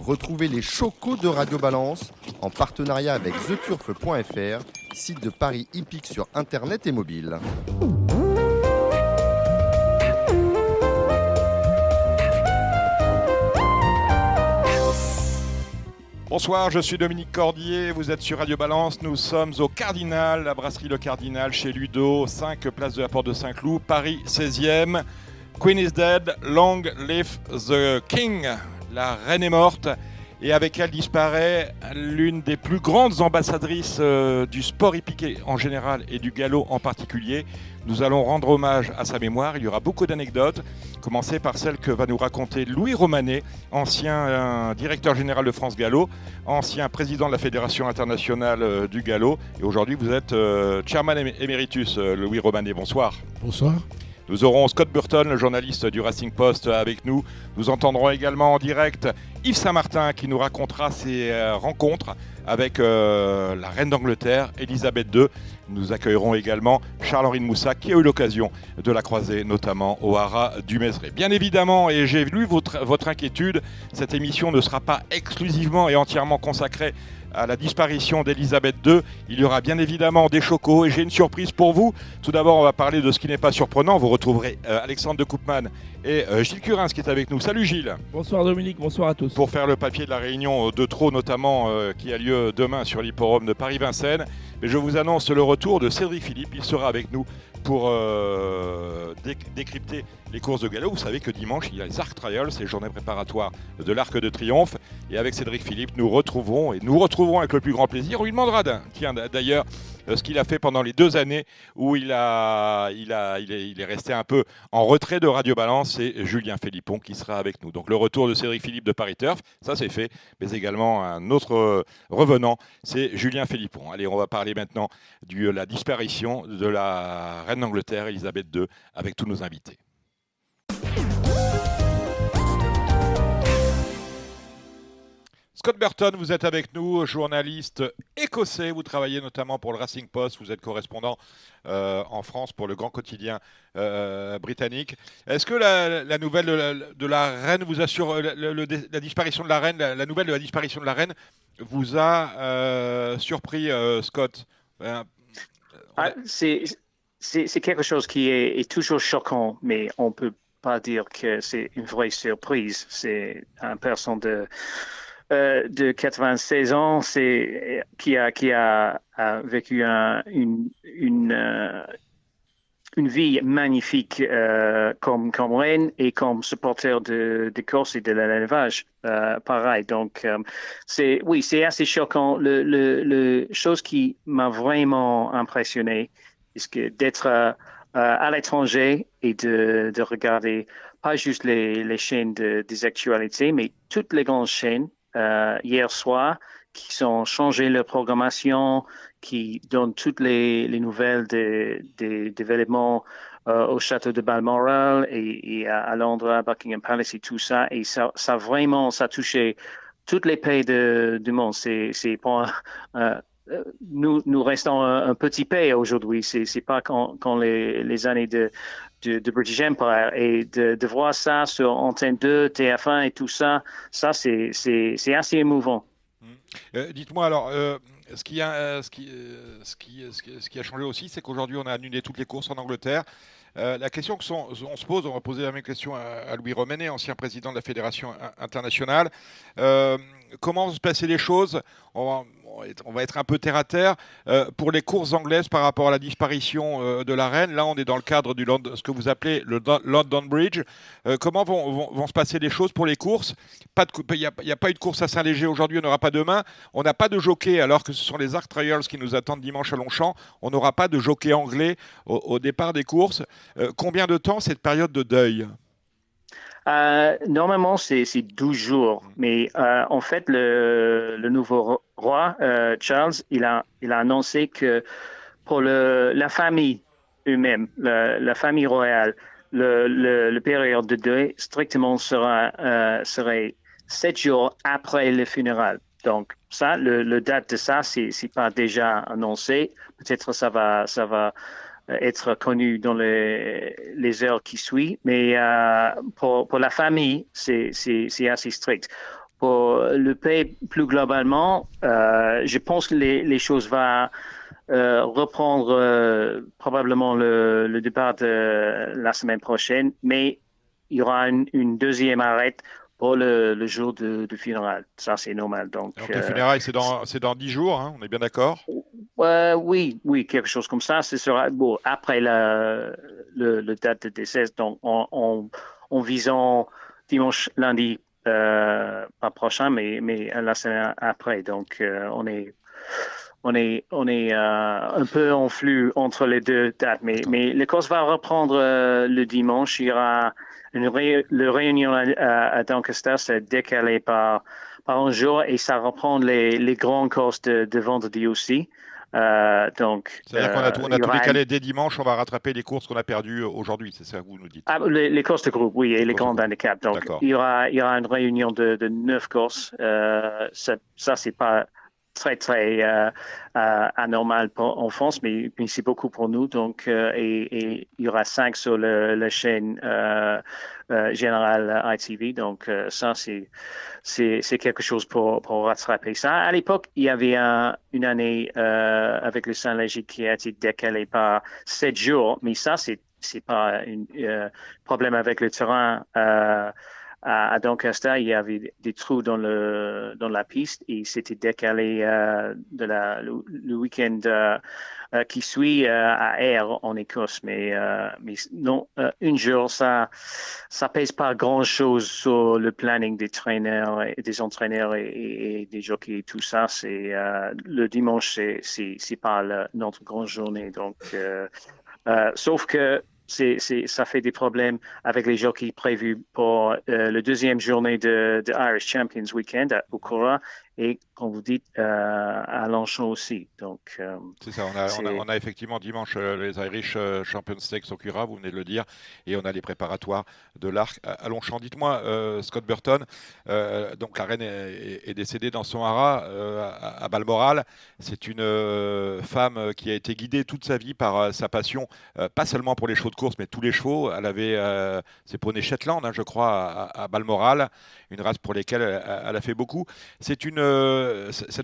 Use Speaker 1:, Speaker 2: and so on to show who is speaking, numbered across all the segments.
Speaker 1: Retrouvez les chocos de Radio Balance en partenariat avec theturf.fr, site de paris hippique sur internet et mobile.
Speaker 2: Bonsoir, je suis Dominique Cordier, vous êtes sur Radio Balance, nous sommes au Cardinal, la brasserie Le Cardinal chez Ludo, 5 place de la Porte de Saint-Cloud, Paris 16e. Queen is dead, long live the king, la reine est morte et avec elle disparaît l'une des plus grandes ambassadrices du sport hippique en général et du galop en particulier. Nous allons rendre hommage à sa mémoire, il y aura beaucoup d'anecdotes, commencer par celle que va nous raconter Louis Romanet, ancien directeur général de France Galop, ancien président de la Fédération internationale du galop et aujourd'hui vous êtes chairman emeritus Louis Romanet, bonsoir.
Speaker 3: Bonsoir.
Speaker 2: Nous aurons Scott Burton, le journaliste du Racing Post, avec nous. Nous entendrons également en direct Yves Saint-Martin qui nous racontera ses rencontres avec la reine d'Angleterre, Elisabeth II. Nous accueillerons également Charles-Henri de Moussac qui a eu l'occasion de la croiser, notamment au haras du Mézeray. Bien évidemment, et j'ai lu votre inquiétude, cette émission ne sera pas exclusivement et entièrement consacrée à la disparition d'Elisabeth II. Il y aura bien évidemment des chocos et j'ai une surprise pour vous. Tout d'abord, on va parler de ce qui n'est pas surprenant. Vous retrouverez Alexandre de Koopman et Gilles Curins qui est avec nous. Salut Gilles.
Speaker 4: Bonsoir Dominique, bonsoir à tous.
Speaker 2: Pour faire le papier de la réunion de Trot notamment qui a lieu demain sur l'hipporome de Paris-Vincennes. Mais je vous annonce le retour de Cédric Philippe. Il sera avec nous pour décrypter les courses de galop. Vous savez que dimanche, il y a les Arc Trials, les journées préparatoires de l'Arc de Triomphe. Et avec Cédric Philippe, nous retrouverons avec le plus grand plaisir. On lui demandera d'ailleurs ce qu'il a fait pendant les 2 années où il est resté un peu en retrait de Radio Balance. C'est Julien Philippon qui sera avec nous. Donc le retour de Cédric Philippe de Paris Turf, ça c'est fait. Mais également un autre revenant, c'est Julien Philippon. Allez, on va parler maintenant de la disparition de la reine d'Angleterre, Elisabeth II, avec tous nos invités. Scott Burton, vous êtes avec nous, journaliste écossais. Vous travaillez notamment pour le Racing Post. Vous êtes correspondant en France pour le grand quotidien britannique. Est-ce que la nouvelle de la reine vous assure la disparition de la reine, la nouvelle de la disparition de la reine vous a surpris, Scott?
Speaker 5: C'est quelque chose qui est toujours choquant, mais on peut pas dire que c'est une vraie surprise. C'est une personne de 96 ans, qui a vécu une vie magnifique comme reine et comme supporter de course et de l'élevage. Pareil. Donc, c'est assez choquant. Le chose qui m'a vraiment impressionné, c'est que d'être à l'étranger et de regarder pas juste les chaînes des actualités, mais toutes les grandes chaînes hier soir qui ont changé leur programmation, qui donnent toutes les nouvelles des développements au château de Balmoral et à Londres, à Buckingham Palace et tout ça. Et ça vraiment, ça a touché tous les pays du monde. C'est pour nous restons un petit pays aujourd'hui. C'est pas quand les années de British Empire et de voir ça sur Antenne 2, TF1 et tout ça, c'est assez émouvant.
Speaker 2: Dites-moi alors, ce qui a changé aussi, c'est qu'aujourd'hui on a annulé toutes les courses en Angleterre. La question on se pose, on va poser la même question à Louis Romanet, ancien président de la Fédération internationale. Comment vont se passer les choses? On va être un peu terre à terre pour les courses anglaises par rapport à la disparition de la reine. Là, on est dans le cadre ce que vous appelez le London Bridge. Comment vont se passer les choses pour les courses? Il n'y a pas eu de course à Saint-Léger aujourd'hui, on n'aura pas demain. On n'a pas de jockey, alors que ce sont les Arc Trials qui nous attendent dimanche à Longchamp. On n'aura pas de jockey anglais au départ des courses. Combien de temps cette période de deuil?
Speaker 5: Normalement, c'est 12 jours. Mais en fait, le nouveau roi, Charles, il a annoncé que pour la famille eux-mêmes, la famille royale, le période de deuil strictement serait 7 jours après le funérail. Donc, ça, le date de ça, c'est pas déjà annoncé. Peut-être ça va être connu dans les heures qui suivent. Mais pour la famille, c'est assez strict. pour le pays plus globalement, je pense que les choses vont reprendre probablement le départ de la semaine prochaine, mais il y aura une deuxième arrêt pour le jour de funérailles. Ça, c'est normal. Donc,
Speaker 2: les funérailles, c'est dans 10 jours, hein, on est bien d'accord?
Speaker 5: Oui, quelque chose comme ça. Ce sera bon, après le date de décès, donc en visant dimanche, lundi, pas prochain, mais la semaine après. Donc, on est un peu en flux entre les deux dates, mais le course va reprendre le dimanche. Il y aura le réunion à Doncaster, c'est décalé par un jour et ça reprend les grandes courses de vendredi aussi.
Speaker 2: C'est-à-dire qu'on a tout décalé dès dimanche, on va rattraper les courses qu'on a perdues aujourd'hui, c'est ça que vous nous dites?
Speaker 5: Les courses de groupe, oui, et les grands handicaps. Donc, il y aura une réunion de 9 courses. Ça c'est pas très anormal en France, mais c'est beaucoup pour nous. Donc, et il y aura 5 sur la chaîne générale ITV. Donc, ça, c'est quelque chose pour rattraper ça. À l'époque, il y avait une année avec le Saint-Léger qui a été décalé par 7 jours, mais ça, c'est pas un problème avec le terrain. À Doncaster, il y avait des trous dans la piste et c'était décalé le week-end qui suit à Ayr en Écosse. Mais non, un jour, ça pèse pas grand-chose sur le planning des traîneurs et des entraîneurs et des jockeys et tout ça. C'est le dimanche, c'est pas notre grande journée. Donc, sauf que ça fait des problèmes avec les jockeys prévus pour le deuxième journée de Irish Champions Weekend à Okura et, comme vous dites, à Longchamp aussi. Donc,
Speaker 2: c'est ça, on a effectivement dimanche les Irish Champions Stakes Okura, vous venez de le dire, et on a les préparatoires de l'Arc à Longchamp. Dites-moi, Scott Burton, donc la reine est décédée dans son haras à Balmoral. C'est une femme qui a été guidée toute sa vie par sa passion, pas seulement pour les chevaux de course, mais tous les chevaux. Elle avait ses poneys Shetland, hein, je crois, à Balmoral, une race pour laquelle elle a fait beaucoup. Cette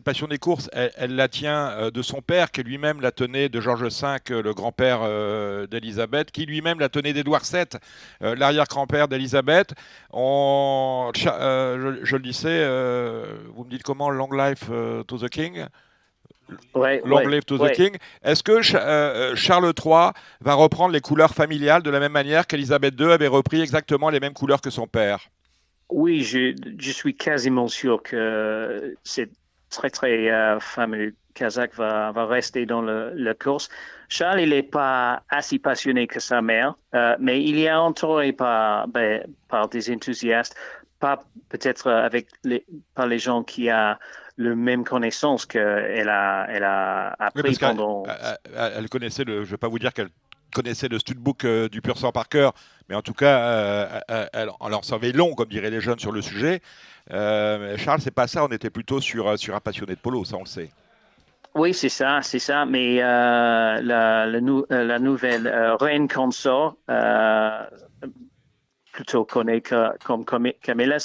Speaker 2: passion des courses, elle la tient de son père, qui lui-même la tenait de George V, le grand-père d'Élisabeth, qui lui-même la tenait d'Édouard VII, l'arrière-grand-père d'Élisabeth. Je le disais, vous me dites comment, Long Life to the King? Long live to the King. Est-ce que Charles III va reprendre les couleurs familiales de la même manière qu'Élisabeth II avait repris exactement les mêmes couleurs que son père?
Speaker 5: Oui, je suis quasiment sûr que c'est très fameux kazakh va rester dans la course. Charles, il n'est pas assez passionné que sa mère, mais il est entouré par des enthousiastes, pas peut-être par les gens qui ont le même connaissance qu'elle a appris
Speaker 2: oui, pendant. Elle connaissait je ne vais pas vous dire qu'elle connaissait le studbook du pur sang par cœur, mais en tout cas, elle en savait long, comme diraient les jeunes, sur le sujet. Charles, c'est pas ça, on était plutôt sur un passionné de polo, ça on le sait.
Speaker 5: Oui, c'est ça, mais la nouvelle reine consort, plutôt connue comme Camilla,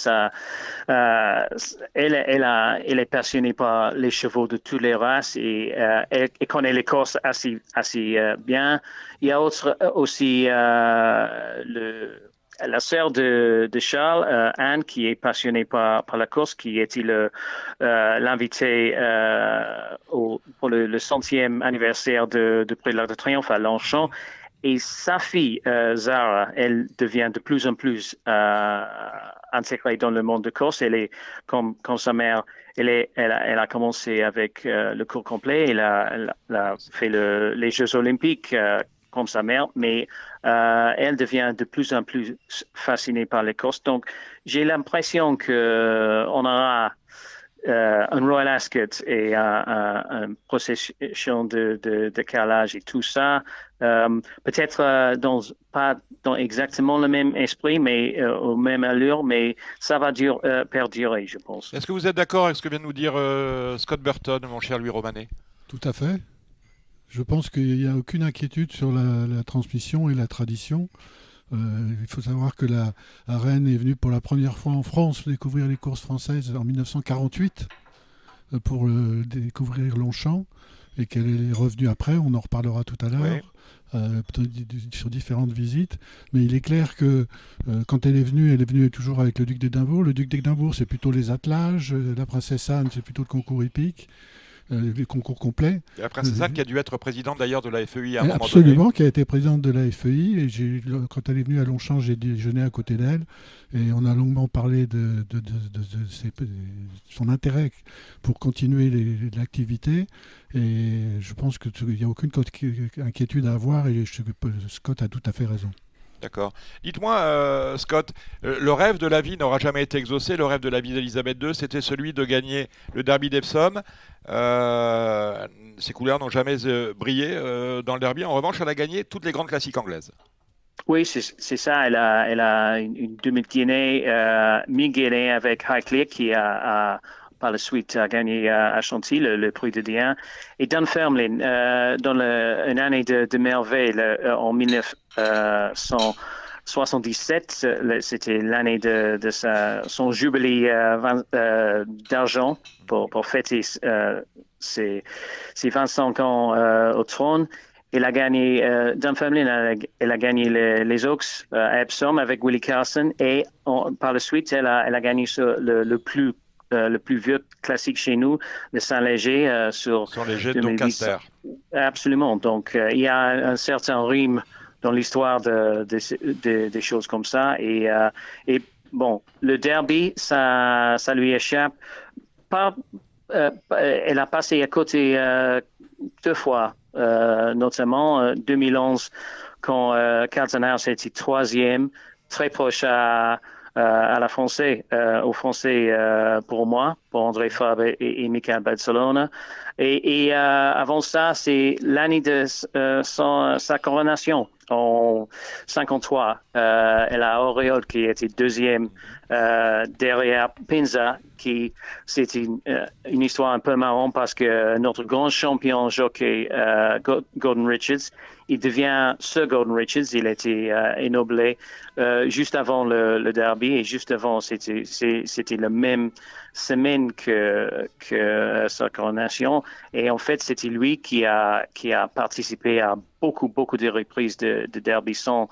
Speaker 5: elle est passionnée par les chevaux de toutes les races et elle connaît les courses assez bien. Il y a aussi la sœur de Charles, Anne, qui est passionnée par la course, qui était l'invitée pour le 100e anniversaire de Prix de l'Arc de Triomphe à Longchamp. Et sa fille, Zara, elle devient de plus en plus intégrée dans le monde de course. Elle est comme sa mère. Elle a commencé avec le cours complet. Elle a fait les Jeux Olympiques comme sa mère, mais elle devient de plus en plus fascinée par les courses. Donc, j'ai l'impression qu'on aura un Royal Ascot et un procession de carrelage et tout ça, peut-être pas dans exactement le même esprit, mais au même allure, mais ça va perdurer, je pense.
Speaker 2: Est-ce que vous êtes d'accord avec ce que vient de nous dire Scott Burton, mon cher Louis Romanet?
Speaker 3: Tout à fait. Je pense qu'il n'y a aucune inquiétude sur la transmission et la tradition. Il faut savoir que la reine est venue pour la première fois en France découvrir les courses françaises en 1948 pour découvrir Longchamp et qu'elle est revenue après, on en reparlera tout à l'heure. Sur différentes visites, mais il est clair que quand elle est venue toujours avec le duc d'Édimbourg. Le duc d'Édimbourg, c'est plutôt les attelages, la princesse Anne, c'est plutôt le concours hippique, les concours complets.
Speaker 2: Et la princesse Anne qui a dû être présidente d'ailleurs de la FEI à un moment donné.
Speaker 3: Absolument, qui a été présidente de la FEI, et quand elle est venue à Longchamp, j'ai déjeuné à côté d'elle, et on a longuement parlé de son intérêt pour continuer l'activité. Et je pense qu'il n'y a aucune inquiétude à avoir, et Scott a tout à fait raison.
Speaker 2: D'accord. Dites-moi, Scott, le rêve de la vie n'aura jamais été exaucé. Le rêve de la vie d'Elisabeth II, c'était celui de gagner le Derby d'Epsom. Ses couleurs n'ont jamais brillé dans le Derby. En revanche, elle a gagné toutes les grandes classiques anglaises.
Speaker 5: Oui, c'est ça. Elle a une demi-guinée, mi-guinée avec Highclere qui a par la suite a gagné à Chantilly le prix de Diane. Et Dunfermline, dans une année de merveille, en 1977, c'était l'année de son jubilé d'argent pour fêter ses 25 ans au trône. Elle a gagné, Dunfermline, elle a gagné les Oaks à Epsom avec Willie Carson, et par la suite, elle a gagné le plus vieux classique chez nous, le Saint-Léger sur
Speaker 2: Saint-Léger de Doncaster.
Speaker 5: Absolument. Donc, il y a un certain rythme dans l'histoire des choses comme ça. Et bon, le Derby, ça lui échappe. Elle a passé à côté 2 fois, notamment 2011 quand Carlton House était 3e, très proche à la Français, aux Français pour moi, pour André Fabre et Michael Barcelona. Et avant ça, c'est l'année de sa coronation en 53. Elle a Auréole qui était 2e derrière Pinza, qui c'était une histoire un peu marrante parce que notre grand champion jockey Gordon Richards, il devient Sir Gordon Richards. Il a été ennoblé juste avant le Derby, et juste avant c'était la même semaine que sa coronation. Et en fait, c'était lui qui a participé à beaucoup de reprises de Derby sans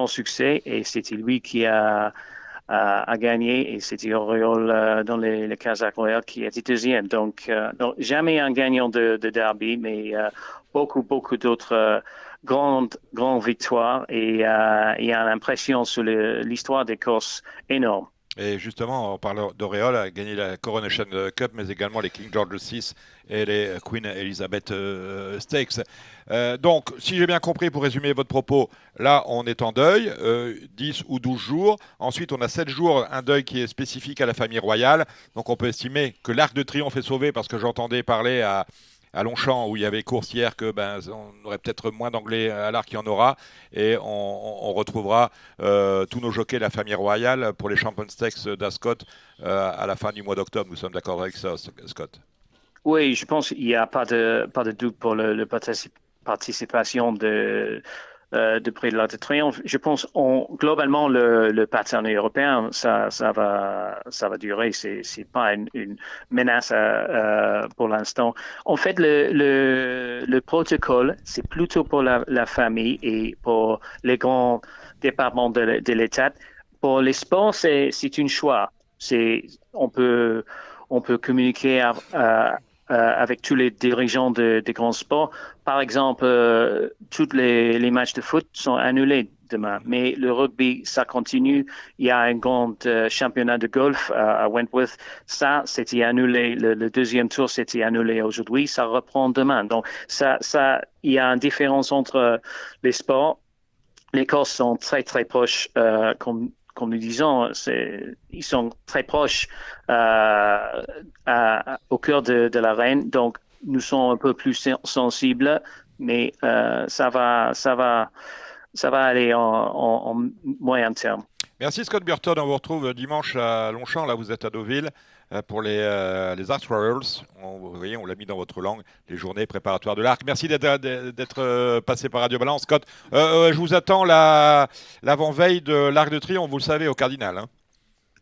Speaker 5: succès, et c'était lui qui a gagné, et c'était Auréole dans les Casaques royales qui était 2e. Donc jamais un gagnant de Derby, mais beaucoup d'autres grandes victoires, et il y a l'impression sur l'histoire des courses énorme.
Speaker 2: Et justement, on parle d'Auréole, a gagné la Coronation Cup, mais également les King George VI et les Queen Elizabeth Stakes. Donc, si j'ai bien compris, pour résumer votre propos, là, on est en deuil, 10 ou 12 jours. Ensuite, on a 7 jours, un deuil qui est spécifique à la famille royale. Donc, on peut estimer que l'Arc de Triomphe est sauvé, parce que j'entendais parler à Longchamp, où il y avait course hier, que on aurait peut-être moins d'anglais à l'Arc qu'il y en aura, et on retrouvera tous nos jockeys de la famille royale pour les Champion Stakes d'Ascot à la fin du mois d'octobre. Nous sommes d'accord avec ça, Scott?
Speaker 5: Oui, je pense qu'il n'y a pas de doute pour la participation de prix de l'Arc de Triomphe. Je pense globalement le pattern européen, ça va durer. C'est pas une menace pour l'instant. En fait, le protocole, c'est plutôt pour la famille et pour les grands départements de l'État. Pour les sports, c'est une choix. On peut communiquer avec tous les dirigeants des grands sports. Par exemple, tous les matchs de foot sont annulés demain, mais le rugby, ça continue. Il y a un grand championnat de golf à Wentworth. Ça, c'était annulé. Le deuxième tour, c'était annulé aujourd'hui. Ça reprend demain. Donc, il y a une différence entre les sports. Les courses sont très, très proches, comme nous disons, ils sont très proches au cœur de la reine. Donc, nous sommes un peu plus sensibles, mais ça va aller en moyen terme.
Speaker 2: Merci Scott Burton, on vous retrouve dimanche à Longchamp, là vous êtes à Deauville. pour les Arts Royals. Vous voyez, on l'a mis dans votre langue, les journées préparatoires de l'arc. Merci d'être passé par Radio Balance, Scott. Je vous attends l'avant-veille de l'Arc de Triomphe, vous le savez, au Cardinal. Hein.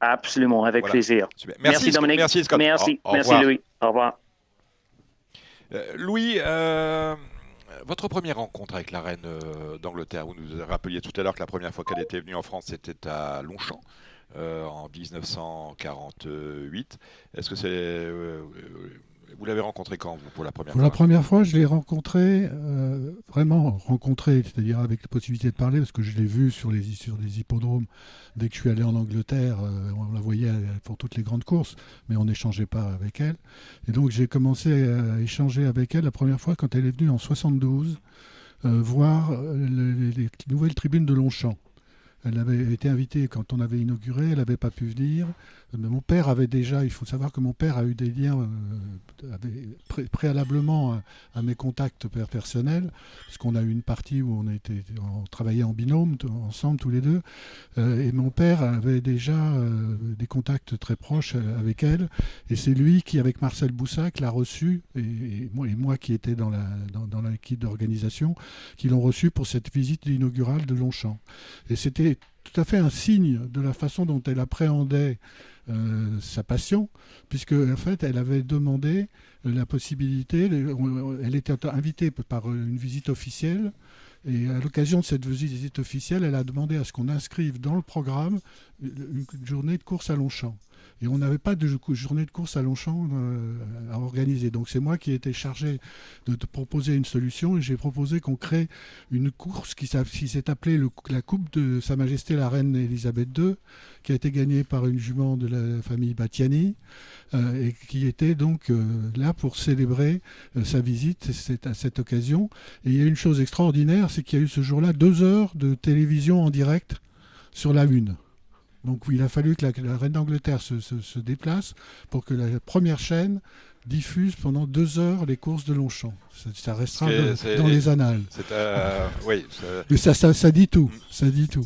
Speaker 5: Absolument, avec plaisir.
Speaker 2: Super.
Speaker 5: Merci Dominique.
Speaker 2: Merci Scott.
Speaker 5: Merci,
Speaker 2: merci
Speaker 5: Louis. Au revoir.
Speaker 2: Louis, votre première rencontre avec la reine d'Angleterre, vous nous rappeliez tout à l'heure que la première fois qu'elle était venue en France, c'était à Longchamp. En 1948. Est-ce que vous l'avez rencontré quand, vous, pour la première fois?
Speaker 3: Pour la première fois, je l'ai rencontré, vraiment rencontré, c'est-à-dire avec la possibilité de parler, parce que je l'ai vue sur les hippodromes. Dès que je suis allé en Angleterre, on la voyait pour toutes les grandes courses, mais on n'échangeait pas avec elle. Et donc j'ai commencé à échanger avec elle la première fois quand elle est venue en 72 voir les nouvelles tribunes de Longchamp. Elle avait été invitée quand on avait inauguré, elle n'avait pas pu venir. Mais mon père avait déjà, il faut savoir que mon père a eu des liens préalablement à mes contacts personnels, parce qu'on a eu une partie où on travaillait en binôme, ensemble tous les deux. Et mon père avait déjà des contacts très proches avec elle. Et c'est lui qui, avec Marcel Boussac, l'a reçu, et moi qui étais dans l'équipe d'organisation, qui l'ont reçu pour cette visite inaugurale de Longchamp. Et c'était tout à fait un signe de la façon dont elle appréhendait sa passion, puisque en fait elle avait demandé la possibilité, elle était invitée par une visite officielle, et à l'occasion de cette visite officielle, elle a demandé à ce qu'on inscrive dans le programme une journée de course à Longchamp. Et on n'avait pas de journée de course à Longchamp à organiser. Donc c'est moi qui ai été chargé de proposer une solution, et j'ai proposé qu'on crée une course qui s'est appelée la Coupe de Sa Majesté la Reine Elisabeth II, qui a été gagnée par une jument de la famille Battiani, et qui était donc là pour célébrer sa visite à cette occasion. Et il y a une chose extraordinaire, c'est qu'il y a eu ce jour-là 2 heures de télévision en direct sur la Une. Donc il a fallu que la reine d'Angleterre se déplace pour que la première chaîne diffuse pendant 2 heures les courses de Longchamp. Ça restera dans les annales.
Speaker 2: Oui.
Speaker 3: Mais ça dit tout. Ça dit tout.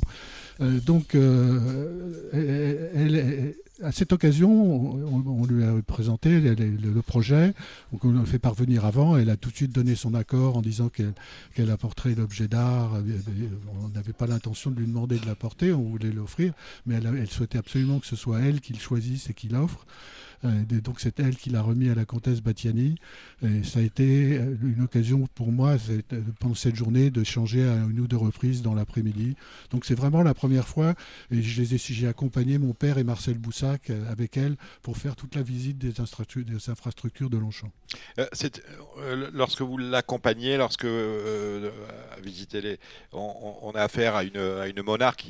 Speaker 3: À cette occasion, on lui a présenté le projet, donc on l'a fait parvenir avant. Elle a tout de suite donné son accord en disant qu'elle apporterait l'objet d'art. On n'avait pas l'intention de lui demander de l'apporter, on voulait l'offrir, mais elle souhaitait absolument que ce soit elle qui le choisisse et qui l'offre. Donc c'est elle qui l'a remis à la comtesse Battiani. Et ça a été une occasion pour moi, pendant cette journée, de changer à 1 ou 2 reprises dans l'après-midi. Donc c'est vraiment la première fois, et j'ai accompagné mon père et Marcel Boussac avec elle pour faire toute la visite des infrastructures de Longchamp.
Speaker 2: Lorsque vous l'accompagnez, lorsque visitez on a affaire à une monarque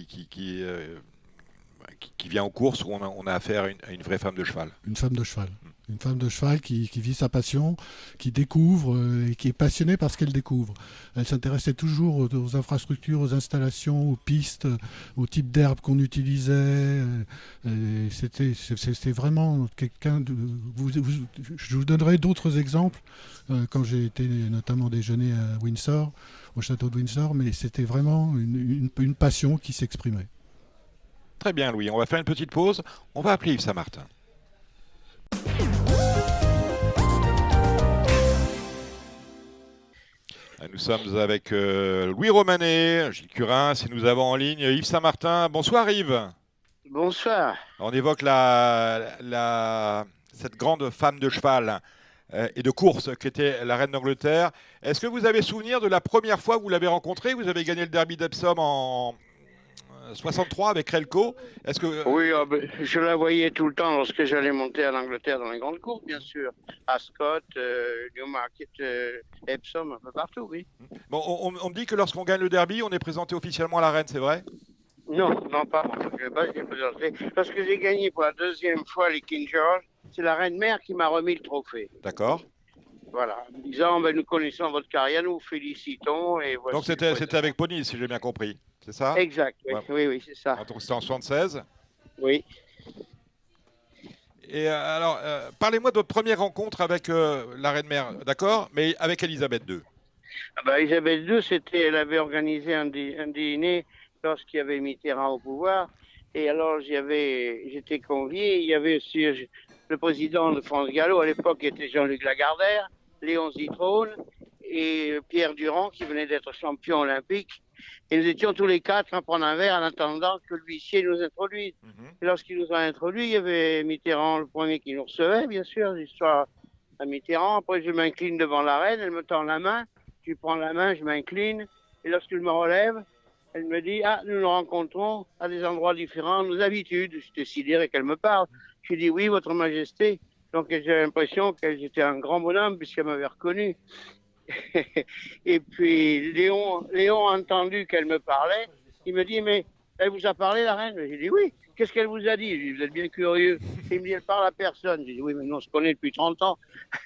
Speaker 2: qui vient en course, où on a affaire à une vraie femme de cheval.
Speaker 3: Une femme de cheval. Une femme de cheval qui vit sa passion, qui découvre et qui est passionnée par ce qu'elle découvre. Elle s'intéressait toujours aux infrastructures, aux installations, aux pistes, au type d'herbe qu'on utilisait. C'était vraiment quelqu'un de... Je vous donnerai d'autres exemples quand j'ai été notamment déjeuner à Windsor, au château de Windsor, mais c'était vraiment une passion qui s'exprimait.
Speaker 2: Très bien, Louis. On va faire une petite pause. On va appeler Yves Saint-Martin. Nous sommes avec Louis Romanet, Gilles Curin, et nous avons en ligne Yves Saint-Martin. Bonsoir Yves.
Speaker 4: Bonsoir.
Speaker 2: On évoque cette grande femme de cheval et de course qu'était la reine d'Angleterre. Est-ce que vous avez souvenir de la première fois que vous l'avez rencontrée? Vous avez gagné le derby d'Epsom en 63 avec Relco. Est-ce que
Speaker 4: Oui, je la voyais tout le temps lorsque j'allais monter à l'Angleterre dans les grandes courses, bien sûr. Ascot, Newmarket, Epsom, un peu partout, oui.
Speaker 2: Bon, on me dit que lorsqu'on gagne le derby, on est présenté officiellement à la reine, c'est vrai?
Speaker 4: Non, pas moi. Je n'ai pas été présenté. Parce que j'ai gagné pour la 2e fois les King George, c'est la reine mère qui m'a remis le trophée.
Speaker 2: D'accord.
Speaker 4: Voilà, en disant, nous connaissons votre carrière, nous vous félicitons. Et voici.
Speaker 2: Donc c'était avec Pony, si j'ai bien compris, c'est ça?
Speaker 4: Exact, oui,
Speaker 2: ouais.
Speaker 4: oui, c'est ça.
Speaker 2: Donc c'était en 76?
Speaker 4: Oui.
Speaker 2: Et alors, parlez-moi de votre première rencontre avec la reine mère, d'accord? Mais avec Elisabeth II.
Speaker 4: Elisabeth II, elle avait organisé un dîner lorsqu'il y avait Mitterrand au pouvoir. Et alors, j'étais convié. Il y avait aussi Le président de France Gallo, à l'époque, était Jean-Luc Lagardère, Léon Zitrone et Pierre Durand, qui venait d'être champion olympique. Et nous étions tous les quatre à prendre un verre en attendant que l'huissier nous introduise. Et lorsqu'il nous a introduits, il y avait Mitterrand, le premier qui nous recevait, bien sûr, l'histoire à Mitterrand. Après, je m'incline devant la reine, elle me tend la main, je lui prends la main, je m'incline. Et lorsqu'elle me relève, elle me dit « Ah, nous nous rencontrons à des endroits différents, nos habitudes. » J'étais sidéré qu'elle me parle. Je lui dis « Oui, votre majesté. » Donc, j'ai l'impression qu'elle était un grand bonhomme puisqu'elle m'avait reconnu. Et puis, Léon a entendu qu'elle me parlait. Il me dit « Mais elle vous a parlé, la reine ?» J'ai dit « Oui. » Qu'est-ce qu'elle vous a dit? Je lui dis, vous êtes bien curieux. Il me dit, elle parle à personne. J'ai dit, oui, mais nous, on se connaît depuis 30 ans.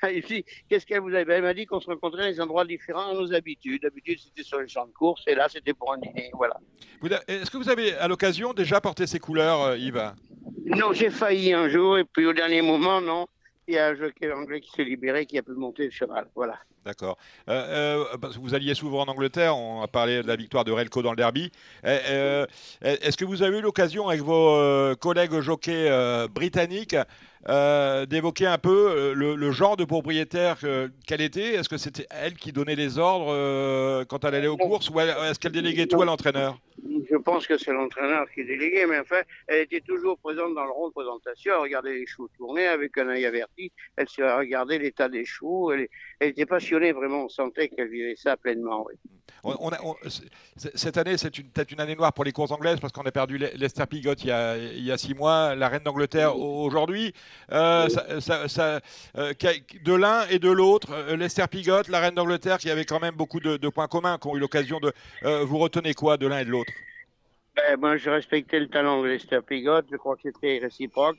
Speaker 4: Il me dit, qu'est-ce qu'elle vous a dit? Elle m'a dit qu'on se rencontrait dans des endroits différents à nos habitudes. D'habitude, c'était sur les champs de course, et là, c'était pour un dîner. Voilà.
Speaker 2: Est-ce que vous avez, à l'occasion, déjà porté ces couleurs, Yves?
Speaker 4: Non, j'ai failli un jour, et puis au dernier moment, non. Il y a un jockey anglais qui s'est libéré, qui a pu monter le cheval. Voilà.
Speaker 2: D'accord. Parce que vous alliez souvent en Angleterre, on a parlé de la victoire de Relco dans le derby. Est-ce que vous avez eu l'occasion avec vos collègues jockeys britanniques d'évoquer un peu le genre de propriétaire qu'elle était? Est-ce que c'était elle qui donnait les ordres quand elle allait aux courses, ou est-ce qu'elle déléguait tout à l'entraîneur?
Speaker 4: Je pense que c'est l'entraîneur qui déléguait, mais enfin, elle était toujours présente dans le rond de présentation. Elle regardait les chevaux tourner avec un œil averti. Elle se regardait l'état des chevaux. Elle était passionnée, vraiment. On sentait qu'elle vivait ça pleinement. Oui.
Speaker 2: Cette année, c'est peut-être une année noire pour les courses anglaises parce qu'on a perdu Lester Piggott il y a 6 mois, la reine d'Angleterre aujourd'hui. De l'un et de l'autre, Lester Piggott, la reine d'Angleterre, qui avait quand même beaucoup de points communs, qui ont eu l'occasion de. Vous retenez quoi de l'un et de l'autre?
Speaker 4: Moi, je respectais le talent de Lester Piggott. Je crois que c'était réciproque.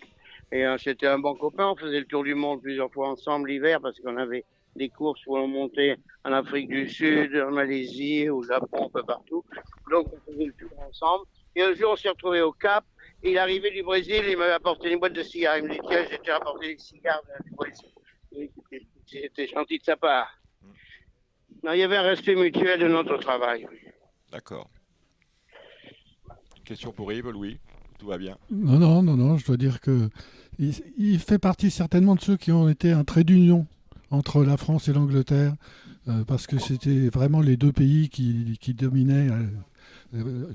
Speaker 4: Et c'était un bon copain. On faisait le tour du monde plusieurs fois ensemble l'hiver parce qu'on avait des courses où on montait en Afrique du Sud, en Malaisie, au Japon, un peu partout. Donc, on faisait le tour ensemble. Et un jour, on s'est retrouvés au Cap. Et il arrivait du Brésil, il m'avait apporté une boîte de cigares. Il me dit, tiens, j'ai déjà apporté des cigares du Brésil. C'était gentil de sa part. Non, il y avait un respect mutuel de notre travail.
Speaker 2: D'accord. Une question pour Yves, Louis? Tout va bien?
Speaker 3: Non, je dois dire que il fait partie certainement de ceux qui ont été un trait d'union entre la France et l'Angleterre, parce que c'était vraiment les deux pays qui dominaient,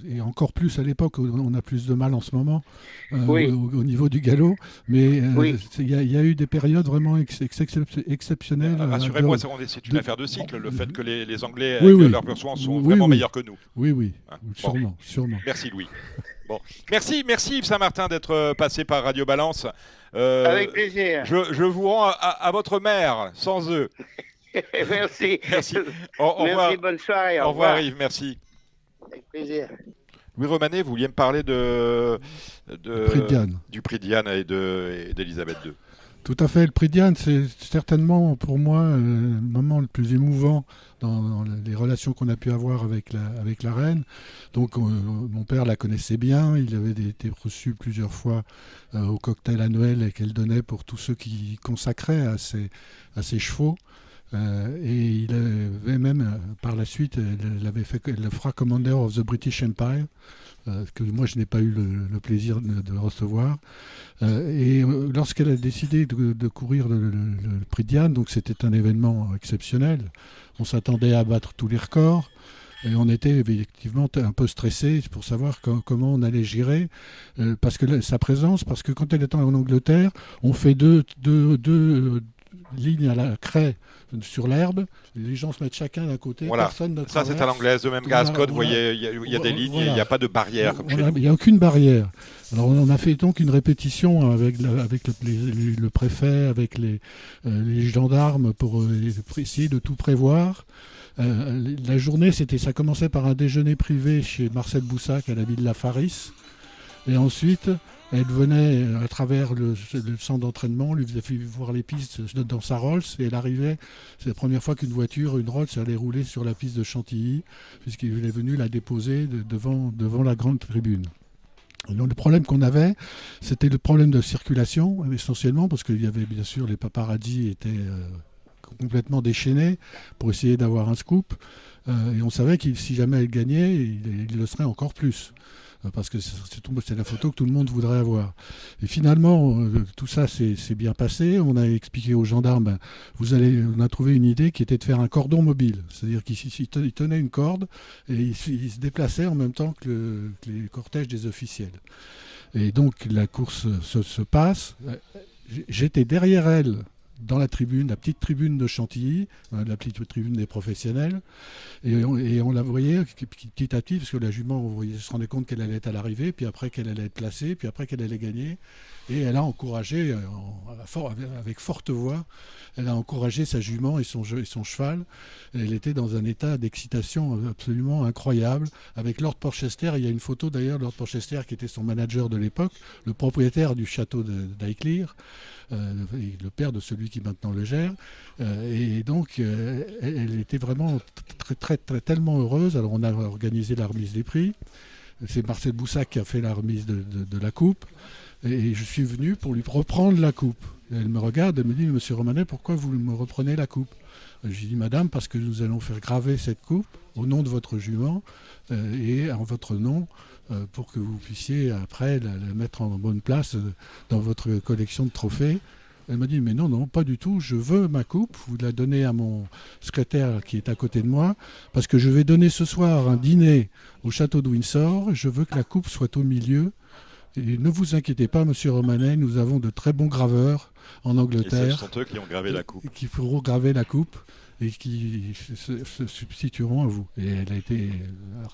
Speaker 3: et encore plus à l'époque, on a plus de mal en ce moment
Speaker 4: Oui.
Speaker 3: au niveau du galop, mais
Speaker 4: Oui.
Speaker 3: il y a eu des périodes vraiment exceptionnelles.
Speaker 2: Rassurez-moi, c'est une affaire de cycle, le fait que les Anglais,
Speaker 3: Oui,
Speaker 2: avec
Speaker 3: oui.
Speaker 2: leur performance, sont
Speaker 3: Oui,
Speaker 2: vraiment
Speaker 3: oui.
Speaker 2: meilleurs que nous.
Speaker 3: Oui,
Speaker 2: Hein,
Speaker 3: sûrement.
Speaker 2: Merci Louis. Bon. Merci Yves Saint-Martin d'être passé par Radio Balance.
Speaker 4: Avec plaisir.
Speaker 2: Je vous rends à votre mère, sans eux.
Speaker 4: Merci.
Speaker 2: Merci.
Speaker 4: Merci,
Speaker 2: revoir.
Speaker 4: bonne soirée.
Speaker 2: Au revoir Yves, merci.
Speaker 4: Avec plaisir.
Speaker 2: Louis Romanet, vous vouliez me parler du prix de Diane et d'Elisabeth II.
Speaker 3: Tout à fait. Le prix Diane, c'est certainement pour moi le moment le plus émouvant dans les relations qu'on a pu avoir avec la reine. Donc mon père la connaissait bien. Il avait été reçu plusieurs fois au cocktail annuel qu'elle donnait pour tous ceux qui consacraient à ses chevaux. Et il avait même, par la suite, elle avait fait le Fra Commander of the British Empire, que moi je n'ai pas eu le plaisir de recevoir. Et lorsqu'elle a décidé de courir le prix Diane, donc c'était un événement exceptionnel, on s'attendait à battre tous les records. Et on était effectivement un peu stressé pour savoir comment on allait gérer parce que sa présence, parce que quand elle était en Angleterre, on fait deux lignes à la craie sur l'herbe, les gens se mettent chacun d'un côté,
Speaker 2: voilà.
Speaker 3: Personne ne
Speaker 2: ça c'est à l'anglaise, de même qu'à Ascot, vous voyez, il y a des lignes, il n'y a pas de barrière.
Speaker 3: Il n'y a aucune barrière. Alors on a fait donc une répétition avec le préfet, avec les gendarmes pour essayer de tout prévoir. La journée, ça commençait par un déjeuner privé chez Marcel Boussac à la Villa Faris. Et ensuite, elle venait à travers le centre d'entraînement, lui faisait voir les pistes dans sa Rolls, et elle arrivait, c'est la première fois qu'une Rolls allait rouler sur la piste de Chantilly, puisqu'il est venu la déposer devant la grande tribune. Et donc, le problème qu'on avait, c'était le problème de circulation, essentiellement, parce qu'il y avait bien sûr les paparazzis étaient complètement déchaînés pour essayer d'avoir un scoop, et on savait que si jamais elle gagnait, il le serait encore plus. parce que c'est la photo que tout le monde voudrait avoir. Et finalement, tout ça s'est bien passé. On a expliqué aux gendarmes, on a trouvé une idée qui était de faire un cordon mobile. C'est-à-dire qu'ils tenaient une corde et ils se déplaçaient en même temps que les cortèges des officiels. Et donc la course se passe. J'étais derrière elle, dans la tribune, la petite tribune de Chantilly, la petite tribune des professionnels, et on la voyait petit à petit, parce que la jument, on se rendait compte qu'elle allait être à l'arrivée, puis après qu'elle allait être placée, puis après qu'elle allait gagner, et elle a encouragé, avec forte voix, elle a encouragé sa jument et son cheval. Elle était dans un état d'excitation absolument incroyable, avec Lord Porchester. Il y a une photo d'ailleurs, Lord Porchester qui était son manager de l'époque, le propriétaire du château d'Highclere, le père de celui qui maintenant le gère, et donc elle était vraiment tellement heureuse. Alors on a organisé la remise des prix, c'est Marcel Boussac qui a fait la remise de la coupe, et je suis venu pour lui reprendre la coupe. Et elle me regarde et me dit, monsieur Romanet, pourquoi vous me reprenez la coupe? Je lui dis, madame, parce que nous allons faire graver cette coupe au nom de votre jument et en votre nom, pour que vous puissiez après la mettre en bonne place dans votre collection de trophées. Elle m'a dit, mais non, pas du tout, je veux ma coupe, vous la donnez à mon secrétaire qui est à côté de moi, parce que je vais donner ce soir un dîner au château de Windsor, je veux que la coupe soit au milieu, et ne vous inquiétez pas, monsieur Romanet, nous avons de très bons graveurs en Angleterre.
Speaker 2: Et ce sont eux qui ont gravé la coupe.
Speaker 3: Qui feront graver la coupe et qui se substitueront à vous. Et elle a été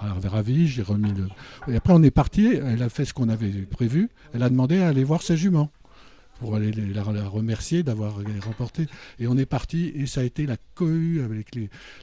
Speaker 3: ravie, j'ai remis le... Et après on est parti, elle a fait ce qu'on avait prévu, elle a demandé à aller voir sa jument pour aller la remercier d'avoir remporté. Et on est parti, et ça a été la cohue avec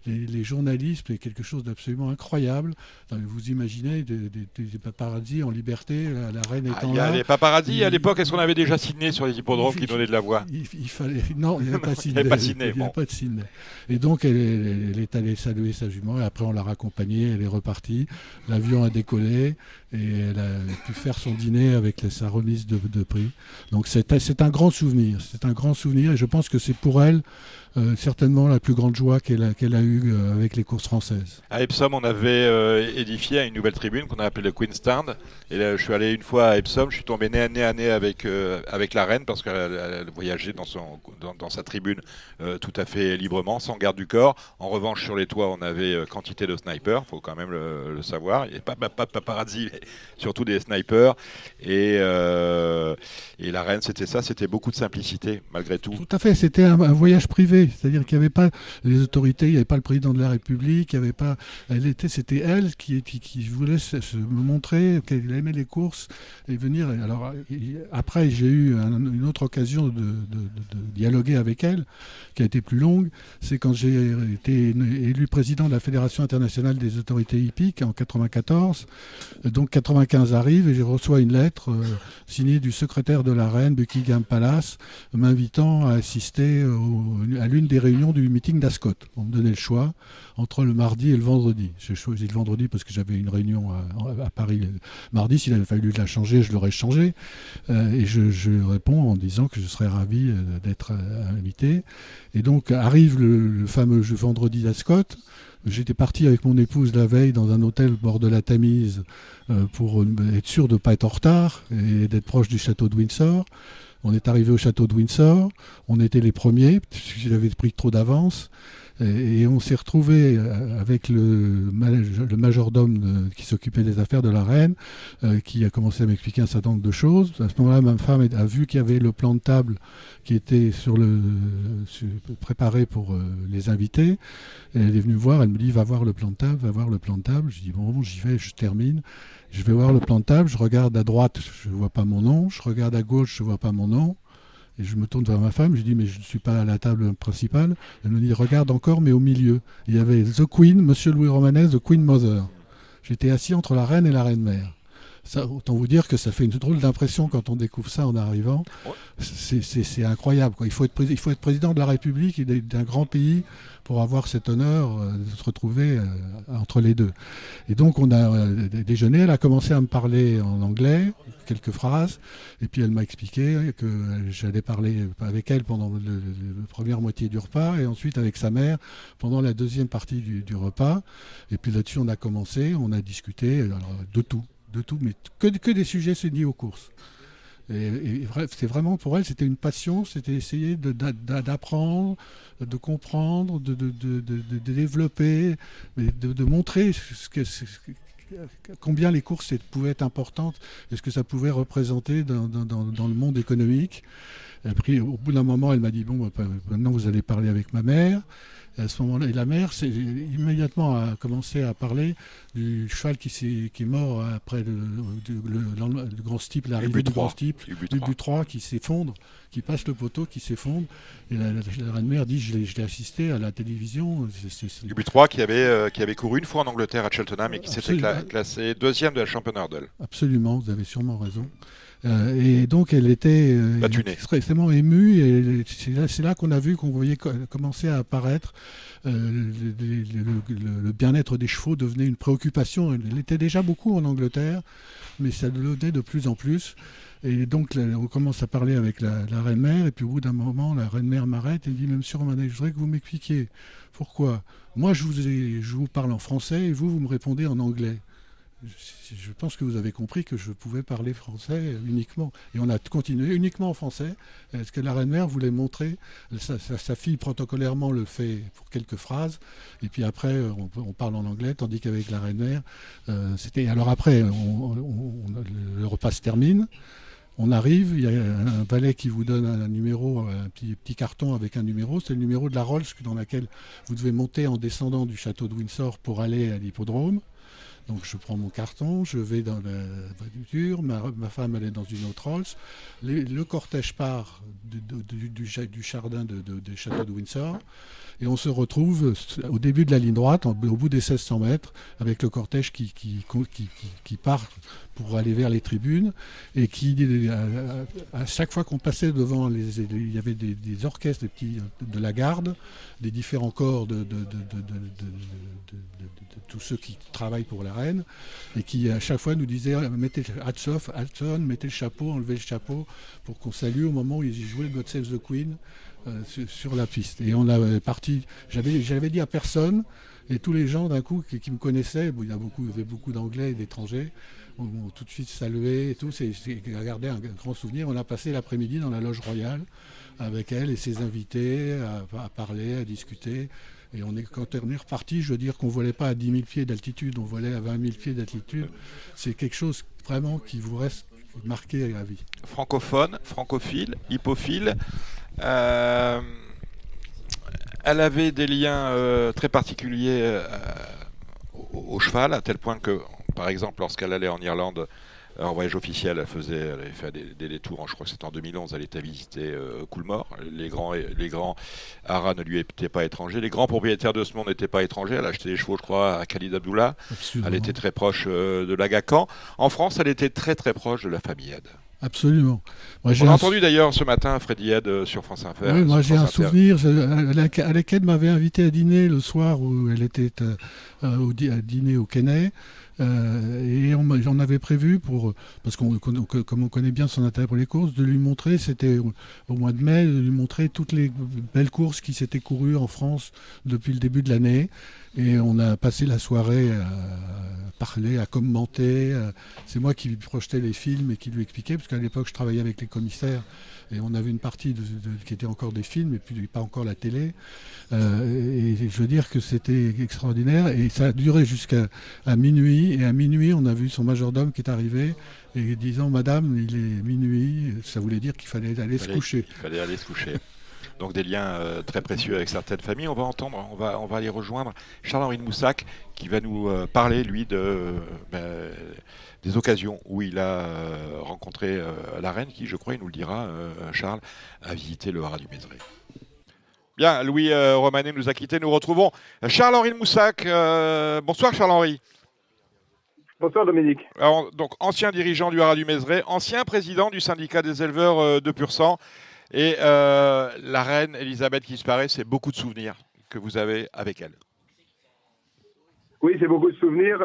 Speaker 3: les journalistes, et quelque chose d'absolument incroyable. Vous imaginez des paparazzis en liberté, la reine étant là.
Speaker 2: Les paparazzis, à l'époque, est-ce qu'on avait déjà Sydney sur les hippodromes qui donnaient de la voix?
Speaker 3: Il fallait... Non, il n'y avait pas Sydney.
Speaker 2: Il n'y avait pas de
Speaker 3: Sydney. Et donc, elle est allée saluer sa jument, et après on l'a raccompagnée, elle est repartie. L'avion a décollé, et elle a pu faire son dîner avec sa remise de prix. Donc c'est un grand souvenir, et je pense que c'est pour elle certainement la plus grande joie qu'elle a eue avec les courses françaises.
Speaker 2: À Epsom, on avait édifié une nouvelle tribune qu'on a appelée le Queen's Stand. Et là, je suis allé une fois à Epsom, je suis tombé nez à nez avec la reine, parce qu'elle voyageait dans sa tribune tout à fait librement, sans garde du corps. En revanche, sur les toits, on avait quantité de snipers, il faut quand même le savoir. Il n'y avait pas de paparazzi, mais surtout des snipers. Et la reine, c'était ça, c'était beaucoup de simplicité, malgré tout.
Speaker 3: Tout à fait, c'était un voyage privé. C'est-à-dire qu'il n'y avait pas les autorités, il n'y avait pas le président de la République, il n'y avait pas. C'était elle qui voulait se montrer qu'elle aimait les courses et venir. Alors après, j'ai eu une autre occasion de dialoguer avec elle, qui a été plus longue. C'est quand j'ai été élu président de la Fédération internationale des autorités hippiques en 94. Donc 95 arrive et je reçois une lettre signée du secrétaire de la reine, Buckingham Palace, m'invitant à assister à l'une des réunions du meeting d'Ascot. On me donnait le choix entre le mardi et le vendredi. J'ai choisi le vendredi parce que j'avais une réunion à Paris le mardi. S'il avait fallu la changer, je l'aurais changé. Et je réponds en disant que je serais ravi d'être invité. Et donc arrive le fameux vendredi d'Ascot. J'étais parti avec mon épouse la veille dans un hôtel au bord de la Tamise pour être sûr de ne pas être en retard et d'être proche du château de Windsor. On est arrivé au château de Windsor, on était les premiers, puisque j'avais pris trop d'avance, et on s'est retrouvé avec le majordome qui s'occupait des affaires de la reine, qui a commencé à m'expliquer un certain nombre de choses. À ce moment-là, ma femme a vu qu'il y avait le plan de table qui était préparé pour les invités. Et elle est venue me voir, elle me dit, va voir le plan de table. Je dis, bon, j'y vais, je termine. Je vais voir le plan de table, je regarde à droite, je ne vois pas mon nom, je regarde à gauche, je ne vois pas mon nom, et je me tourne vers ma femme, je dis mais je ne suis pas à la table principale. Elle me dit regarde encore, mais au milieu. Il y avait The Queen, Monsieur Louis Romanet, The Queen Mother. J'étais assis entre la reine et la reine mère. Ça, autant vous dire que ça fait une drôle d'impression quand on découvre ça en arrivant. C'est incroyable, quoi. Il faut être président de la République et d'un grand pays pour avoir cet honneur de se retrouver entre les deux. Et donc on a déjeuné, elle a commencé à me parler en anglais, quelques phrases, et puis elle m'a expliqué que j'allais parler avec elle pendant la première moitié du repas, et ensuite avec sa mère pendant la deuxième partie du repas. Et puis là-dessus on a commencé, on a discuté de tout. mais que des sujets liés aux courses. Et c'est vraiment pour elle, c'était une passion, c'était essayer d'apprendre, de comprendre, de développer, de montrer combien les courses pouvaient être importantes et ce que ça pouvait représenter dans le monde économique. Et puis, au bout d'un moment, elle m'a dit, bon, maintenant vous allez parler avec ma mère. Et à ce moment-là, et la mère immédiatement a commencé à parler du cheval qui est mort après le grand steeple, l'arrivée du grand steeple, du but 3 qui s'effondre, qui passe le poteau, qui s'effondre. Et la reine-mère dit, je l'ai assisté à la télévision.
Speaker 2: Du but 3 qui avait couru une fois en Angleterre à Cheltenham et qui s'était classé deuxième de la Championnat Hurdle.
Speaker 3: Absolument, vous avez sûrement raison. Et donc elle était extrêmement émue et c'est là qu'on a vu qu'on voyait commencer à apparaître le bien-être des chevaux devenait une préoccupation. Elle était déjà beaucoup en Angleterre, mais ça devenait de plus en plus. Et donc on commence à parler avec la reine-mère et puis au bout d'un moment la reine-mère m'arrête et dit, mais monsieur Romanet, je voudrais que vous m'expliquiez pourquoi moi je vous parle en français et vous me répondez en anglais. Je pense que vous avez compris que je pouvais parler français uniquement. Et on a continué uniquement en français. Ce que la reine-mère voulait montrer, sa fille protocolairement le fait pour quelques phrases. Et puis après, on parle en anglais, tandis qu'avec la reine-mère, c'était... Alors après, le repas se termine. On arrive, il y a un valet qui vous donne un numéro, un petit carton avec un numéro. C'est le numéro de la Rolls dans laquelle vous devez monter en descendant du château de Windsor pour aller à l'hippodrome. Donc je prends mon carton, je vais dans la voiture, ma femme elle est dans une autre Rolls. Le cortège part du jardin du château de Windsor et on se retrouve au début de la ligne droite, au bout des 1600 mètres, avec le cortège qui part pour aller vers les tribunes et qui, à chaque fois qu'on passait devant, il y avait des orchestres de la garde, des différents corps de tous ceux qui travaillent pour la reine et qui à chaque fois nous disaient mettez mettez le chapeau, enlevez le chapeau pour qu'on salue au moment où ils jouaient God Save the Queen sur la piste. Et on a parti, j'avais dit à personne et tous les gens d'un coup qui me connaissaient, il y avait beaucoup d'anglais et d'étrangers, ont tout de suite salué et tout, c'est gardé un grand souvenir. On a passé l'après-midi dans la loge royale avec elle et ses invités à parler, à discuter. Et quand on est reparti, je veux dire qu'on ne volait pas à 10 000 pieds d'altitude, on volait à 20 000 pieds d'altitude. C'est quelque chose vraiment qui vous reste marqué à vie.
Speaker 2: Francophone, francophile, hippophile. Elle avait des liens très particuliers au cheval, à tel point que, par exemple, lorsqu'elle allait en Irlande, en voyage officiel, elle avait fait des détours, je crois que c'était en 2011, elle était visiter Coolmore. Les grands haras ne lui étaient pas étrangers. Les grands propriétaires de ce monde n'étaient pas étrangers. Elle achetait des chevaux, je crois, à Khalid Abdullah. Absolument. Elle était très proche de l'Aga Khan. En France, elle était très très proche de la famille Head.
Speaker 3: Absolument.
Speaker 2: On a entendu d'ailleurs ce matin Freddie Head sur France Inter.
Speaker 3: Oui, moi j'ai un souvenir. Alec Head m'avait invité à dîner le soir où elle était à dîner au Kenney. Et on avait prévu, parce comme on connaît bien son intérêt pour les courses, de lui montrer, c'était au mois de mai, de lui montrer toutes les belles courses qui s'étaient courues en France depuis le début de l'année. Et on a passé la soirée à parler, à commenter. C'est moi qui lui projetais les films et qui lui expliquais, parce qu'à l'époque je travaillais avec les commissaires et on avait une partie qui était encore des films et puis pas encore la télé. Et je veux dire que c'était extraordinaire et ça a duré jusqu'à minuit. Et à minuit, on a vu son majordome qui est arrivé et disant « Madame, il est minuit », ça voulait dire qu'il fallait aller se coucher.
Speaker 2: Il fallait aller se coucher. Donc des liens très précieux avec certaines familles. On va aller rejoindre Charles-Henri de Moussac qui va nous parler, lui, des occasions où il a rencontré la reine qui, je crois, il nous le dira, Charles, a visité le haras du Mézeray. Bien, Louis Romanet nous a quittés. Nous retrouvons Charles-Henri de Moussac. Bonsoir Charles-Henri.
Speaker 6: Bonsoir Dominique.
Speaker 2: Alors, donc, ancien dirigeant du haras du Mézeray, ancien président du syndicat des éleveurs de Pur-sang. Et la reine Elisabeth qui disparaît, c'est beaucoup de souvenirs que vous avez avec elle.
Speaker 6: Oui, c'est beaucoup de souvenirs.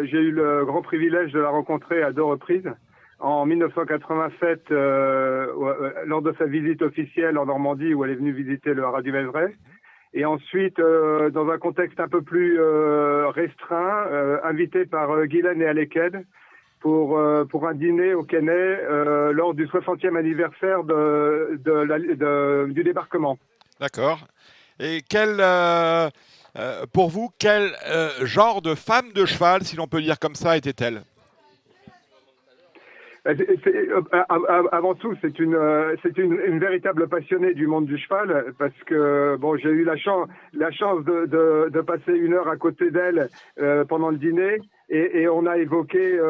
Speaker 6: J'ai eu le grand privilège de la rencontrer à 2 reprises. En 1987, lors de sa visite officielle en Normandie, où elle est venue visiter le haras du Mézeray. Et ensuite, dans un contexte un peu plus restreint, invitée par Guylaine et Alec Head pour un dîner au Kenney lors du 60e anniversaire du débarquement.
Speaker 2: D'accord. Et pour vous, quel genre de femme de cheval, si l'on peut dire comme ça, était-elle ?
Speaker 6: Avant tout, c'est une véritable passionnée du monde du cheval, parce que bon, j'ai eu la chance de passer 1 heure à côté d'elle pendant le dîner, et on a évoqué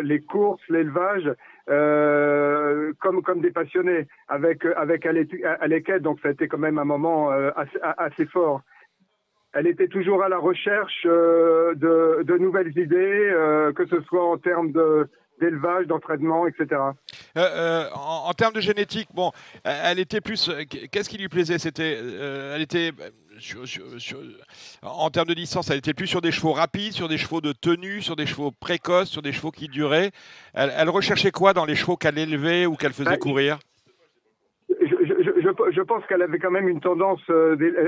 Speaker 6: les courses, l'élevage, comme des passionnés avec Aleket, donc ça a été quand même un moment assez fort. Elle était toujours à la recherche de nouvelles idées, que ce soit en termes d'élevage, d'entraînement, etc.
Speaker 2: En termes de génétique, bon, elle était plus. Qu'est-ce qui lui plaisait ? Elle était en termes de distance, elle était plus sur des chevaux rapides, sur des chevaux de tenue, sur des chevaux précoces, sur des chevaux qui duraient. Elle recherchait quoi dans les chevaux qu'elle élevait ou qu'elle faisait courir ?
Speaker 6: Je pense qu'elle avait quand même une tendance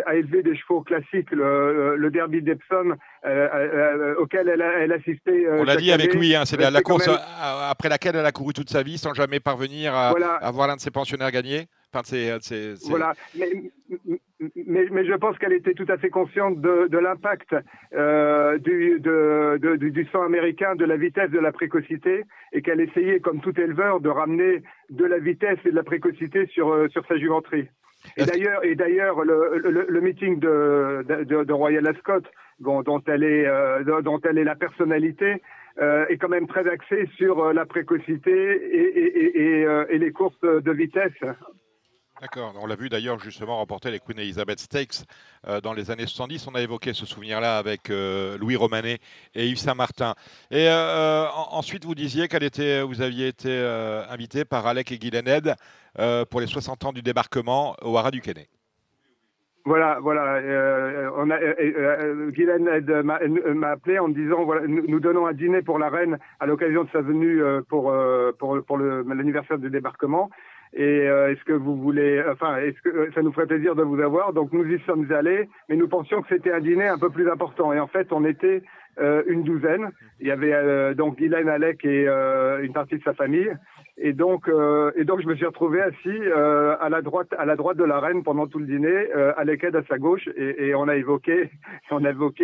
Speaker 6: à élever des chevaux classiques, le Derby d'Epsom, auquel elle assistait.
Speaker 2: On l'a dit avec Louis, c'est la course
Speaker 6: même...
Speaker 2: après laquelle elle a couru toute sa vie sans jamais parvenir à voir l'un de ses pensionnaires gagner.
Speaker 6: Voilà, mais je pense qu'elle était tout à fait consciente de l'impact du sang américain, de la vitesse, de la précocité, et qu'elle essayait, comme tout éleveur, de ramener de la vitesse et de la précocité sur sa jumenterie. Et d'ailleurs, le meeting de Royal Ascot, dont elle est la personnalité, est quand même très axé sur la précocité et les courses de vitesse.
Speaker 2: D'accord, on l'a vu d'ailleurs justement remporter les Queen Elizabeth Stakes dans les années 70. On a évoqué ce souvenir-là avec Louis Romanet et Yves Saint-Martin. Et ensuite, vous disiez vous aviez été invité par Alec et Gillenhead pour les 60 ans du débarquement au haras du Kenney.
Speaker 6: Voilà. Gillenhead m'a appelé en me disant voilà, nous donnons un dîner pour la reine à l'occasion de sa venue pour l'anniversaire du débarquement. Et est-ce que vous voulez, est-ce que ça nous ferait plaisir de vous avoir? Donc nous y sommes allés, mais nous pensions que c'était un dîner un peu plus important. Et en fait, on était une douzaine. Il y avait donc Guylaine, Alec et une partie de sa famille. Et donc je me suis retrouvé assis à la droite de la reine pendant tout le dîner, Alec à sa gauche, et on a évoqué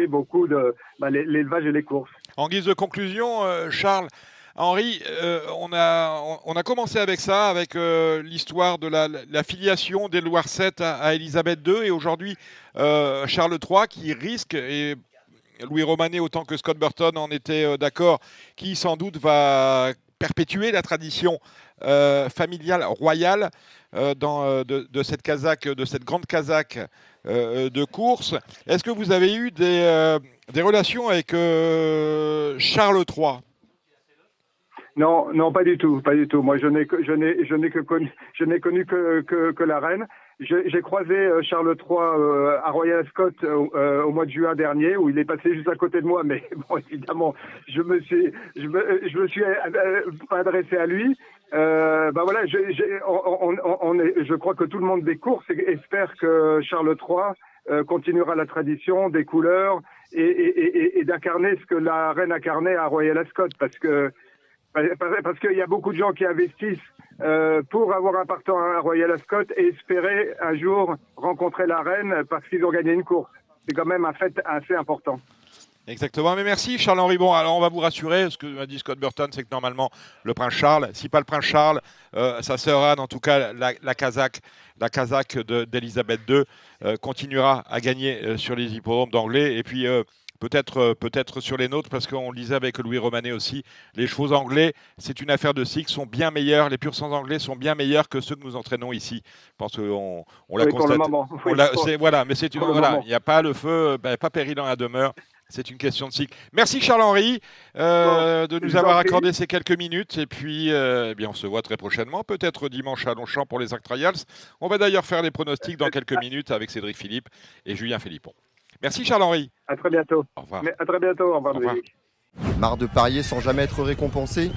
Speaker 6: beaucoup de l'élevage et les courses.
Speaker 2: En guise de conclusion, Charles. Henri, on a commencé avec ça, avec l'histoire de la filiation d'Édouard VII à Élisabeth II, et aujourd'hui Charles III qui risque, et Louis Romanet autant que Scott Burton en était d'accord, qui sans doute va perpétuer la tradition familiale, royale de cette grande casaque de course. Est-ce que vous avez eu des relations avec Charles III ?
Speaker 6: Non, pas du tout. Moi, je n'ai connu que la reine. J'ai croisé Charles III à Royal Ascot au mois de juin dernier, où il est passé juste à côté de moi. Mais bon, évidemment, je me suis pas adressé à lui. Voilà, je crois que tout le monde des courses espère que Charles III continuera la tradition des couleurs et d'incarner ce que la reine incarnait à Royal Ascot, parce qu'il y a beaucoup de gens qui investissent pour avoir un partant à Royal Ascot et espérer un jour rencontrer la reine parce qu'ils ont gagné une course. C'est quand même un fait assez important.
Speaker 2: Exactement, mais merci Charles-Henri. Bon, alors on va vous rassurer, ce que m'a dit Scott Burton, c'est que normalement le prince Charles, si pas le prince Charles, ça sera en tout cas la casaque d'Élisabeth II continuera à gagner sur les hippodromes d'Anglais, et puis peut-être sur les nôtres, parce qu'on le disait avec Louis Romanet aussi, les chevaux anglais, c'est une affaire de cycle, sont bien meilleurs, les pur sang anglais sont bien meilleurs que ceux que nous entraînons ici. Je pense qu'on l'a constaté. Voilà, mais c'est il n'y a pas le feu, pas péril dans la demeure. C'est une question de cycle. Merci Charles-Henri de nous avoir accordé ces quelques minutes. Et puis, on se voit très prochainement, peut-être dimanche à Longchamp pour les Arc Trials. On va d'ailleurs faire les pronostics dans quelques minutes avec Cédric Philippe et Julien Philippon. Merci Charles-Henri.
Speaker 6: À très bientôt.
Speaker 2: Au revoir.
Speaker 6: À très bientôt. Au revoir.
Speaker 1: Marre de parier sans jamais être récompensé ?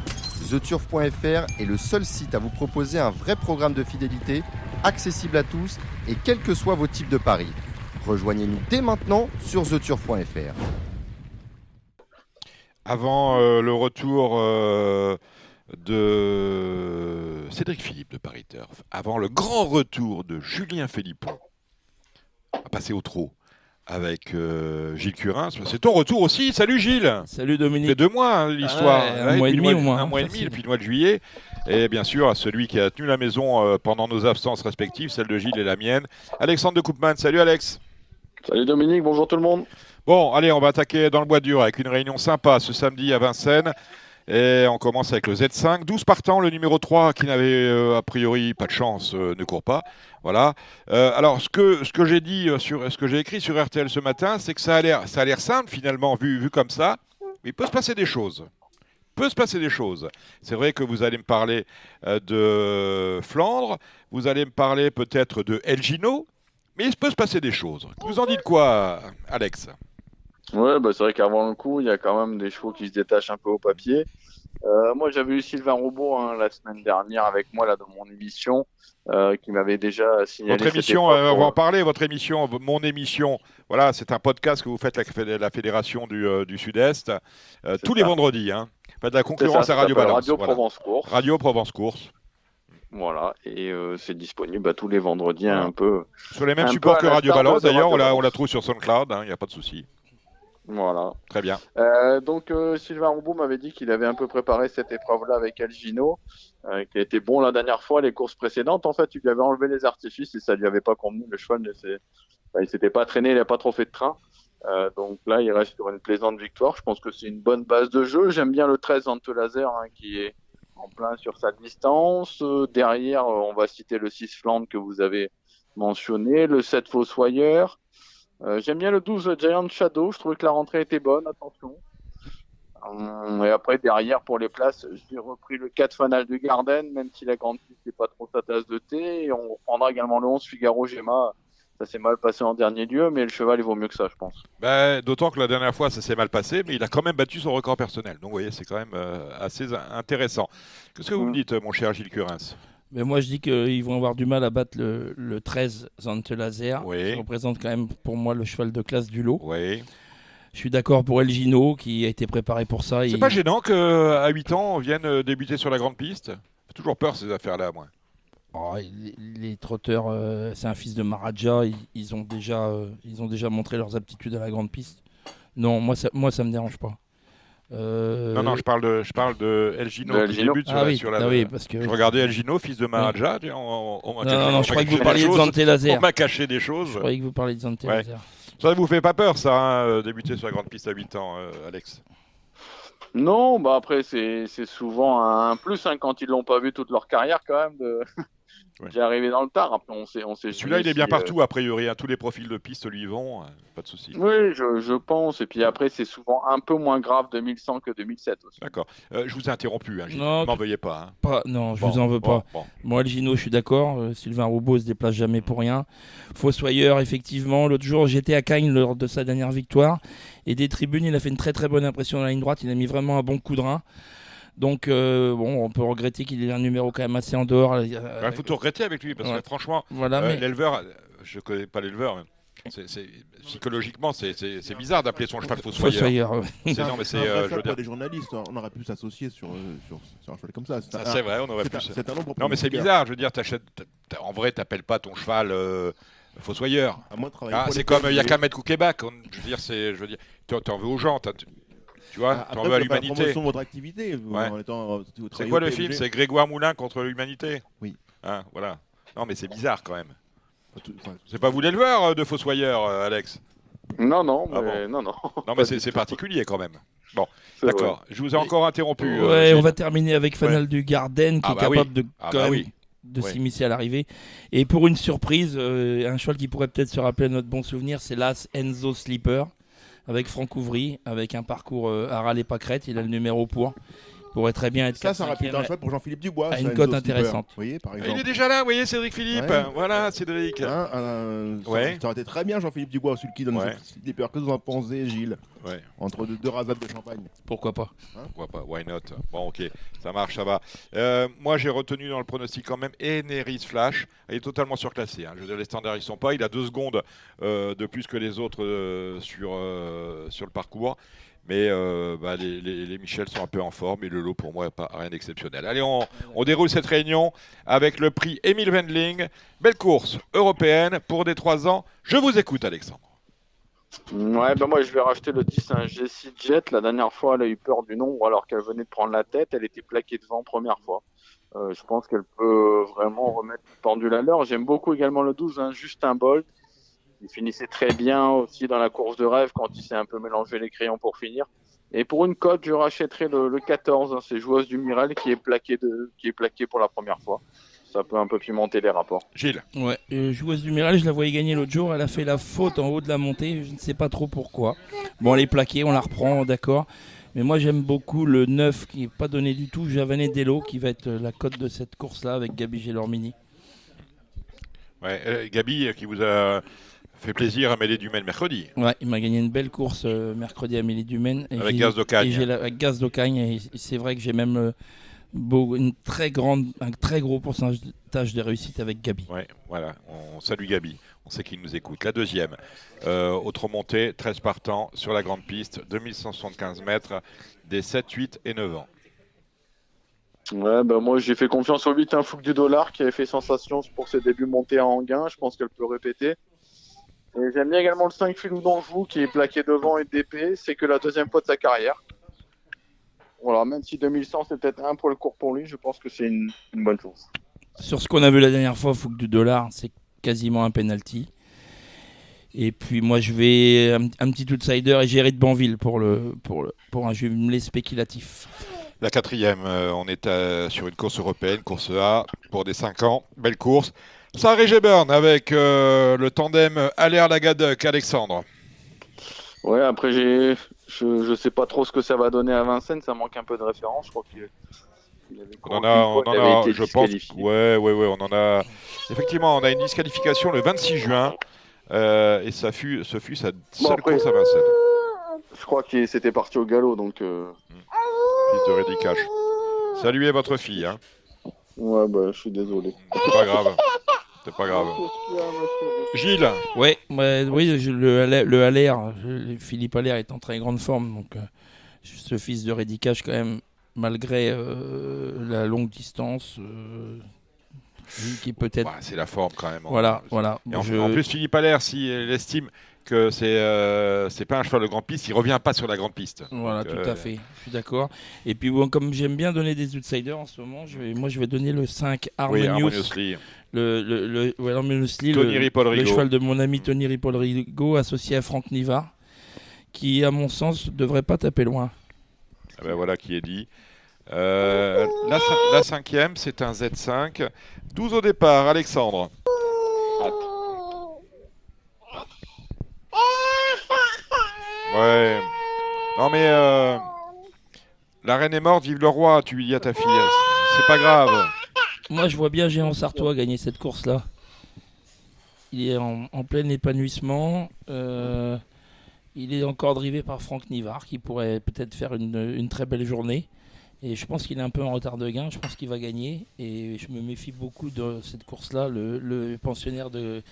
Speaker 1: TheTurf.fr est le seul site à vous proposer un vrai programme de fidélité, accessible à tous et quels que soient vos types de paris. Rejoignez-nous dès maintenant sur TheTurf.fr.
Speaker 2: Avant le retour de Cédric Philippe de Paris Turf, avant le grand retour de Julien Philippon, à passer au trot avec Gilles Curins. C'est ton retour aussi. Salut Gilles.
Speaker 7: Salut
Speaker 2: Ça fait
Speaker 7: Dominique.
Speaker 2: 2 mois hein, l'histoire.
Speaker 7: Un mois et demi au moins.
Speaker 2: Un mois et demi depuis le mois de juillet. Et bien sûr, à celui qui a tenu la maison pendant nos absences respectives, celle de Gilles et la mienne, Alexandre de Koopman. Salut Alex.
Speaker 8: Salut Dominique, bonjour tout le monde.
Speaker 2: Bon, allez, on va attaquer dans le bois dur avec une réunion sympa ce samedi à Vincennes. Et on commence avec le Z5. 12 partants, le numéro 3 qui n'avait a priori pas de chance ne court pas. Voilà. Alors, ce que j'ai dit ce que j'ai écrit sur RTL ce matin, c'est que ça a l'air simple finalement vu comme ça. Mais il peut se passer des choses. C'est vrai que vous allez me parler de Flandre, vous allez me parler peut-être de El Gino, mais il peut se passer des choses. Vous en dites quoi, Alex ?
Speaker 8: Ouais, bah c'est vrai qu'avant le coup, il y a quand même des chevaux qui se détachent un peu au papier. Moi, j'avais eu Sylvain Roubaud la semaine dernière avec moi là dans mon émission, qui m'avait déjà signalé.
Speaker 2: Votre émission, on va en parler. Votre émission, mon émission. Voilà, c'est un podcast que vous faites avec la Fédération du Sud-Est tous les vendredis. Hein. Faites de la concurrence à Radio Balance.
Speaker 8: Radio Provence Course.
Speaker 2: Radio Provence Course.
Speaker 8: Voilà, et c'est disponible tous les vendredis
Speaker 2: voilà.
Speaker 8: Un peu.
Speaker 2: Sur les mêmes supports que Radio Balance, d'ailleurs, on la trouve sur SoundCloud, il n'y a pas de souci.
Speaker 8: Voilà.
Speaker 2: Très bien.
Speaker 8: Donc Sylvain Roubaud m'avait dit qu'il avait un peu préparé cette épreuve-là avec El Gino, qui a été bon la dernière fois, les courses précédentes. En fait, il lui avait enlevé les artifices et ça lui avait pas convenu. Le cheval, il s'était pas traîné, il n'a pas trop fait de train. Donc là, il reste sur une plaisante victoire. Je pense que c'est une bonne base de jeu. J'aime bien le 13 Antelazer qui est en plein sur sa distance. Derrière, on va citer le 6 Flandre que vous avez mentionné, le 7 Fossoyeur. J'aime bien le 12 Giant Shadow, je trouvais que la rentrée était bonne, attention. Et après, derrière, pour les places, j'ai repris le 4 Fanal du Garden, même si la grande piste n'est pas trop sa tasse de thé. Et on reprendra également le 11 Figaro Gemma. Ça s'est mal passé en dernier lieu, mais le cheval, il vaut mieux que ça, je pense.
Speaker 2: D'autant que la dernière fois, ça s'est mal passé, mais il a quand même battu son record personnel. Donc, vous voyez, c'est quand même assez intéressant. Qu'est-ce que vous me dites, mon cher Gilles Curins ?
Speaker 7: Mais moi, je dis qu'ils vont avoir du mal à battre le 13 Zantelazer,
Speaker 2: oui.
Speaker 7: qui représente quand même pour moi le cheval de classe du lot.
Speaker 2: Oui.
Speaker 7: Je suis d'accord pour El Gino, qui a été préparé pour ça.
Speaker 2: C'est pas gênant qu'à 8 ans, on vienne débuter sur la grande piste ? J'ai toujours peur ces affaires-là, moi.
Speaker 7: Oh, les trotteurs, c'est un fils de Maharaja, ils ont déjà montré leurs aptitudes à la grande piste. Non, moi ça me dérange pas.
Speaker 2: Non, je parle de El Gino qui débute sur la.
Speaker 7: Oui, parce que
Speaker 2: je regardais El Gino, fils de Maharaja. Oui.
Speaker 7: Non, je croyais que vous parliez de Zantelazer.
Speaker 2: On m'a caché des choses.
Speaker 7: Je croyais que vous parliez de Zantelazer.
Speaker 2: Ouais. Ça ne vous fait pas peur, ça, débuter sur la grande piste à 8 ans, Alex ?
Speaker 8: Non, bah après, c'est souvent un plus quand ils l'ont pas vu toute leur carrière, quand même, d'y arriver dans le tard. Après, on sait
Speaker 2: celui-là, il est bien partout, a priori. Tous les profils de piste lui vont, pas de souci.
Speaker 8: Oui, je pense. Et puis après, c'est souvent un peu moins grave 2100 que 2007 aussi.
Speaker 2: D'accord. Je vous ai interrompu, ne m'en veuillez pas.
Speaker 7: Non, je vous en veux pas. Moi, El Gino, je suis d'accord. Sylvain Roubaud se déplace jamais pour rien. Fossoyeur, effectivement. L'autre jour, j'étais à Cagnes lors de sa dernière victoire. Et des tribunes, il a fait une très très bonne impression dans la ligne droite. Il a mis vraiment un bon coup de rein. Donc, on peut regretter qu'il ait un numéro quand même assez en dehors.
Speaker 2: Il faut tout regretter avec lui, parce que franchement, l'éleveur, je ne connais pas l'éleveur, mais psychologiquement, c'est bizarre d'appeler son cheval Fossoyeur.
Speaker 9: Non, mais je veux dire, des journalistes, on aurait pu s'associer sur un cheval comme ça.
Speaker 2: C'est vrai, on aurait pu.
Speaker 9: Non,
Speaker 2: mais c'est bizarre, je veux dire, en vrai, tu n'appelles pas ton cheval Fossoyeur. C'est comme il n'y a qu'à mettre Koukébac. Je veux dire, tu en veux aux gens. Tu vois, tu en veux à l'humanité.
Speaker 9: Promotion de votre activité.
Speaker 2: C'est quoi le film ? C'est Grégoire Moulin contre l'humanité ?
Speaker 9: Oui.
Speaker 2: Voilà. Non, mais c'est bizarre quand même. C'est pas vous l'éleveur de Fossoyeur, Alex ?
Speaker 8: Non.
Speaker 2: Non, mais c'est particulier quand même. Bon, d'accord.
Speaker 8: Vrai.
Speaker 2: Je vous ai encore interrompu.
Speaker 7: On va terminer avec Fanal du Garden, qui est capable de s'immiscer à l'arrivée. Et pour une surprise, un cheval qui pourrait peut-être se rappeler notre bon souvenir, c'est l'As Enzo Slipper, avec Franck Ouvry, avec un parcours à râler pas crête. Il a le numéro pour. Il pourrait très bien être
Speaker 9: ça aurait pu être un choix pour Jean-Philippe Dubois.
Speaker 7: À une cote intéressante.
Speaker 9: Vous voyez, par exemple.
Speaker 2: Il est déjà là, vous voyez, Cédric Philippe. Voilà, Cédric.
Speaker 9: Ça aurait été très bien, Jean-Philippe Dubois, celui qui donne des peurs. Que vous en pensez, Gilles ? Entre deux rasades de champagne.
Speaker 7: Pourquoi pas ?
Speaker 2: Pourquoi pas ? Why not ? Bon, ok, ça marche, ça va. Moi, j'ai retenu dans le pronostic quand même Eneris Flash. Il est totalement surclassé. Je veux dire, les standards, ils sont pas. Il a 2 secondes de plus que les autres sur le parcours. Mais les Michel sont un peu en forme et le lot pour moi pas rien d'exceptionnel. Allez, on déroule cette réunion avec le prix Émile Wendling. Belle course européenne pour des 3 ans. Je vous écoute, Alexandre.
Speaker 8: Ouais, moi je vais racheter le 10, un Jessie Jet. La dernière fois, elle a eu peur du nombre alors qu'elle venait de prendre la tête. Elle était plaquée devant première fois. Je pense qu'elle peut vraiment remettre le pendule à l'heure. J'aime beaucoup également le 12, Justin Bolt. Il finissait très bien aussi dans la course de rêve quand il s'est un peu mélangé les crayons pour finir. Et pour une cote, je rachèterai le 14, c'est Joueuse du Miral qui est plaqué pour la première fois. Ça peut un peu pimenter les rapports.
Speaker 2: Gilles.
Speaker 7: Ouais, Joueuse du Miral, je la voyais gagner l'autre jour. Elle a fait la faute en haut de la montée. Je ne sais pas trop pourquoi. Bon, elle est plaquée, on la reprend, d'accord. Mais moi, j'aime beaucoup le 9 qui n'est pas donné du tout. Javanet Dello qui va être la cote de cette course-là avec Gabi Gelormini.
Speaker 2: Ouais, Gabi qui vous a fait plaisir à Amélie Dumaine mercredi.
Speaker 7: Ouais, il m'a gagné une belle course mercredi à Amélie Dumaine.
Speaker 2: Avec Gaz d'Ocagne.
Speaker 7: Avec Gaz d'Ocagne. Et c'est vrai que j'ai même un très gros pourcentage de réussite avec Gabi.
Speaker 2: Ouais, voilà, on salue Gabi. On sait qu'il nous écoute. La deuxième, autre montée, 13 partants sur la grande piste, 2175 mètres, des 7, 8 et 9 ans.
Speaker 8: Ouais, moi j'ai fait confiance au 8, un Fouque du Dollar qui avait fait sensation pour ses débuts montés à Anguin. Je pense qu'elle peut répéter. Et j'aime bien également le 5 Filou d'Anjou qui est plaqué devant et d'épée. C'est que la deuxième fois de sa carrière. Voilà, même si 2100 c'est peut-être un poil court pour lui, je pense que c'est une bonne chose.
Speaker 7: Sur ce qu'on a vu la dernière fois, Fouque du Dollar, c'est quasiment un penalty. Et puis moi je vais un petit outsider et Géry de Banville pour un jumelé spéculatif.
Speaker 2: La quatrième, on est sur une course européenne, course A, pour des 5 ans. Belle course. Sarah Gebern avec le tandem Allaire-Lagadoc, Alexandre.
Speaker 8: Ouais, après je sais pas trop ce que ça va donner à Vincennes, ça manque un peu de référence, je crois qu'il avait
Speaker 2: on en a je pense. Ouais, on en a. Effectivement, on a une disqualification le 26 juin. Et ce fut sa seule course à Vincennes.
Speaker 8: Je crois que c'était parti au galop, donc.
Speaker 2: Fils de Rédicache. Saluez votre fille. Hein.
Speaker 8: Ouais, je suis désolé.
Speaker 2: C'est pas grave. Gilles.
Speaker 7: Oui, le Allaire, Philippe Allaire est en très grande forme, donc ce fils de Rédicache quand même, malgré la longue distance. Qui peut-être.
Speaker 2: C'est la forme quand même.
Speaker 7: Voilà.
Speaker 2: Et en plus, Philippe Allaire, s'il estime que c'est pas un cheval de grande piste, il revient pas sur la grande piste.
Speaker 7: Voilà, donc, tout à fait. Je suis d'accord. Et puis comme j'aime bien donner des outsiders en ce moment, je vais donner le 5 Harmoniously. Harmoniously, le cheval de mon ami Tony Ripolrigo associé à Franck Nivard, qui à mon sens devrait pas taper loin.
Speaker 2: Voilà qui est dit. La cinquième, c'est un Z5. 12 au départ, Alexandre. Ouais. Non mais la reine est morte, vive le roi, tu lui dis à ta fille. C'est pas grave.
Speaker 7: Moi je vois bien Géant Sartois gagner cette course-là. Il est en plein épanouissement. Il est encore drivé par Franck Nivard qui pourrait peut-être faire une très belle journée. Et je pense qu'il est un peu en retard de gain. Je pense qu'il va gagner. Et je me méfie beaucoup de cette course-là. Le pensionnaire de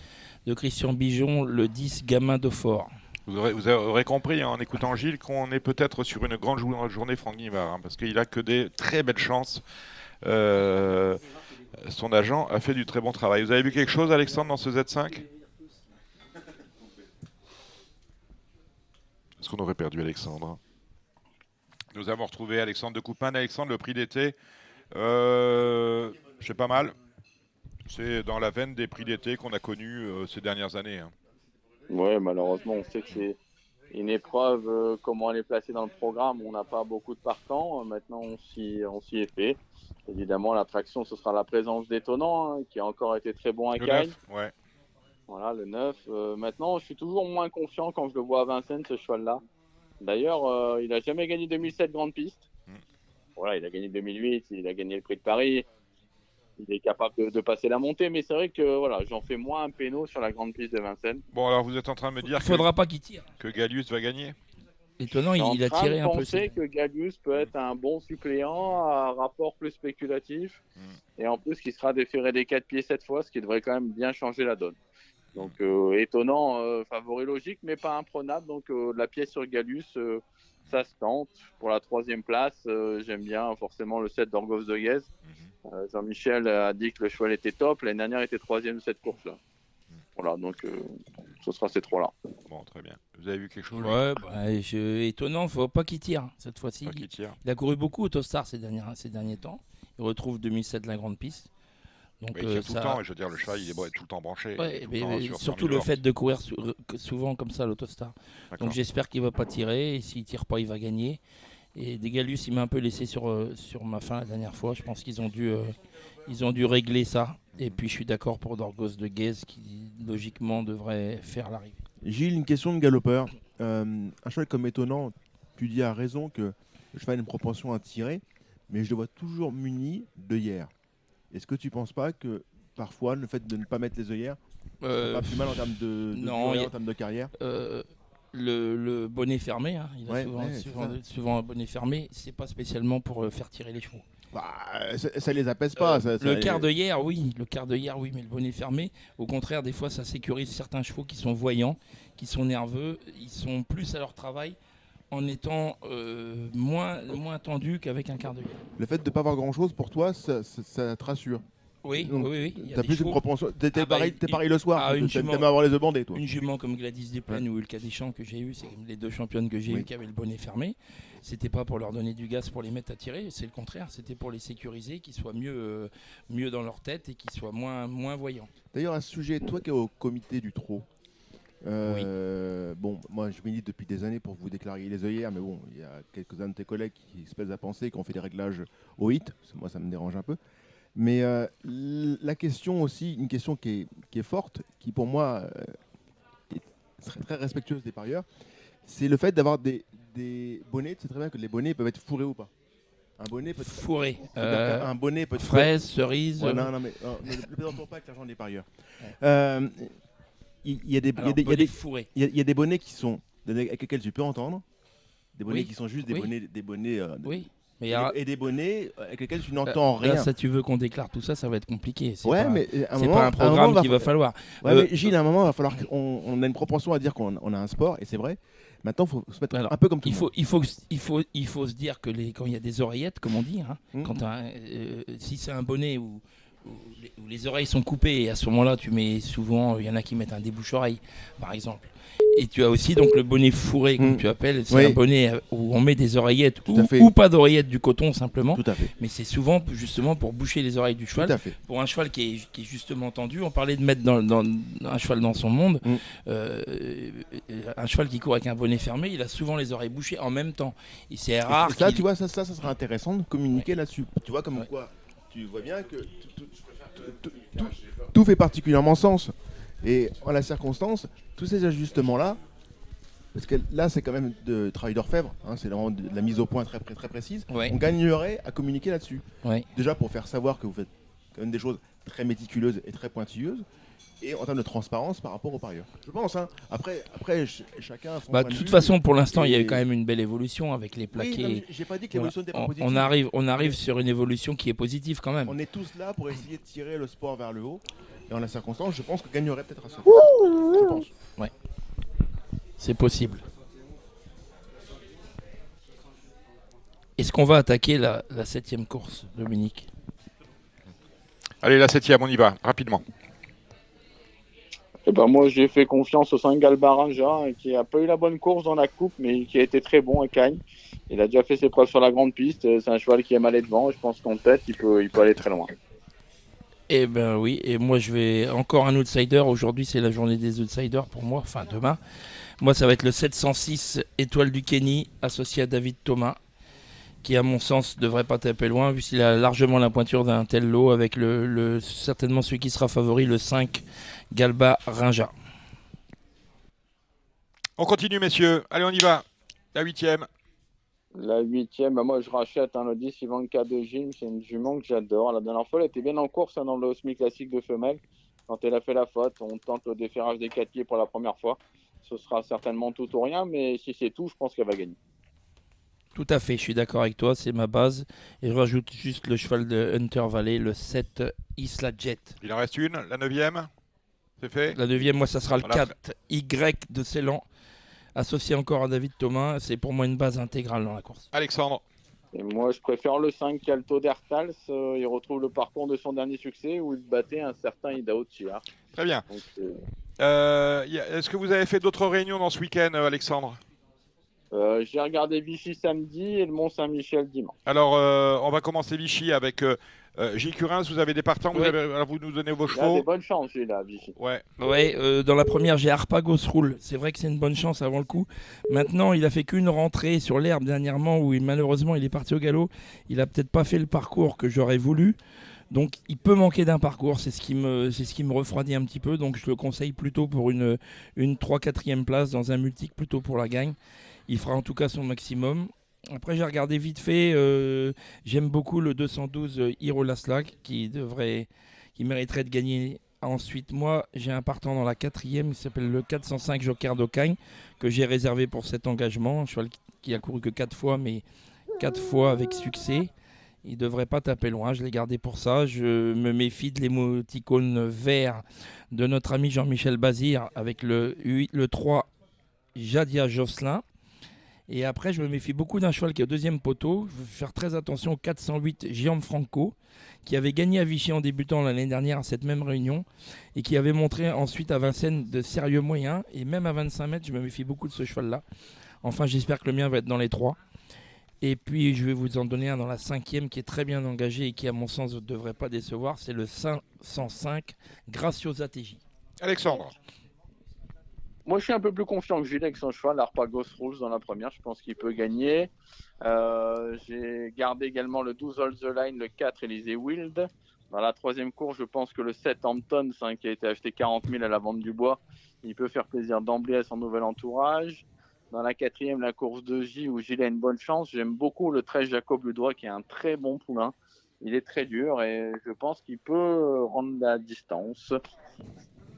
Speaker 7: Christian Bijon, le 10 Gamin de Fort.
Speaker 2: Vous aurez compris en écoutant Gilles qu'on est peut-être sur une grande journée Franck Nivard. Parce qu'il a que des très belles chances. Son agent a fait du très bon travail. Vous avez vu quelque chose, Alexandre, dans ce Z5 ? Est-ce qu'on aurait perdu Alexandre ? Nous avons retrouvé Alexandre de Coupin. Alexandre, le prix d'été, c'est pas mal. C'est dans la veine des prix d'été qu'on a connus ces dernières années. Hein.
Speaker 8: Ouais, malheureusement, on sait que c'est une épreuve, comment elle est placée dans le programme. On n'a pas beaucoup de partants. Maintenant, on s'y est fait. Évidemment, l'attraction, ce sera la présence d'Étonnant, qui a encore été très bon à Cagnes.
Speaker 2: Ouais.
Speaker 8: Voilà, le 9. Maintenant, je suis toujours moins confiant quand je le vois à Vincennes, ce cheval-là. D'ailleurs, il n'a jamais gagné 2007 Grande Piste. Voilà, il a gagné 2008, il a gagné le Prix de Paris. Il est capable de passer la montée, mais c'est vrai que voilà, j'en fais moins un péno sur la Grande Piste de Vincennes.
Speaker 2: Bon, alors vous êtes en train de me dire
Speaker 7: faudra pas qu'il tire.
Speaker 2: Que Gallius va gagner.
Speaker 7: Étonnant, il a tiré un peu.
Speaker 8: Je pensais que Gallius peut être un bon suppléant à rapport plus spéculatif. Et en plus, qui sera déféré des 4 pieds cette fois, ce qui devrait quand même bien changer la donne. Donc étonnant, favori logique, mais pas imprenable. Donc la pièce sur Gallus, ça se tente. Pour la 3e place, j'aime bien forcément le 7 d'Orgos de Guez. Jean-Michel a dit que le cheval était top. L'année dernière, il était 3e de cette course-là. Voilà, donc ce sera ces 3-là.
Speaker 2: Bon, très bien. Vous avez vu quelque chose?
Speaker 7: Ouais, étonnant, faut pas qu'il tire cette fois-ci. Il a couru beaucoup Autostar ces derniers temps. Il retrouve 2007 la grande piste. Donc,
Speaker 2: il tient tout le temps, je veux dire, le cheval il est tout le temps branché.
Speaker 7: Ouais, surtout le fait de courir souvent comme ça l'Autostar. Donc j'espère qu'il va pas tirer, et s'il tire pas, il va gagner. Et Degalus, il m'a un peu laissé sur ma fin la dernière fois. Je pense qu'ils ont dû régler ça. Et puis je suis d'accord pour Dorgos de Guez qui logiquement devrait faire l'arrivée.
Speaker 9: Gilles, une question de galopeur. Un cheval comme Étonnant, tu dis à raison que le cheval a une propension à tirer, mais je le vois toujours muni d'œillères. Est-ce que tu ne penses pas que parfois le fait de ne pas mettre les œillères, c'est pas plus mal en termes en termes de carrière?
Speaker 7: Le bonnet fermé, hein. Il a souvent un bonnet fermé, c'est pas spécialement pour faire tirer les chevaux.
Speaker 9: Ça les apaise pas.
Speaker 7: Le quart d'œillère, oui, mais le bonnet fermé, au contraire, des fois, ça sécurise certains chevaux qui sont voyants, qui sont nerveux, ils sont plus à leur travail en étant moins tendus qu'avec un quart d'œillère.
Speaker 9: Le fait de ne pas avoir grand-chose, pour toi, ça te rassure?
Speaker 7: Oui.
Speaker 9: Tu as plus une propension. T'es pareil le soir. T'aimes avoir les œufs bandés, toi.
Speaker 7: Une jument comme Gladys Desplaines ou Ulka Deschamps que j'ai eu, c'est les 2 championnes que j'ai eues qui avaient le bonnet fermé. C'était pas pour leur donner du gaz pour les mettre à tirer, c'est le contraire. C'était pour les sécuriser, qu'ils soient mieux dans leur tête et qu'ils soient moins voyants.
Speaker 9: D'ailleurs, à ce sujet, toi qui es au comité du trot, bon, moi je milite depuis des années pour que vous déclariez les œillères, mais bon, il y a quelques-uns de tes collègues qui se plaisent à penser qu'on fait des réglages au hit. Moi, ça me dérange un peu. Mais la question aussi, une question qui est forte, qui pour moi serait très respectueuse des parieurs, c'est le fait d'avoir des bonnets. Tu sais très bien que les bonnets peuvent être fourrés ou pas. Un bonnet peut être
Speaker 7: fourré.
Speaker 9: Un bonnet peut être
Speaker 7: fraise, cerise.
Speaker 9: Ouais, non, mais ne plaisantons pas avec l'argent des parieurs. Il y a des bonnets qui sont avec lesquels tu peux entendre, des bonnets qui sont juste des bonnets. Et des bonnets avec lesquels tu n'entends rien.
Speaker 7: Là, ça, tu veux qu'on déclare tout ça, ça va être compliqué. C'est
Speaker 9: pas
Speaker 7: un programme qu'il va falloir.
Speaker 9: Mais Gilles, à un moment, il va falloir qu'on a une propension à dire qu'on a un sport, et c'est vrai. Maintenant, il faut se mettre un peu comme tout le monde.
Speaker 7: Il faut se dire que quand il y a des oreillettes, comme on dit, si c'est un bonnet où les oreilles sont coupées, et à ce moment-là, tu mets souvent, il y en a qui mettent un débouche-oreille, par exemple. Et tu as aussi donc le bonnet fourré, comme tu appelles, c'est un bonnet où on met des oreillettes ou pas d'oreillettes, du coton simplement.
Speaker 9: Tout à fait.
Speaker 7: Mais c'est souvent justement pour boucher les oreilles du cheval.
Speaker 9: Tout à fait.
Speaker 7: Pour un cheval qui est justement tendu, on parlait de mettre un cheval dans son monde. Un cheval qui court avec un bonnet fermé, il a souvent les oreilles bouchées en même temps. Et c'est rare.
Speaker 9: Ça, tu vois, ça serait intéressant de communiquer là-dessus. Tu vois comme quoi, tu vois bien que tout fait particulièrement sens. Et en la circonstance, tous ces ajustements-là, parce que là c'est quand même de travail d'orfèvre, c'est vraiment de la mise au point très, très précise, on gagnerait à communiquer là-dessus. Déjà pour faire savoir que vous faites quand même des choses très méticuleuses et très pointilleuses, et en termes de transparence par rapport aux parieurs. Je pense, après chacun a son point de vue.
Speaker 7: De toute façon, pour l'instant, il y a quand même une belle évolution avec les plaqués.
Speaker 9: Oui, j'ai pas dit que l'évolution n'était pas positive.
Speaker 7: On arrive sur une évolution qui est positive quand même.
Speaker 9: On est tous là pour essayer de tirer le sport vers le haut. Et en la circonstance, je pense que gagnerait peut-être à ça. Je pense.
Speaker 7: Ouais. C'est possible. Est-ce qu'on va attaquer la 7e course, Dominique?
Speaker 2: Allez, la 7e, on y va, rapidement.
Speaker 8: Moi, j'ai fait confiance au 5 Galba Ranja, qui n'a pas eu la bonne course dans la coupe, mais qui a été très bon à Cagnes. Il a déjà fait ses preuves sur la grande piste. C'est un cheval qui aime aller devant. Je pense qu'en tête, il peut aller très loin.
Speaker 7: Eh ben oui, et moi je vais encore un outsider. Aujourd'hui c'est la journée des outsiders pour moi, enfin demain. Moi ça va être le 706 Étoile du Kenny associé à David Thomas, qui à mon sens devrait pas taper loin vu qu'il a largement la pointure d'un tel lot avec certainement celui qui sera favori, le 5 Galba Rinja.
Speaker 2: On continue messieurs, allez on y va, la 8e.
Speaker 8: La 8e, moi je rachète le 10 Ivanka de Gilles, c'est une jument que j'adore. La dernière fois, elle était bien en course dans le semi-classique de femelle. Quand elle a fait la faute, on tente le déferrage des 4 pieds pour la première fois. Ce sera certainement tout ou rien, mais si c'est tout, je pense qu'elle va gagner.
Speaker 7: Tout à fait, je suis d'accord avec toi, c'est ma base. Et je rajoute juste le cheval de Hunter Valley, le 7 Isla Jet.
Speaker 2: Il en reste une, la 9e. C'est fait.
Speaker 7: La 9e, moi, ça sera le
Speaker 2: Voilà.
Speaker 7: 4Y de Ceylan, associé encore à David Thomas. C'est pour moi une base intégrale dans la course.
Speaker 2: Alexandre.
Speaker 8: Et moi, je préfère le 5 Calto d'Ertals. Il retrouve le parcours de son dernier succès où il battait un certain Idaho Tchihar.
Speaker 2: Très bien.
Speaker 8: Donc,
Speaker 2: Est-ce que vous avez fait d'autres réunions dans ce week-end, Alexandre?
Speaker 8: j'ai regardé Vichy samedi et le Mont-Saint-Michel dimanche.
Speaker 2: Alors, on va commencer Vichy avec Gilles Curins. Vous avez des partants,
Speaker 7: Oui.
Speaker 2: vous nous donnez vos
Speaker 8: Il a
Speaker 2: chevaux.
Speaker 8: des bonnes chances, j'ai là, Vichy.
Speaker 2: Ouais.
Speaker 7: Ouais, dans la première, j'ai Harpagos Roule. C'est vrai que c'est une bonne chance avant le coup. Maintenant, il a fait qu'une rentrée sur l'herbe dernièrement où malheureusement il est parti au galop. Il a peut-être pas fait le parcours que j'aurais voulu. Donc il peut manquer d'un parcours, c'est ce qui me refroidit un petit peu. Donc je le conseille plutôt pour une 3-4e place dans un multiple, plutôt pour la gagne. Il fera en tout cas son maximum. Après j'ai regardé vite fait, j'aime beaucoup le 212 Hiro Laslag qui mériterait de gagner. Ensuite moi j'ai un partant dans la 4e, il s'appelle le 405 Joker d'Ocagne que j'ai réservé pour cet engagement. Un cheval qui a couru que 4 fois mais 4 fois avec succès. Il ne devrait pas taper loin, je l'ai gardé pour ça. Je me méfie de l'émoticône vert de notre ami Jean-Michel Bazir avec le 3 Jadia Josselin. Et après, je me méfie beaucoup d'un cheval qui est au 2e poteau. Je veux faire très attention au 408 Gianfranco, qui avait gagné à Vichy en débutant l'année dernière à cette même réunion et qui avait montré ensuite à Vincennes de sérieux moyens. Et même à 25 mètres, je me méfie beaucoup de ce cheval-là. Enfin, j'espère que le mien va être dans les 3. Et puis, je vais vous en donner un dans la 5e qui est très bien engagé et qui, à mon sens, ne devrait pas décevoir. C'est le 505 Graciosa TJ.
Speaker 2: Alexandre.
Speaker 8: Moi, je suis un peu plus confiant que Gilles avec son cheval, l'Arpagos Rules dans la première. Je pense qu'il peut gagner. J'ai gardé également le 12 All the Line, le 4 Élysée Wild. Dans la 3e course, je pense que le 7 Hamptons, qui a été acheté 40 000 à la vente du bois, il peut faire plaisir d'emblée à son nouvel entourage. Dans la 4e, la course de J où Gilles a une bonne chance. J'aime beaucoup le 13 Jacob Ludroy qui est un très bon poulain. Il est très dur et je pense qu'il peut rendre la distance.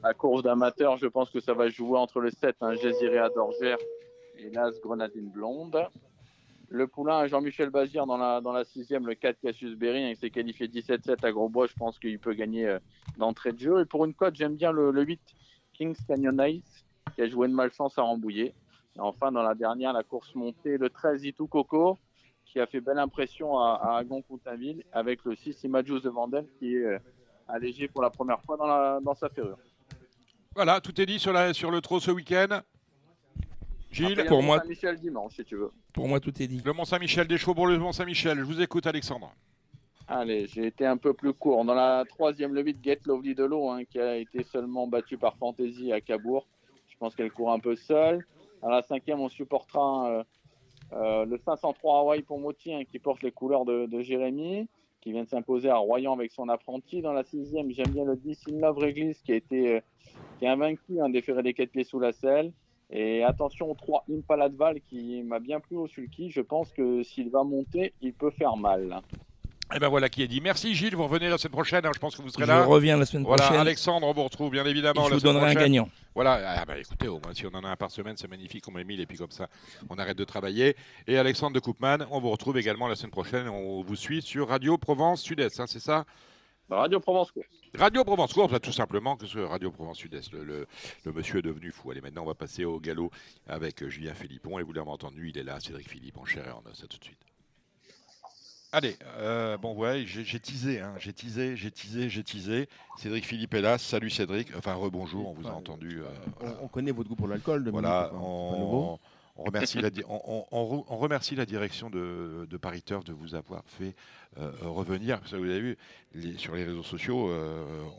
Speaker 8: La course d'amateur, je pense que ça va jouer entre le 7, Gésiréa d'Orgère et l'As Grenadine Blonde. Le poulain Jean-Michel Bazir dans la 6e, le 4 Cassius Berry, il s'est qualifié 17-7 à Grosbois. Je pense qu'il peut gagner d'entrée de jeu. Et pour une cote, j'aime bien le 8 Kings Canyon Ice qui a joué de malchance à Rambouillet. Et enfin, dans la dernière, la course montée, le 13 Itou Coco, qui a fait belle impression à Agon-Coutainville, avec le 6 Imajus de Vandel, qui est allégé pour la première fois dans sa ferrure.
Speaker 2: Voilà, tout est dit sur le trot ce week-end. Gilles,
Speaker 8: après,
Speaker 7: pour moi,
Speaker 8: Saint-Michel dimanche, si tu veux.
Speaker 7: Pour moi, tout est dit.
Speaker 2: Le Mont-Saint-Michel, des chevaux pour le Mont-Saint-Michel. Je vous écoute, Alexandre.
Speaker 8: Allez, j'ai été un peu plus court. Dans la 3e, le 8 Get Lovely de l'eau, qui a été seulement battu par Fantasy à Cabourg. Je pense qu'elle court un peu seule. Dans la 5e, on supportera le 503 Hawaii pour Moti, qui porte les couleurs de Jérémy, qui vient de s'imposer à Royan avec son apprenti. Dans la 6e, j'aime bien le 10 In Love Réglisse, qui est invaincu, déféré des 4 pieds sous la selle. Et attention au 3 Impaladval, qui m'a bien plu au sulky. Je pense que s'il va monter, il peut faire mal.
Speaker 2: Et ben voilà qui est dit. Merci Gilles, vous revenez la semaine prochaine, je pense que vous serez là.
Speaker 7: Je reviens la semaine prochaine.
Speaker 2: Voilà, Alexandre, on vous retrouve bien évidemment.
Speaker 7: Et je vous donnerai un gagnant.
Speaker 2: Voilà, écoutez, au moins si on en a un par semaine, c'est magnifique, on met 1000 et puis comme ça, on arrête de travailler. Et Alexandre de Koopman, on vous retrouve également la semaine prochaine, on vous suit sur Radio Provence Sud-Est, c'est ça ?
Speaker 8: Radio Provence Course.
Speaker 2: Radio Provence Course, tout simplement que ce Radio Provence Sud-Est. Le monsieur est devenu fou. Allez, maintenant, on va passer au galop avec Julien Philippon. Et vous l'avez entendu, il est là, Cédric Philippe, en chair et en os. À tout de suite. Allez, bon, ouais, j'ai teasé. Cédric Philippe est là. Salut Cédric. Enfin, rebonjour, on vous a entendu.
Speaker 9: On connaît votre goût pour l'alcool.
Speaker 2: Voilà, on remercie la direction de Paris Turf de vous avoir fait revenir. Parce que vous avez vu, sur les réseaux sociaux,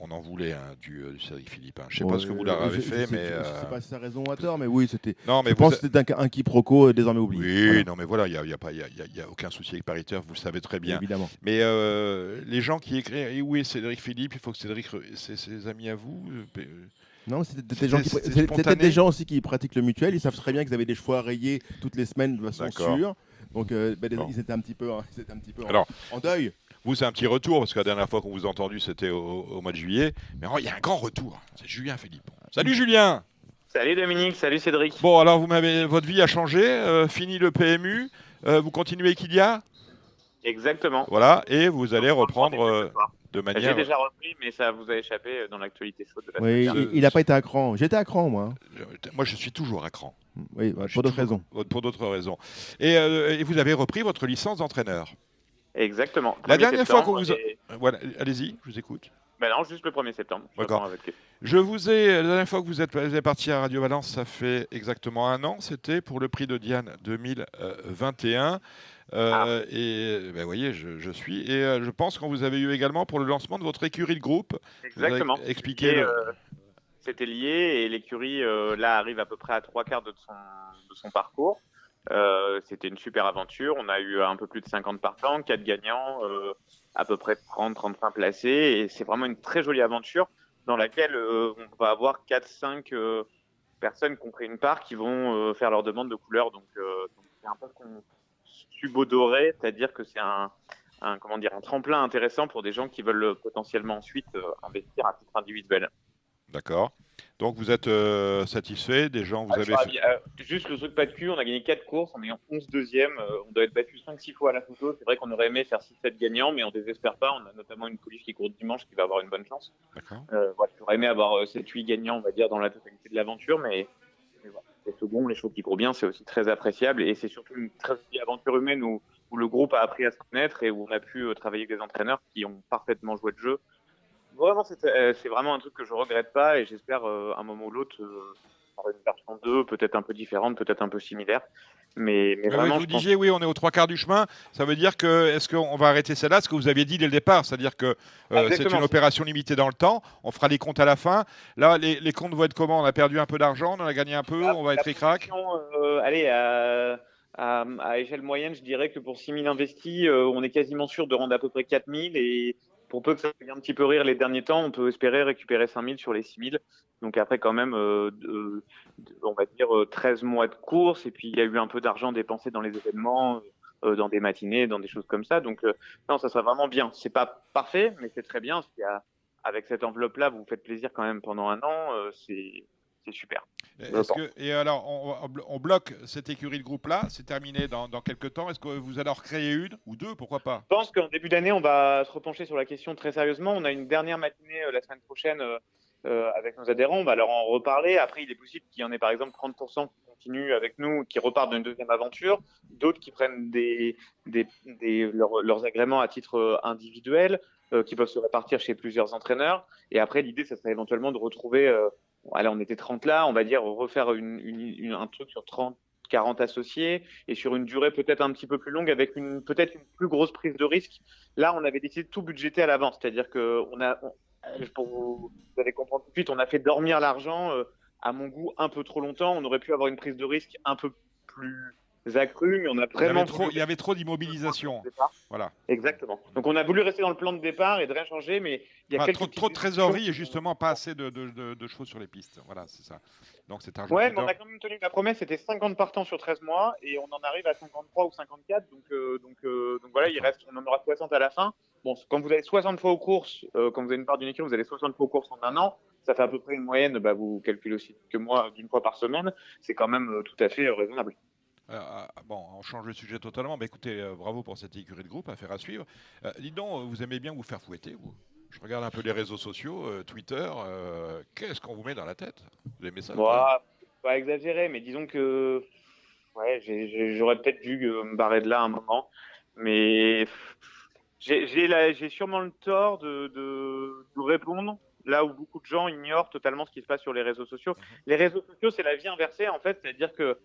Speaker 2: on en voulait du Cédric Philippe. Je ne sais pas ce que vous leur avez fait, mais...
Speaker 9: C'est pas sa raison à tort, mais oui, c'était...
Speaker 2: Non, mais
Speaker 9: je pense que c'était un quiproquo désormais oublié.
Speaker 2: Oui,
Speaker 9: voilà.
Speaker 2: non, mais voilà, il n'y a aucun souci avec Paris Turf, vous le savez très bien.
Speaker 9: Évidemment.
Speaker 2: Mais les gens qui écrivent, où est Cédric Philippe, il faut que Cédric... C'est ses amis à vous
Speaker 9: Non, c'était des gens aussi qui pratiquent le mutuel. Ils savent très bien qu'ils avaient des chevaux à rayer toutes les semaines de façon sûre. Donc, ils étaient un petit peu en deuil.
Speaker 2: Vous, c'est un petit retour, parce que la dernière fois qu'on vous a entendu, c'était au mois de juillet. Mais il y a un grand retour. C'est Julien Philippe. Salut Julien.
Speaker 10: Salut Dominique, salut Cédric.
Speaker 2: Bon, alors, votre vie a changé. Fini le PMU. Vous continuez Equidia ?
Speaker 10: Exactement.
Speaker 2: Voilà, et vous allez reprendre de manière.
Speaker 10: J'ai déjà repris, mais ça vous a échappé dans l'actualité chaude de la
Speaker 9: Oui,
Speaker 10: semaine.
Speaker 9: il n'a pas été à cran. J'étais à cran, moi.
Speaker 2: Moi, je suis toujours à cran.
Speaker 9: Oui, pour d'autres raisons.
Speaker 2: Pour d'autres raisons. Et vous avez repris votre licence d'entraîneur.
Speaker 10: Exactement.
Speaker 2: La dernière fois qu'on vous...
Speaker 10: Et...
Speaker 2: Voilà, allez-y, je vous écoute.
Speaker 10: Ben non, juste le 1er septembre.
Speaker 2: D'accord. La dernière fois que vous êtes parti à Radio Valence, ça fait exactement 1 an. C'était pour le prix de Diane 2021. Et ben, vous voyez, je suis. Et je pense qu'on vous avez eu également pour le lancement de votre écurie de groupe.
Speaker 10: Exactement.
Speaker 2: Expliquez.
Speaker 10: C'était lié et l'écurie là arrive à peu près à 3/4 de son parcours. C'était une super aventure. On a eu un peu plus de 50 partants, 4 gagnants, à peu près 30-35 placés. Et c'est vraiment une très jolie aventure dans laquelle on va avoir 4-5 personnes qui ont pris une part qui vont faire leur demande de couleur. Donc c'est un peu subodoré, c'est-à-dire que c'est un tremplin intéressant pour des gens qui veulent potentiellement ensuite investir à titre individuel.
Speaker 2: D'accord. Donc vous êtes satisfait des gens, vous avez fait...
Speaker 10: Juste le truc pas de cul, on a gagné 4 courses, on est en 11 deuxième, on doit être battu 5-6 fois à la photo. C'est vrai qu'on aurait aimé faire 6-7 gagnants, mais on désespère pas. On a notamment une pouliche qui court dimanche qui va avoir une bonne chance.
Speaker 2: D'accord.
Speaker 10: J'aurais aimé avoir 7-8 gagnants, on va dire, dans la totalité de l'aventure, mais voilà. Les seconds, les chevaux qui courent bien, c'est aussi très appréciable et c'est surtout une très jolie aventure humaine où le groupe a appris à se connaître et où on a pu travailler avec des entraîneurs qui ont parfaitement joué le jeu. Vraiment, c'est vraiment un truc que je regrette pas et j'espère un moment ou l'autre avoir une version 2, peut-être un peu différente, peut-être un peu similaire. Mais vraiment,
Speaker 2: vous disiez, oui, on est aux 3/4 du chemin. Ça veut dire que, est-ce qu'on va arrêter celle-là, ce que vous aviez dit dès le départ, c'est-à-dire que c'est une opération limitée dans le temps, on fera les comptes à la fin. Là, les comptes vont être comment? On a perdu un peu d'argent, on en a gagné un peu, on va être ric-rac.
Speaker 10: Allez, à échelle moyenne, je dirais que pour 6 000 investis, on est quasiment sûr de rendre à peu près 4 000 et pour peu que ça fasse un petit peu rire les derniers temps, on peut espérer récupérer 5 000 sur les 6 000. Donc après quand même, on va dire 13 mois de course et puis il y a eu un peu d'argent dépensé dans les événements, dans des matinées, dans des choses comme ça. Donc non, ça sera vraiment bien. C'est pas parfait, mais c'est très bien. Avec cette enveloppe-là, vous vous faites plaisir quand même pendant 1 an. C'est super.
Speaker 2: Et alors, on bloque cette écurie de groupe-là, c'est terminé dans quelques temps. Est-ce que vous allez en recréer une ou deux, pourquoi pas?
Speaker 10: Je pense qu'en début d'année, on va se repencher sur la question très sérieusement. On a une dernière matinée la semaine prochaine avec nos adhérents. On va leur en reparler. Après, il est possible qu'il y en ait par exemple 30% qui continuent avec nous, qui repartent d'une deuxième aventure. D'autres qui prennent leurs agréments à titre individuel, qui peuvent se répartir chez plusieurs entraîneurs. Et après, l'idée, ça serait éventuellement de retrouver... Allez, on était 30 là, on va dire refaire un truc sur 30-40 associés et sur une durée peut-être un petit peu plus longue avec peut-être une plus grosse prise de risque. Là, on avait décidé de tout budgéter à l'avance, c'est-à-dire que pour vous allez comprendre tout de suite, on a fait dormir l'argent à mon goût un peu trop longtemps. On aurait pu avoir une prise de risque un peu plus accrue, mais on a vraiment...
Speaker 2: Il y avait trop d'immobilisation. Voilà.
Speaker 10: Exactement. Donc on a voulu rester dans le plan de départ et de rien changer, mais il y a
Speaker 2: trop de trésorerie et justement pas assez de chevaux sur les pistes. Voilà, c'est ça. Donc c'est argent.
Speaker 10: Ouais, mais on a quand même tenu la promesse, c'était 50 partants sur 13 mois et on en arrive à 53 ou 54. Donc voilà, on en aura 60 à la fin. Bon, quand vous avez 60 fois aux courses, quand vous avez une part d'une équipe, vous avez 60 fois aux courses en 1 an. Ça fait à peu près une moyenne, vous calculez aussi que moi, d'une fois par semaine. C'est quand même tout à fait raisonnable.
Speaker 2: On change le sujet totalement. Mais écoutez, bravo pour cette écurie de groupe, affaire à suivre. Dites donc, vous aimez bien vous faire fouetter, vous? Je regarde un peu les réseaux sociaux, Twitter. Qu'est-ce qu'on vous met dans la tête? Vous aimez ça?
Speaker 10: Pas exagéré, mais disons que j'aurais peut-être dû me barrer de là un moment. Mais j'ai sûrement le tort de répondre là où beaucoup de gens ignorent totalement ce qui se passe sur les réseaux sociaux. Les réseaux sociaux, c'est la vie inversée, en fait. C'est-à-dire que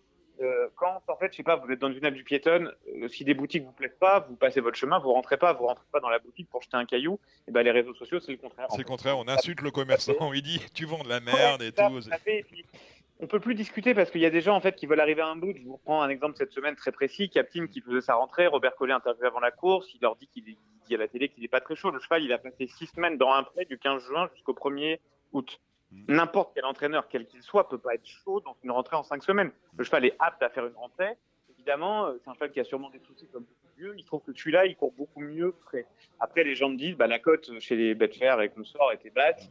Speaker 10: quand, en fait, je sais pas, vous êtes dans une aire du piétonne, si des boutiques vous plaisent pas, vous passez votre chemin, vous rentrez pas dans la boutique pour jeter un caillou. Et les réseaux sociaux, c'est le contraire.
Speaker 2: C'est le contraire, on insulte le commerçant, il dit tu vends de la merde et tout.
Speaker 10: Et puis, on peut plus discuter parce qu'il y a des gens en fait qui veulent arriver à un bout. Je vous reprends un exemple cette semaine très précis. Captain qui faisait sa rentrée, Robert Collet interviewé avant la course, il leur dit qu'il dit à la télé qu'il est pas très chaud. Le cheval, il a passé 6 semaines dans un pré du 15 juin jusqu'au 1er août. N'importe quel entraîneur, quel qu'il soit, peut pas être chaud dans une rentrée en 5 semaines. Le cheval est apte à faire une rentrée. Évidemment, c'est un cheval qui a sûrement des soucis comme beaucoup de vieux. Il se trouve que celui-là, il court beaucoup mieux frais. Après, les gens me disent, la cote chez les Betfair et consorts était basse.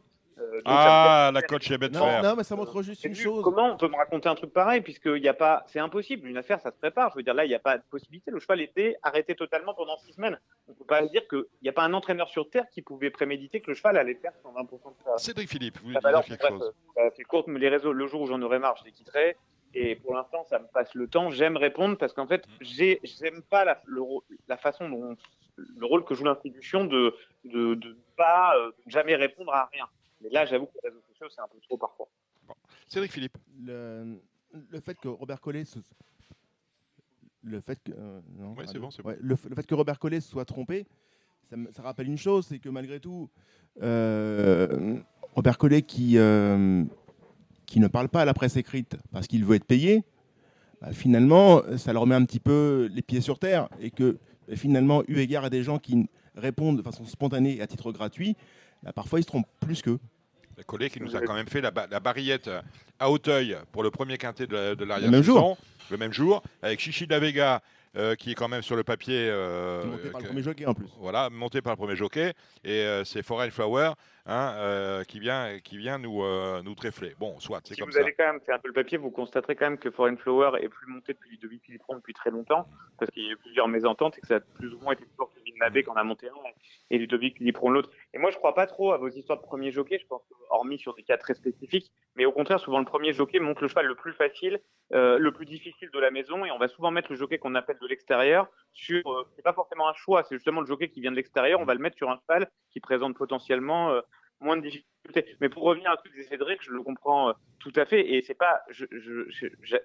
Speaker 2: La coach chez Betfair.
Speaker 9: Non, mais ça montre juste une chose.
Speaker 10: Comment on peut me raconter un truc pareil, puisqu'il y a pas, c'est impossible. Une affaire, ça se prépare. Je veux dire, là, il n'y a pas de possibilité. Le cheval était arrêté totalement pendant 6 semaines. On ne peut pas dire qu'il n'y a pas un entraîneur sur terre qui pouvait préméditer que le cheval allait perdre 120% de sa.
Speaker 2: Cédric Philippe, vous
Speaker 10: voulez dire quelque chose. C'est court, mais les réseaux, le jour où j'en aurai marre, je les quitterai. Et pour l'instant, ça me passe le temps. J'aime répondre parce qu'en fait, j'aime pas la façon dont le rôle que joue l'institution de pas jamais répondre à rien. Mais là, j'avoue que les réseaux sociaux, c'est un peu trop parfois.
Speaker 2: Bon. Cédric Philippe.
Speaker 9: Le fait que Robert Collet le fait que
Speaker 2: le
Speaker 9: fait que Robert Collet se soit trompé, ça rappelle une chose, c'est que malgré tout, Robert Collet qui ne parle pas à la presse écrite parce qu'il veut être payé, finalement, ça leur met un petit peu les pieds sur terre et que finalement, eu égard à des gens qui répondent de façon spontanée et à titre gratuit, parfois ils se trompent plus qu'eux.
Speaker 2: Le Collet qui nous a quand même fait la barillette à Hauteuil pour le premier quintet de
Speaker 9: l'arrière-saison.
Speaker 2: Le même jour, avec Chichi de la Vega, qui est quand même sur le papier.
Speaker 9: Monté par le premier jockey en plus.
Speaker 2: Voilà, monté par le premier jockey. Et c'est Foreign Flower qui vient nous tréfler. Bon, soit, c'est comme ça.
Speaker 10: Si vous allez quand même faire un peu le papier, vous constaterez quand même que Foreign Flower est plus monté depuis Ludovic Philippon depuis très longtemps, parce qu'il y a eu plusieurs mésententes et que ça a plus ou moins été toujours Kevin Nabé qu'on a monté un et Ludovic Philippon l'autre. Et moi, je crois pas trop à vos histoires de premier jockey, je pense, hormis sur des cas très spécifiques, mais au contraire, souvent le premier jockey monte le cheval le plus facile, le plus difficile de la maison, et on va souvent mettre le jockey qu'on appelle de l'extérieur sur, c'est pas forcément un choix, c'est justement le jockey qui vient de l'extérieur, on va le mettre sur un cheval qui présente potentiellement moins de difficultés. Mais pour revenir à ce que disait Cédric, je le comprends tout à fait, et c'est pas,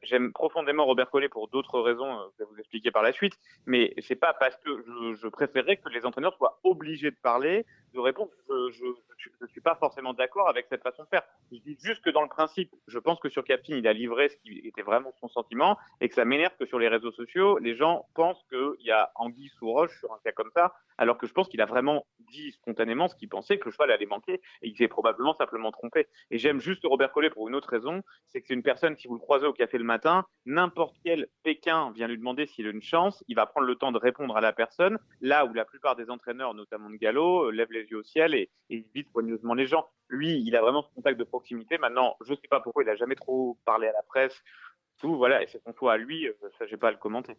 Speaker 10: j'aime profondément Robert Collet pour d'autres raisons que je vais vous expliquer par la suite, mais c'est pas parce que je préférerais que les entraîneurs soient obligés de parler, de répondre. Je suis pas forcément d'accord avec cette façon de faire. Je dis juste que dans le principe, je pense que sur Captain, il a livré ce qui était vraiment son sentiment, et que ça m'énerve que sur les réseaux sociaux, les gens pensent qu'il y a anguille sous roche sur un cas comme ça, alors que je pense qu'il a vraiment dit spontanément ce qu'il pensait, que le cheval allait manquer, et il s'est probablement simplement trompé. Et j'aime juste Robert Collet pour une autre raison, c'est que c'est une personne, si vous le croisez au café le matin, n'importe quel Pékin vient lui demander s'il a une chance, il va prendre le temps de répondre à la personne, là où la plupart des entraîneurs, notamment de galop, lèvent les yeux au ciel et invitent soigneusement les gens. Lui, il a vraiment ce contact de proximité. Maintenant, je ne sais pas pourquoi il n'a jamais trop parlé à la presse, tout, voilà, et c'est son choix à lui, ça, j'ai pas à le commenter.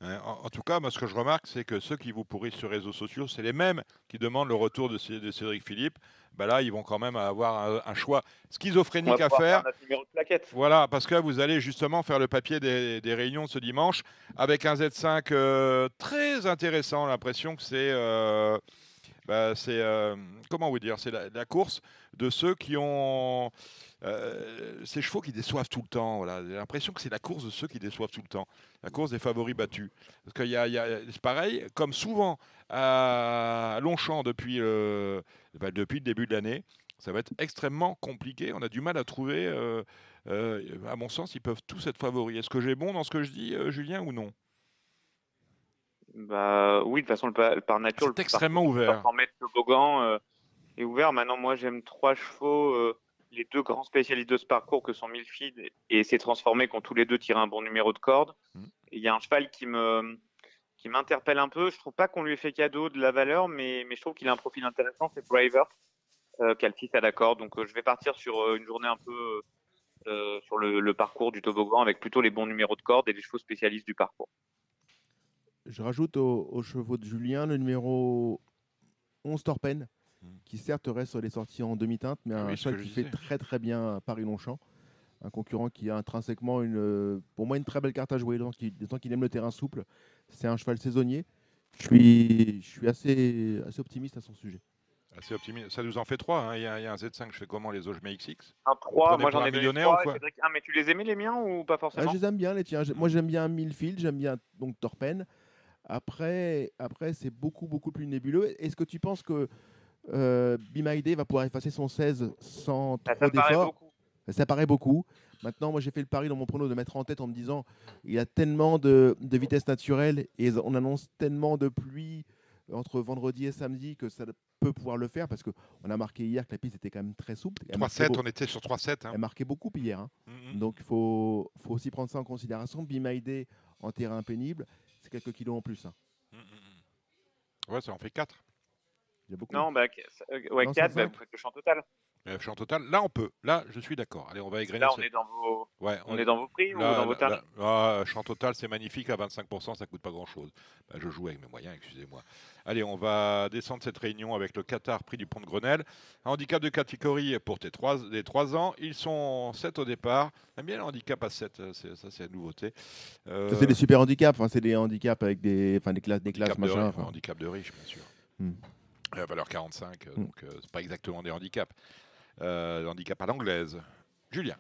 Speaker 2: En tout cas, moi, ce que je remarque, c'est que ceux qui vous pourrissent sur les réseaux sociaux, c'est les mêmes qui demandent le retour de Cédric Philippe. Là, ils vont quand même avoir un choix schizophrénique à faire.
Speaker 10: Notre numéro de plaquette.
Speaker 2: Voilà, parce que vous allez justement faire le papier des réunions ce dimanche avec un Z5 très intéressant. L'impression que c'est comment vous dire, c'est la course de ceux qui ont ces chevaux qui déçoivent tout le temps. Voilà. J'ai l'impression que c'est la course de ceux qui déçoivent tout le temps. La course des favoris battus. Parce qu'il c'est pareil, comme souvent à Longchamp depuis le début de l'année, ça va être extrêmement compliqué. On a du mal à trouver, à mon sens, ils peuvent tous être favoris. Est-ce que j'ai bon dans ce que je dis, Julien, ou non?
Speaker 10: Oui, de toute façon, le par nature,
Speaker 2: c'est extrêmement ouvert.
Speaker 10: En mettre le toboggan est ouvert. Maintenant, moi, j'aime 3 chevaux. Les 2 grands spécialistes de ce parcours que sont Milfield et s'est transformé, qui ont tous les 2 tiré un bon numéro de corde. Il y a un cheval qui m'interpelle un peu. Je trouve pas qu'on lui ait fait cadeau de la valeur, mais je trouve qu'il a un profil intéressant. C'est Braver, qui a le 6 à la corde. Donc, je vais partir sur une journée un peu sur le parcours du toboggan avec plutôt les bons numéros de corde et les chevaux spécialistes du parcours.
Speaker 9: Je rajoute aux chevaux de Julien le numéro 11 Torpen, qui certes reste sur les sorties en demi-teinte, mais un cheval qui fait très très bien à Paris-Longchamp. Un concurrent qui a intrinsèquement pour moi une très belle carte à jouer, d'autant qu'il aime le terrain souple. C'est un cheval saisonnier. Je suis assez optimiste à son sujet.
Speaker 2: Assez optimiste. Ça nous en fait 3. Il y a un Z5, je fais comment les Auge XX?
Speaker 10: Un 3, moi j'en ai donné 3.
Speaker 2: Cédric,
Speaker 10: mais tu les aimais les miens ou pas forcément?
Speaker 9: Je les aime bien les tiens. Moi j'aime bien Milfield, j'aime bien donc Torpen. Après c'est beaucoup plus nébuleux. Est-ce que tu penses que Be My Day va pouvoir effacer son 16 sans trop d'efforts? Ça paraît beaucoup. Maintenant, moi j'ai fait le pari dans mon prono de mettre en tête en me disant il y a tellement de vitesse naturelle et on annonce tellement de pluie entre vendredi et samedi que ça peut pouvoir le faire parce qu'on a marqué hier que la piste était quand même très souple.
Speaker 2: 3-7, on était sur 3-7.
Speaker 9: Elle marquait beaucoup hier. Donc il faut aussi prendre ça en considération. Be My Day en terrain pénible, c'est quelques kilos en plus.
Speaker 2: Ouais, ça en fait 4.
Speaker 9: Il y a beaucoup.
Speaker 10: Non,
Speaker 9: Non,
Speaker 10: 4,
Speaker 9: 105.
Speaker 10: vous faites le champ total.
Speaker 2: Champ total, là on peut. Là, je suis d'accord. Allez, on va égrener.
Speaker 10: Là, on est dans vos,
Speaker 2: Ouais,
Speaker 10: on est dans vos prix ou
Speaker 2: là,
Speaker 10: dans vos tarifs?
Speaker 2: champ total, c'est magnifique. À 25%, ça coûte pas grand-chose. Bah, je joue avec mes moyens, excusez-moi. Allez, on va descendre cette réunion avec le Qatar, prix du pont de Grenelle. Un handicap de catégorie pour les 3 ans. Ils sont 7 au départ. J'aime bien le handicap à 7, ça c'est la nouveauté.
Speaker 9: Ça, c'est des super handicaps. Enfin, c'est des handicaps avec des classes, machin.
Speaker 2: Handicap de riche, bien sûr.
Speaker 9: Hmm.
Speaker 2: Valeur 45, donc c'est pas exactement des handicaps. Handicap à l'anglaise. Julien.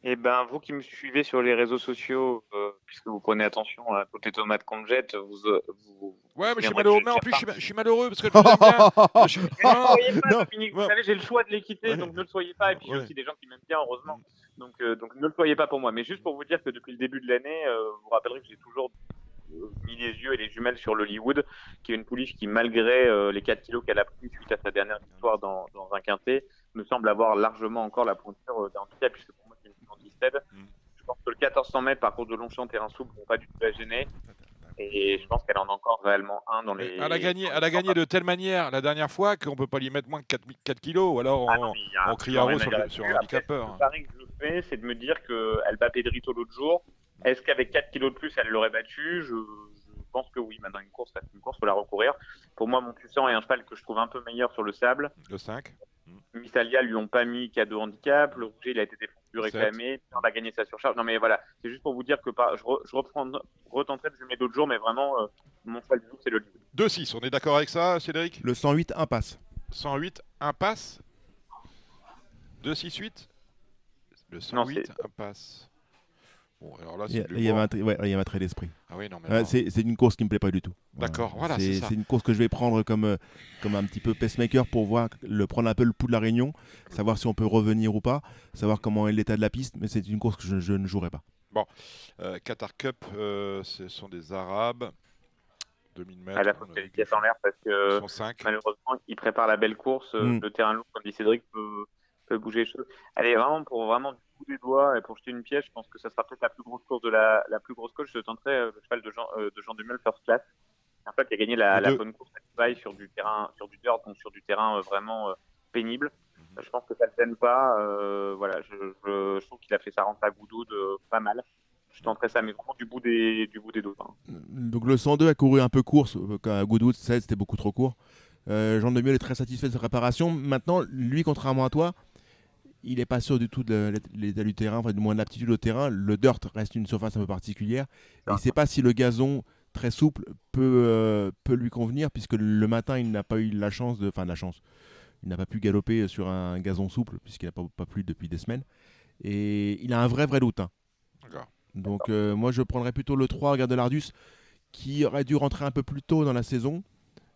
Speaker 10: Eh ben, vous qui me suivez sur les réseaux sociaux, puisque vous prenez attention à toutes les tomates qu'on me jette, vous
Speaker 2: Ouais, mais je suis
Speaker 10: viendrez
Speaker 2: malheureux.
Speaker 10: que
Speaker 2: Mais en
Speaker 10: je
Speaker 2: plus,
Speaker 10: tire
Speaker 2: je suis malheureux parce que je vous aime bien.
Speaker 10: Ne le soyez pas,
Speaker 9: Non.
Speaker 10: Dominique. Vous savez, j'ai le choix de les quitter, donc ne le soyez pas. Et puis, j'ai aussi des gens qui m'aiment bien, heureusement. Donc, ne le soyez pas pour moi. Mais juste pour vous dire que depuis le début de l'année, vous vous rappellerez que j'ai toujours mis les yeux et les jumelles sur l'Hollywood, qui est une pouliche qui, malgré les 4 kilos qu'elle a pris suite à sa dernière victoire dans un quintet, me semble avoir largement encore la pointure d'un handicap, puisque pour moi, c'est une anti-stead. Je pense que le 1400 mètres, par contre, de Longchamp, terrain souple, vont pas du tout la gêner. Et je pense qu'elle en a encore réellement un dans les.
Speaker 2: Elle a gagné de telle manière la dernière fois qu'on peut pas lui mettre moins de 4 kilos, ou alors on crie à sur un handicapeur.
Speaker 10: Le pari que je fais, c'est de me dire qu'elle bat Pedrito l'autre jour. Est-ce qu'avec 4 kilos de plus, elle l'aurait battu? Je pense que oui. Maintenant, une course, faut la recourir. Pour moi, Montussan est un cheval que je trouve un peu meilleur sur le sable.
Speaker 2: Le 5.
Speaker 10: Missalia lui ont pas mis cadeau handicap. Le Rouget, il a été défendu, réclamé. On a gagné sa surcharge. Non, mais voilà. C'est juste pour vous dire que je retenterai de jumer d'autres jours, mais vraiment, mon cheval du jour, c'est le Hollywood.
Speaker 2: 2-6, on est d'accord avec ça, Cédric?
Speaker 9: Le 108 impasse.
Speaker 2: 108 impasse. 2-6-8. Le 108 impasse. Bon, alors là,
Speaker 9: il y avait un trait d'esprit.
Speaker 2: Ah oui, non, mais
Speaker 9: c'est une course qui me plaît pas du tout.
Speaker 2: D'accord, voilà, c'est ça.
Speaker 9: C'est une course que je vais prendre comme un petit peu pacemaker pour prendre un peu le pouls de la Réunion, savoir si on peut revenir ou pas, savoir comment est l'état de la piste, mais c'est une course que je ne jouerai pas.
Speaker 2: Bon, Qatar Cup, ce sont des Arabes. 2000 mètres.
Speaker 10: À la fois, c'est une pièce en l'air parce que malheureusement, ils préparent la belle course. Le terrain lourd, comme dit Cédric, peut bouger les choses. Allez, vraiment, pour vraiment du bout des doigts et pour jeter une pièce, je pense que ça sera peut-être la plus grosse course de la plus grosse course. Je tenterai le cheval de Jean Dumeul First Class. Un cheval qui a gagné la bonne course à Dubaï sur du dirt, donc sur du terrain vraiment pénible. Je pense que ça ne le gêne pas. Voilà, je trouve qu'il a fait sa rente à Goudoud pas mal. Je tenterai ça, mais vraiment du bout des doigts.
Speaker 9: Donc le 102 a couru un peu course. À Goodwood, 16, c'était beaucoup trop court. Jean Demieux est très satisfait de sa préparation. Maintenant, lui, contrairement à toi, il n'est pas sûr du tout de l'état du terrain, enfin du moins de l'aptitude au terrain. Le dirt reste une surface un peu particulière. Il ne sait pas si le gazon très souple peut lui convenir, puisque le matin, il n'a pas eu la chance. Il n'a pas pu galoper sur un gazon souple, puisqu'il n'a pas plu depuis des semaines. Et il a un vrai doute. Hein.
Speaker 2: D'accord.
Speaker 9: Donc moi je prendrais plutôt le 3, Garde de l'Ardus, qui aurait dû rentrer un peu plus tôt dans la saison.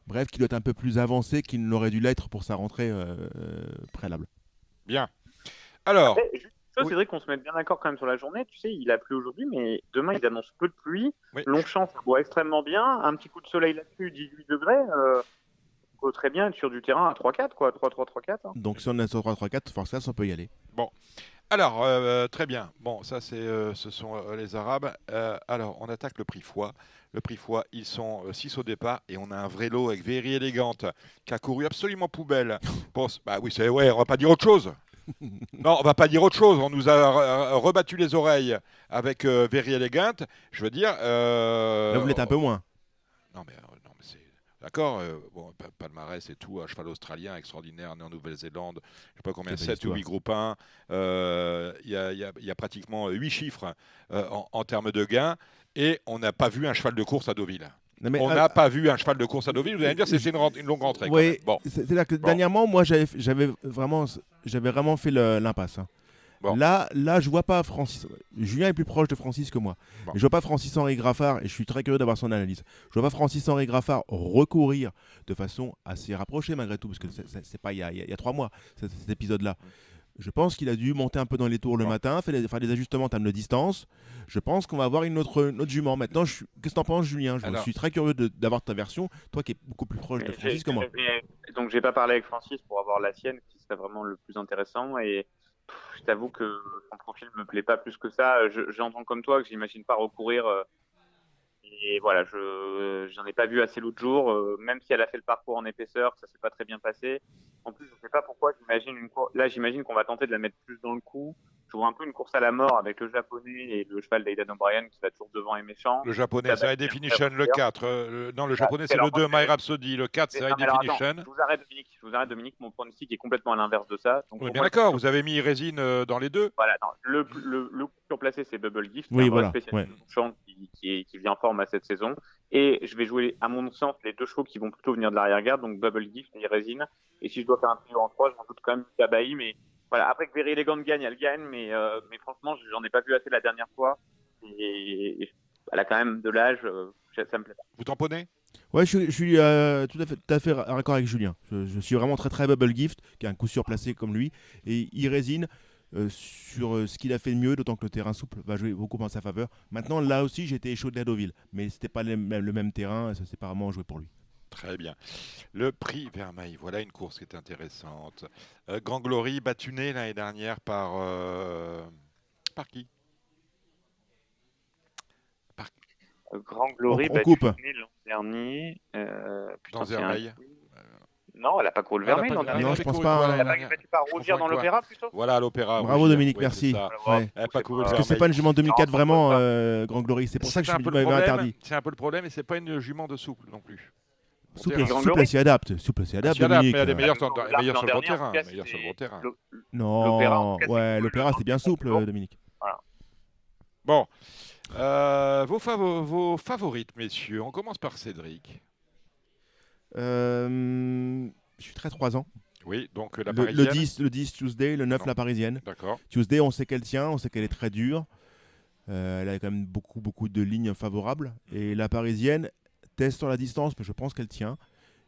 Speaker 9: Bref, qui doit être un peu plus avancé qu'il ne l'aurait dû l'être pour sa rentrée préalable.
Speaker 2: Bien. Alors...
Speaker 10: Cédric, qu'on se mette bien d'accord quand même sur la journée. Tu sais, il a plu aujourd'hui, mais demain, ils annoncent peu de pluie.
Speaker 2: Oui.
Speaker 10: Longchamp, ça boit extrêmement bien. Un petit coup de soleil là-dessus, 18 degrés. On peut très bien être sur du terrain à 3-4, quoi. 3-3, 3-4. Hein.
Speaker 9: Donc si on est sur 3-3-4, forcément, on peut y aller.
Speaker 2: Bon. Alors, très bien. Bon, ça, ce sont les Arabes. Alors, on attaque le prix foie. Le prix foie, ils sont 6 au départ et on a un vrai lot avec Very Elegante qui a couru absolument poubelle. Bah oui, on va pas dire autre chose. Non, on va pas dire autre chose. On nous a rebattu les oreilles avec Very Elegante. Je veux dire...
Speaker 9: Là, vous l'êtes un peu moins.
Speaker 2: Non, mais c'est... D'accord, palmarès et tout, un cheval australien extraordinaire né en Nouvelle-Zélande, je ne sais pas combien, 7 ou 8 groupes 1, il y a pratiquement 8 chiffres en termes de gains, et on n'a pas vu un cheval de course à Deauville. On n'a pas vu un cheval de course à Deauville, vous allez me dire que c'était une longue rentrée.
Speaker 9: Oui,
Speaker 2: bon.
Speaker 9: C'est-à-dire que dernièrement, moi j'avais vraiment fait l'impasse. Hein. Bon. Là, je vois pas Francis. Julien est plus proche de Francis que moi. Bon. Je vois pas Francis-Henri Graffard, et je suis très curieux d'avoir son analyse. Je vois pas Francis-Henri Graffard recourir de façon assez rapprochée malgré tout, parce que c'est pas il y a 3 mois cet épisode-là. Je pense qu'il a dû monter un peu dans les tours le matin, faire des ajustements en termes de distance. Je pense qu'on va avoir une autre jument. Maintenant, qu'est-ce que tu en penses, Julien? Je suis très curieux d'avoir ta version, toi qui es beaucoup plus proche de Francis que moi.
Speaker 10: Donc, j'ai pas parlé avec Francis pour avoir la sienne, qui serait vraiment le plus intéressant. Et je t'avoue que son profil me plaît pas plus que ça. J'entends comme toi que j'imagine pas recourir Et voilà, j'en ai pas vu assez l'autre jour, même si elle a fait le parcours en épaisseur, ça s'est pas très bien passé. En plus, je sais pas pourquoi, j'imagine qu'on va tenter de la mettre plus dans le coup. Je vois un peu une course à la mort avec le japonais et le cheval d'Aidan O'Brien qui va toujours devant et méchant.
Speaker 2: Le japonais, c'est High Definition, le 4. Non, le japonais, c'est le 2, My Rhapsody. Le 4, c'est High Definition.
Speaker 10: Je vous arrête, Dominique. Mon pronostic est complètement à l'inverse de ça. Donc,
Speaker 2: on est bien d'accord, vous avez mis Résine dans les deux.
Speaker 10: Voilà, non, le coup surplacé, c'est Bubble Gift,
Speaker 9: Oui,
Speaker 10: un
Speaker 9: voilà,
Speaker 10: spécialiste de champ qui vient en forme à cette saison. Et je vais jouer, à mon sens, les deux chevaux qui vont plutôt venir de l'arrière-garde, donc Bubble Gift et Résine. Et si je dois faire un trio en 3, je m'en doute quand même Kabaï, mais voilà, après que Very Elegant gagne, elle gagne, mais franchement, j'en ai pas vu assez la dernière fois. Et elle a quand même de l'âge, ça me plaît pas.
Speaker 2: Vous tamponnez?
Speaker 9: Ouais, je suis tout à fait raccord avec Julien. Je suis vraiment très très Bubble Gift, qui a un coup sûr placé comme lui. Et il résine sur ce qu'il a fait de mieux, d'autant que le terrain souple va jouer beaucoup en sa faveur. Maintenant, là aussi, j'étais chaud de la Deauville, mais c'était pas le même terrain, ça s'est pas vraiment joué pour lui.
Speaker 2: Très bien. Le prix Vermeil, voilà une course qui est intéressante. Grand Glory, battuné l'année dernière par qui?
Speaker 10: Grand Glory, battuné l'an dernier.
Speaker 2: Dans Vermeil.
Speaker 10: Non, elle n'a pas couru le Vermeil l'an dernier.
Speaker 9: Non, je pense pas.
Speaker 10: Elle n'a pas battu par Rougir dans l'Opéra plutôt.
Speaker 2: Voilà, à l'Opéra.
Speaker 9: Bravo
Speaker 2: Rougir,
Speaker 9: Dominique,
Speaker 2: oui,
Speaker 9: merci.
Speaker 2: Ouais. Elle n'a pas couru le
Speaker 9: Parce
Speaker 2: Vermeil.
Speaker 9: que c'est pas une jument 2004 vraiment, Grand Glory. C'est pour ça que je m'avais interdit.
Speaker 2: C'est un peu le problème, et c'est pas une jument de souple non plus.
Speaker 9: Souple, elle s'y adapte. Dominique.
Speaker 2: Mais elle est meilleure sur le bon terrain.
Speaker 9: Non, ouais, l'Opéra c'était bien souple, Dominique.
Speaker 2: Bon, vos favorites, messieurs. On commence par Cédric.
Speaker 9: Je suis très 3 ans.
Speaker 2: Oui, donc la parisienne.
Speaker 9: Le 10 Tuesday, le 9 la parisienne.
Speaker 2: D'accord.
Speaker 9: Tuesday, on sait qu'elle tient, on sait qu'elle est très dure. Elle a quand même beaucoup de lignes favorables. Et la parisienne teste sur la distance, mais je pense qu'elle tient.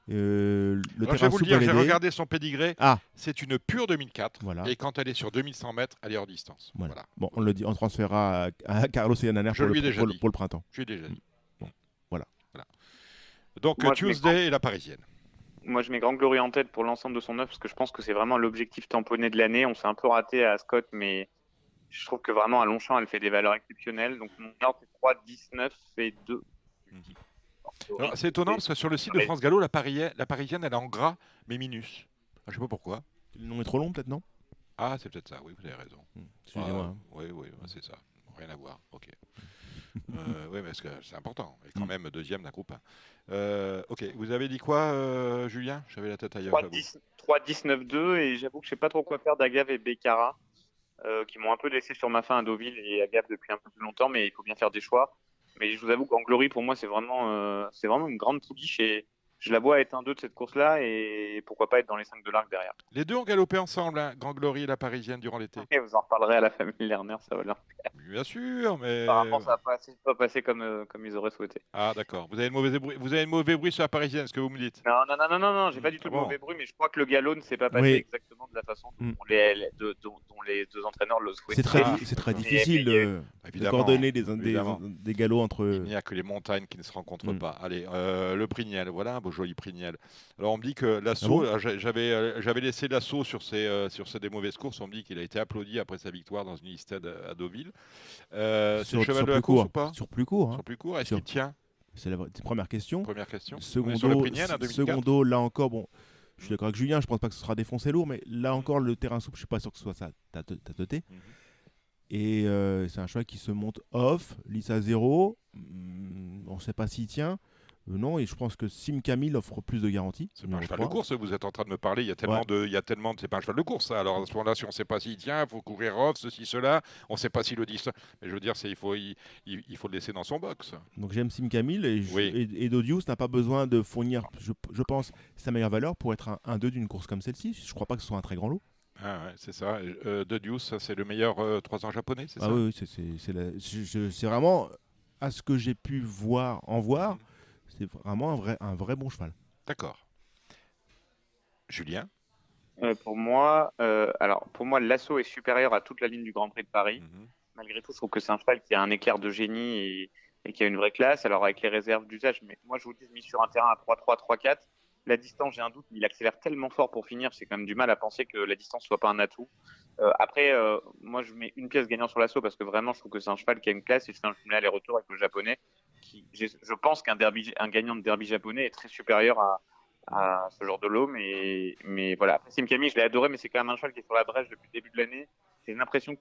Speaker 2: Je vais vous le dire, j'ai regardé son pédigré. C'est une pure 2004.
Speaker 9: Voilà.
Speaker 2: Et quand elle est sur 2100 mètres, elle est hors distance.
Speaker 9: Voilà. Bon, on transférera à Carlos Eananer pour le printemps.
Speaker 2: Je lui ai déjà dit.
Speaker 9: Bon, voilà.
Speaker 2: Donc moi, Tuesday et la parisienne.
Speaker 10: Moi, je mets Grand Glory en tête pour l'ensemble de son œuvre parce que je pense que c'est vraiment l'objectif tamponné de l'année. On s'est un peu raté à Scott, mais je trouve que vraiment à Longchamp, elle fait des valeurs exceptionnelles. Donc mon ordre, c'est 3, 19 et 2.
Speaker 2: C'est étonnant parce que sur le site de France Gallo, la parisienne, elle est en gras, mais minus. Je sais pas pourquoi.
Speaker 9: Le nom est trop long, peut-être, non?
Speaker 2: Ah, c'est peut-être ça, oui, vous avez raison.
Speaker 9: Excusez-moi.
Speaker 2: Oui, c'est ça. Rien à voir, ok. Oui, parce que c'est important. Et quand même, deuxième d'un groupe 1. Ok, vous avez dit quoi, Julien? J'avais la tête ailleurs.
Speaker 10: 3, 19, 2, et j'avoue que je sais pas trop quoi faire d'Agave et Becara, qui m'ont un peu laissé sur ma faim à Deauville et Agave depuis un peu plus longtemps, mais il faut bien faire des choix. Mais je vous avoue qu'en Glory, pour moi, c'est vraiment une grande pouliche et je la vois être un 2 de cette course-là et pourquoi pas être dans les 5 de l'arc derrière.
Speaker 2: Les deux ont galopé ensemble, hein, Grand Glory et la parisienne durant l'été.
Speaker 10: Et vous en reparlerez à la famille Lerner, ça va là.
Speaker 2: Bien sûr, mais...
Speaker 10: Apparemment, ça n'a pas passé comme ils auraient souhaité.
Speaker 2: Ah, d'accord. Vous avez le mauvais bruit sur la parisienne, ce que vous me dites?
Speaker 10: Non, j'ai pas du tout le mauvais bruit, mais je crois que le galop ne s'est pas passé exactement de la façon dont les deux entraîneurs le souhaitaient.
Speaker 9: C'est très difficile de coordonner des galops entre eux.
Speaker 2: Il n'y a que les montagnes qui ne se rencontrent pas. Allez, le Prignel, voilà un beau joli Prignel. Alors on me dit que l'assaut, j'avais laissé l'assaut sur des mauvaises courses, on me dit qu'il a été applaudi après sa victoire dans une listade à Deauville.
Speaker 9: Sur
Speaker 2: cheval de la course ou pas?
Speaker 9: Sur plus court.
Speaker 2: Sur plus court, est-ce qu'il tient?
Speaker 9: C'est la première question.
Speaker 2: Secondo,
Speaker 9: là encore, bon, je suis d'accord avec Julien, je pense pas que ce sera défoncé lourd, mais là encore, le terrain souple, je suis pas sûr que ce soit ça, tateté. Et c'est un cheval qui se monte off, lisse à 0, on ne sait pas s'il tient. Non, et je pense que Sim Camille offre plus de garanties.
Speaker 2: C'est pas un cheval de course, vous êtes en train de me parler, il y a tellement de... C'est pas un cheval de course, ça. Alors à ce moment-là, si on ne sait pas s'il tient, il faut courir off, ceci, cela, on ne sait pas s'il le dit. Mais je veux dire, il faut le laisser dans son box.
Speaker 9: Donc j'aime Sim Camille et Dodius n'a pas besoin de fournir, je pense, sa meilleure valeur pour être un 2 d'une course comme celle-ci. Je ne crois pas que ce soit un très grand lot.
Speaker 2: Ah ouais, c'est ça. Dodius, c'est le meilleur 3 ans japonais, c'est ça?
Speaker 9: Oui, c'est vraiment, à ce que j'ai pu voir, c'est vraiment un vrai bon cheval.
Speaker 2: D'accord. Julien?
Speaker 10: Pour moi, l'assaut est supérieur à toute la ligne du Grand Prix de Paris. Malgré tout, je trouve que c'est un cheval qui a un éclair de génie et qui a une vraie classe. Alors avec les réserves d'usage, mais moi je vous dis, mis sur un terrain à 3-3, 3-4. La distance, j'ai un doute, il accélère tellement fort pour finir, j'ai quand même du mal à penser que la distance soit pas un atout. Après, moi je mets une pièce gagnant sur l'assaut parce que vraiment je trouve que c'est un cheval qui a une classe et je fais un jumelé aller-retour avec le japonais. je pense qu'un gagnant de derby japonais est très supérieur à ce genre de lot, mais voilà. Après, Sim Camille, je l'ai adoré, mais c'est quand même un cheval qui est sur la brèche depuis le début de l'année. J'ai l'impression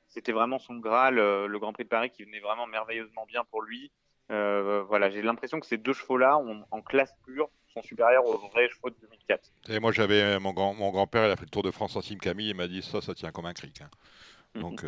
Speaker 10: c'était vraiment son Graal, le Grand Prix de Paris, qui venait vraiment merveilleusement bien pour lui. Voilà, j'ai l'impression que ces 2 chevaux-là, en classe pure, sont supérieurs aux vrais chevaux de 2004.
Speaker 2: Et moi, j'avais mon grand-père, il a fait le Tour de France en Sim Camille, il m'a dit ça tient comme un cric. Hein. Donc,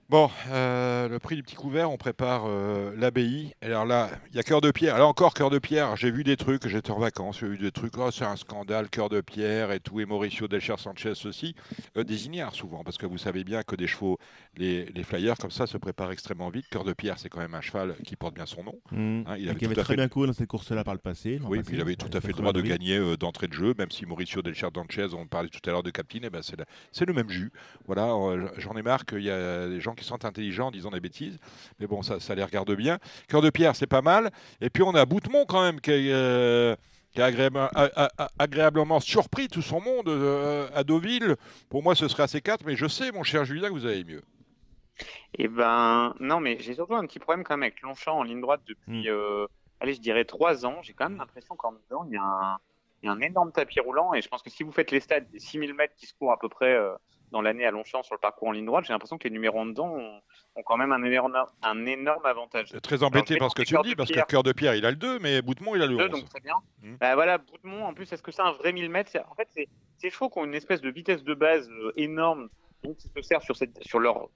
Speaker 2: bon, le prix du petit couvert, on prépare l'abbaye. Alors là, il y a Cœur de Pierre. Là encore, Cœur de Pierre, j'ai vu des trucs, j'étais en vacances, j'ai vu des trucs, c'est un scandale, Cœur de Pierre et tout, et Mauricio Delcher Sanchez aussi. Des ignares souvent, parce que vous savez bien que des chevaux, les flyers comme ça, se préparent extrêmement vite. Cœur de Pierre, c'est quand même un cheval qui porte bien son nom.
Speaker 9: Il avait très bien couru dans cette course-là par le passé.
Speaker 2: Oui, puis il avait tout à fait le droit de gagner d'entrée de jeu, même si Mauricio Delcher Sanchez, on parlait tout à l'heure de Captain, eh ben c'est le même jus. Voilà, j'en ai marre qu'il y a des gens qui sont intelligents en disant des bêtises, mais bon, ça les regarde bien. Cœur de Pierre, c'est pas mal. Et puis on a Boutemont quand même qui a agréablement surpris tout son monde à Deauville. Pour moi, ce serait assez 4, mais je sais, mon cher Julien, que vous avez mieux.
Speaker 10: Eh ben, non, mais j'ai surtout un petit problème quand même avec Longchamp en ligne droite depuis, allez, je dirais 3 ans. J'ai quand même l'impression qu'en dedans, il y a un énorme tapis roulant. Et je pense que si vous faites les stades des 6000 mètres qui se courent à peu près dans l'année à Longchamp sur le parcours en ligne droite, j'ai l'impression que les numéros en dedans ont quand même un énorme avantage.
Speaker 2: Très embêté par ce que tu me dis, parce que Cœur de Pierre, il a le 2, mais Boutemont, il a le 11.
Speaker 10: Donc très bien. Bah, voilà, Boutemont, en plus, est-ce que c'est un vrai 1000 mètres? En fait, ces chevaux qui ont une espèce de vitesse de base énorme, donc ils se servent sur leur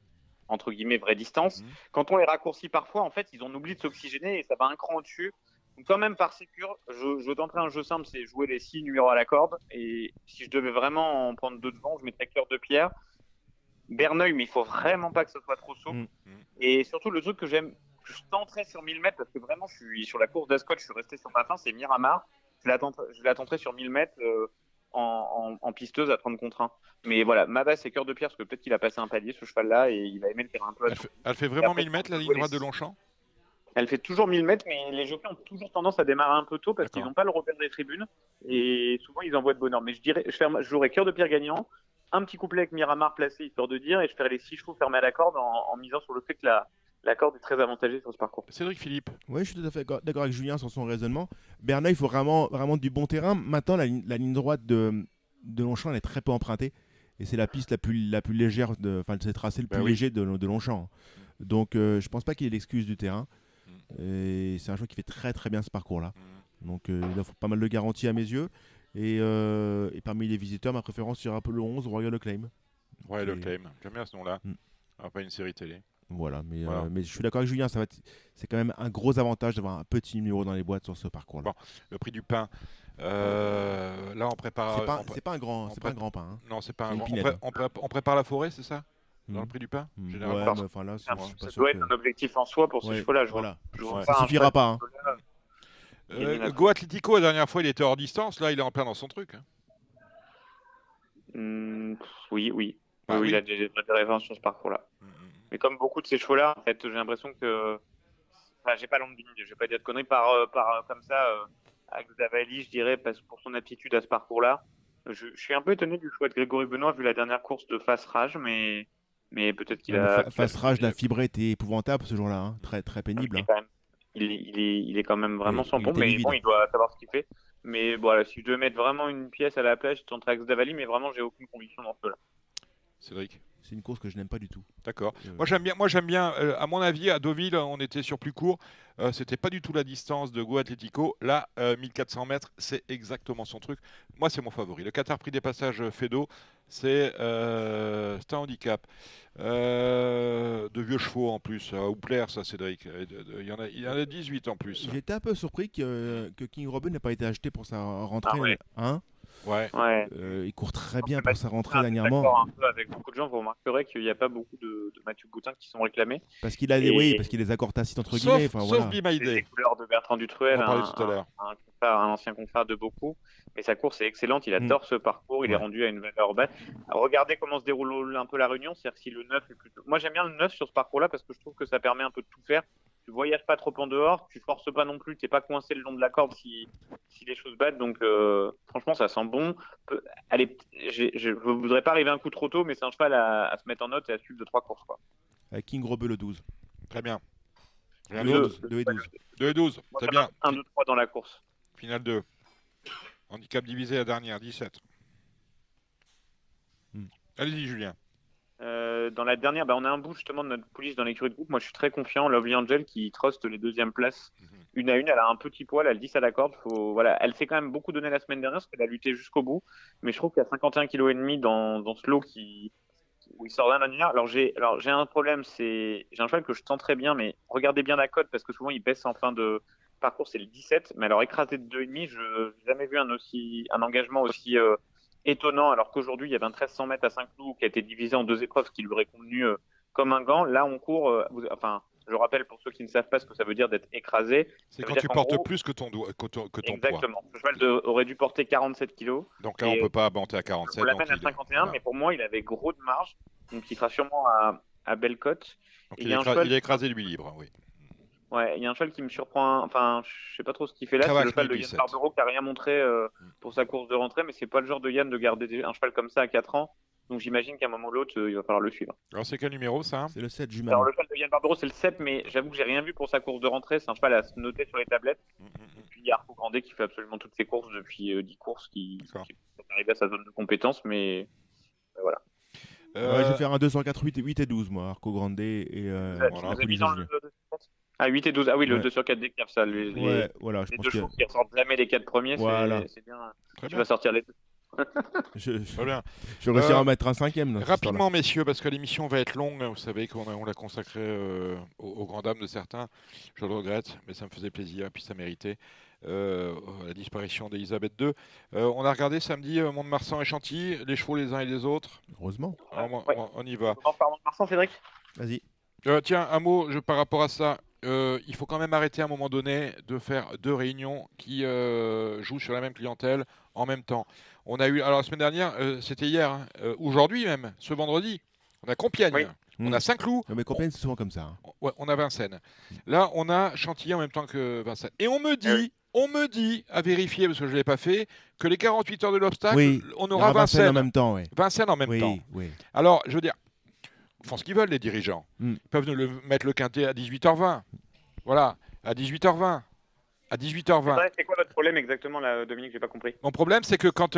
Speaker 10: entre guillemets vraie distance. Quand on les raccourcit parfois, en fait, ils ont oublié de s'oxygéner et ça va un cran au-dessus. Donc quand même par sécure, je tenterai un jeu simple, c'est jouer les 6 numéros à la corde. Et si je devais vraiment en prendre 2 devant, je mettrais Cœur de Pierre, Berneuil, mais il faut vraiment pas que ce soit trop souple. Et surtout le truc que je tenterais sur 1000 mètres, parce que vraiment je suis sur la course d'Ascot, je suis resté sur ma fin, c'est Miramar. Je la tenterais sur 1000 mètres en pisteuse à 30 contre 1. Mais voilà, ma base c'est Cœur de Pierre, parce que peut-être qu'il a passé un palier ce cheval-là et il va aimer le terrain un peu.
Speaker 2: Elle fait vraiment 1000 mètres la ligne droite de Longchamp?
Speaker 10: Elle fait toujours 1000 mètres, mais les jockeys ont toujours tendance à démarrer un peu tôt parce qu'ils n'ont pas le repère des tribunes et souvent ils envoient de bonne heure. Mais je jouerais Cœur de Pierre gagnant, un petit couplet avec Miramar placé histoire de dire, et je ferais les 6 chevaux fermés à la corde en misant sur le fait que la corde est très avantagée sur ce parcours.
Speaker 2: Cédric Philippe.
Speaker 9: Oui, je suis tout à fait d'accord avec Julien sur son raisonnement. Berneuil, il faut vraiment du bon terrain. Maintenant, la ligne droite de Longchamp, elle est très peu empruntée. Et c'est la piste la plus légère, c'est le tracé le plus léger de Longchamp. Donc, je pense pas qu'il y ait l'excuse du terrain. Et c'est un joueur qui fait très très bien ce parcours-là. Donc, il offre pas mal de garanties à mes yeux. Et parmi les visiteurs, ma préférence sera le 11, Royal Acclaim.
Speaker 2: Royal Acclaim, j'aime bien ce nom-là. Pas une série télé.
Speaker 9: Voilà, mais je suis d'accord avec Julien, c'est quand même un gros avantage d'avoir un petit numéro dans les boîtes sur ce parcours-là.
Speaker 2: Bon, le prix du pain. Là, on prépare.
Speaker 9: C'est pas un grand pain. Hein.
Speaker 2: Non, c'est pas un grand. On prépare la forêt, c'est ça? Dans le prix du pain généralement.
Speaker 10: Ça doit être un objectif en soi pour ce chevaux-là.
Speaker 9: Ça suffira pas.
Speaker 2: Go Atlético, la dernière fois, il était hors distance. Là, il est en plein dans son truc.
Speaker 10: Oui, il a des références sur ce parcours-là. Mais comme beaucoup de ces chevaux-là, en fait, j'ai l'impression que. Enfin, j'ai pas l'ombre d'une idée, je vais pas dire de conneries comme ça. Avec Zavali, je dirais, parce que pour son aptitude à ce parcours-là, je suis un peu étonné du choix de Grégory Benoît vu la dernière course de Face Rage, mais peut-être qu'il a.
Speaker 9: Face Rage, la fibre était épouvantable ce jour-là, hein. Très très pénible.
Speaker 10: Il est quand même vraiment sans bon, mais bon, il doit savoir ce qu'il fait. Mais voilà, si je devais mettre vraiment une pièce à la plage, je tenterais avec Zavali, mais vraiment, j'ai aucune conviction dans ce là.
Speaker 2: Cédric.
Speaker 9: C'est une course que je n'aime pas du tout.
Speaker 2: D'accord. Moi j'aime bien. À mon avis, à Deauville, on était sur plus court. C'était pas du tout la distance de Go Atlético. Là, 1400 mètres, c'est exactement son truc. Moi, c'est mon favori. Le Qatar Prix des passages Fedo, c'est un handicap. De vieux chevaux en plus. Ou plaire, ça, Cédric. Il y en a 18 en plus.
Speaker 9: J'étais un peu surpris que King Robin n'ait pas été acheté pour sa rentrée. Il court très bien pour sa rentrée dernièrement.
Speaker 10: D'accord, un peu avec beaucoup de gens, vous remarquerez qu'il n'y a pas beaucoup de Mathieu Boutin qui sont réclamés.
Speaker 9: Parce qu'il a des accords tacites entre guillemets.
Speaker 2: Sauf Bimaïdé.
Speaker 10: Les couleurs de Bertrand Dutruel,
Speaker 2: un
Speaker 10: ancien confrère de beaucoup. Mais sa course est excellente, il adore ce parcours, il est rendu à une valeur basse. Regardez comment se déroule un peu la réunion, c'est-à-dire que si le 9 est plutôt. Moi j'aime bien le 9 sur ce parcours-là parce que je trouve que ça permet un peu de tout faire. Tu voyages pas trop en dehors, tu forces pas non plus, t'es pas coincé le long de la corde si les choses battent. Donc franchement ça sent bon. Allez, je voudrais pas arriver un coup trop tôt, mais c'est un cheval à se mettre en note et à suivre de 3 courses quoi.
Speaker 9: Avec King Robeux le 12.
Speaker 2: Très bien. Finale
Speaker 9: 2 et
Speaker 2: 2.
Speaker 9: 12. 2 et 12.
Speaker 2: 2 et 12,
Speaker 10: Moi,
Speaker 2: c'est
Speaker 10: ça
Speaker 2: bien.
Speaker 10: marche 1, 2, 3 dans la course.
Speaker 2: Finale 2. Handicap divisé la dernière, 17. Allez-y, Julien.
Speaker 10: Dans la dernière, on a un bout justement de notre pouliche dans l'écurie de groupe. Moi, je suis très confiant. Lovely Angel qui truste les deuxièmes places une à une. Elle a un petit poil, elle 10 à la corde. Voilà. Elle s'est quand même beaucoup donné la semaine dernière parce qu'elle a lutté jusqu'au bout. Mais je trouve qu'à 51,5 kg dans ce lot où il sort d'un linéaire. Alors j'ai un problème, j'ai un cheval que je sens très bien, mais regardez bien la cote parce que souvent il baisse en fin de parcours, c'est le 17. Mais alors écrasé de 2,5, je n'ai jamais vu un engagement aussi étonnant, alors qu'aujourd'hui il y avait un 1300 mètres à Saint-Cloud qui a été divisé en 2 épreuves, ce qui lui aurait convenu comme un gant. Là on court, je rappelle pour ceux qui ne savent pas ce que ça veut dire d'être écrasé.
Speaker 2: C'est quand tu portes plus que ton
Speaker 10: exactement.
Speaker 2: poids.
Speaker 10: Le cheval aurait dû porter 47 kg.
Speaker 2: Donc là on ne peut pas monter à 47.
Speaker 10: On l'amène à 51, mais pour moi il avait gros de marge, donc il sera sûrement à belle cote.
Speaker 2: Donc il est écrasé lui libre, oui.
Speaker 10: Ouais, il y a un cheval qui me surprend, je sais pas trop ce qu'il fait là, c'est le cheval de Yann Barbero qui a rien montré pour sa course de rentrée, mais c'est pas le genre de Yann de garder un cheval comme ça à 4 ans, donc j'imagine qu'à un moment ou l'autre, il va falloir le suivre.
Speaker 2: Alors c'est quel numéro ça?
Speaker 9: C'est le 7 jumelé.
Speaker 10: Alors le cheval de Yann Barbero c'est le 7, mais j'avoue que j'ai rien vu pour sa course de rentrée, c'est un cheval à se noter sur les tablettes, et puis il y a Arco Grandet qui fait absolument toutes ses courses depuis 10 courses, qui est arrivé à sa zone de compétence, mais voilà.
Speaker 9: Je vais faire un 204 8 et 12 moi, Arco Grandet et
Speaker 10: voilà. Ah, 8 et 12, ah oui, le 2 sur 4 déclave ça.
Speaker 9: Voilà,
Speaker 10: les deux chevaux qui ressortent jamais les 4 premiers,
Speaker 9: voilà.
Speaker 10: C'est bien. Tu vas sortir les deux.
Speaker 2: Je vais
Speaker 9: réussir à mettre un 5e.
Speaker 2: Rapidement, messieurs, parce que l'émission va être longue. Vous savez qu'on l'a consacrée aux grandes dames de certains. Je le regrette, mais ça me faisait plaisir, puis ça méritait. La disparition d'Elisabeth II. On a regardé samedi Mont-de-Marsan et Chantilly, les chevaux les uns et les autres.
Speaker 9: Heureusement.
Speaker 2: On y va.
Speaker 10: On parle Mont-de-Marsan, Cédric.
Speaker 9: Vas-y.
Speaker 2: Tiens, un mot par rapport à ça. Il faut quand même arrêter à un moment donné de faire 2 réunions qui jouent sur la même clientèle en même temps. On a eu, alors la semaine dernière, c'était hier, aujourd'hui même, ce vendredi, on a Compiègne, on a Saint-Cloud.
Speaker 9: Mais Compiègne, c'est souvent comme ça. Hein.
Speaker 2: Ouais, on a Vincennes. Là, on a Chantilly en même temps que Vincennes. Et on me dit, à vérifier, parce que je ne l'ai pas fait, que les 48 heures de l'obstacle, on aura Vincennes
Speaker 9: en même temps.
Speaker 2: Vincennes en même temps.
Speaker 9: Oui.
Speaker 2: Alors, je veux dire, ils font ce qu'ils veulent, les dirigeants. Ils peuvent nous mettre le quintet à 18h20. Voilà, à 18h20. À 18h20.
Speaker 10: C'est quoi votre problème exactement, là, Dominique? J'ai pas compris.
Speaker 2: Mon problème, c'est que quand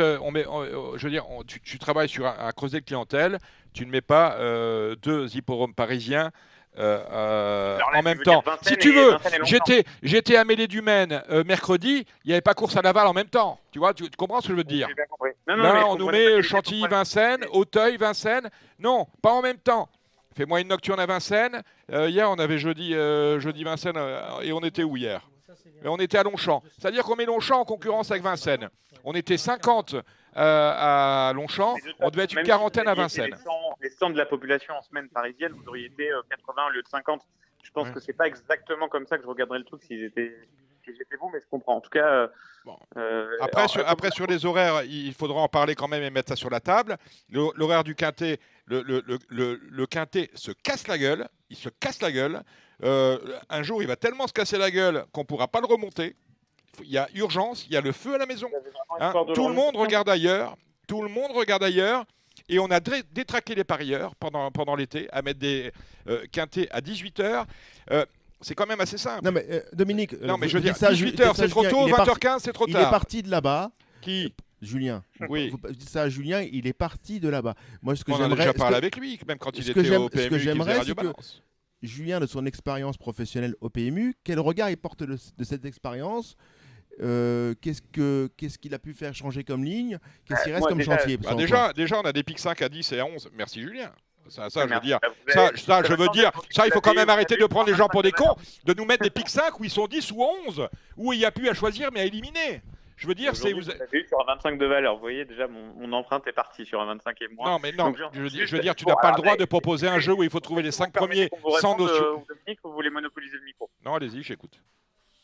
Speaker 2: tu travailles sur à creuser de clientèle, tu ne mets pas 2 hippodromes parisiens en même temps. Si tu veux, j'étais à Mêlée-du-Maine mercredi, il n'y avait pas course à Laval en même temps. Tu vois, tu comprends ce que je veux te dire?
Speaker 10: J'ai bien compris.
Speaker 2: Là, on nous met Chantilly, Vincennes, Auteuil, Vincennes. Non, pas en même temps. Fais-moi une nocturne à Vincennes. Hier, on avait jeudi Vincennes et on était où hier? On était à Longchamp. C'est-à-dire qu'on met Longchamp en concurrence avec Vincennes. On était 50 à Longchamp, on devait être une quarantaine à Vincennes.
Speaker 10: Les 100 de la population en semaine parisienne, vous auriez été 80 au lieu de 50. Je pense que c'est pas exactement comme ça que je regarderais le truc si j'étais vous, mais je comprends. En tout cas.
Speaker 2: Après, sur les horaires, il faudra en parler quand même et mettre ça sur la table. L'horaire du quintet, le quintet se casse la gueule. Il se casse la gueule. Un jour, il va tellement se casser la gueule qu'on ne pourra pas le remonter. Il y a urgence, il y a le feu à la maison. Tout le monde regarde ailleurs. Tout le monde regarde ailleurs. Et on a détraqué les parieurs pendant l'été à mettre des quintets à 18h. C'est quand même assez simple.
Speaker 9: Non mais Dominique,
Speaker 2: non mais je veux dire, 18h c'est trop tôt, 20h15 c'est trop tard.
Speaker 9: Il est parti de là-bas.
Speaker 2: Qui?
Speaker 9: Julien.
Speaker 2: Oui.
Speaker 9: Vous dites ça à Julien, il est parti de là-bas. Moi, ce que
Speaker 2: on
Speaker 9: j'aimerais.
Speaker 2: a déjà parlé avec lui, même quand il était au PMU.
Speaker 9: Ce que j'aimerais, c'est que Julien, de son expérience professionnelle au PMU, quel regard il porte de cette expérience? Qu'est-ce qu'il a pu faire changer comme ligne? Qu'est-ce qui reste comme chantier?
Speaker 2: Déjà, on a des pics 5 à 10 et à 11. Merci Julien. Ça, je veux dire. Ça, il faut quand même arrêter de prendre les gens pour des cons, de nous mettre des pics 5 où ils sont 10 ou 11, où il n'y a plus à choisir mais à éliminer. Je veux dire, c'est.
Speaker 10: Vous avez eu sur un 25 de valeur. Vous voyez, déjà, mon empreinte est partie sur un 25 et moins.
Speaker 2: Non, mais non. Donc, je veux dire, tu n'as pas le droit de proposer un jeu où il faut trouver les 5 premiers sans notion.
Speaker 10: Dominique, vous voulez monopoliser le micro?
Speaker 2: Non, allez-y, j'écoute.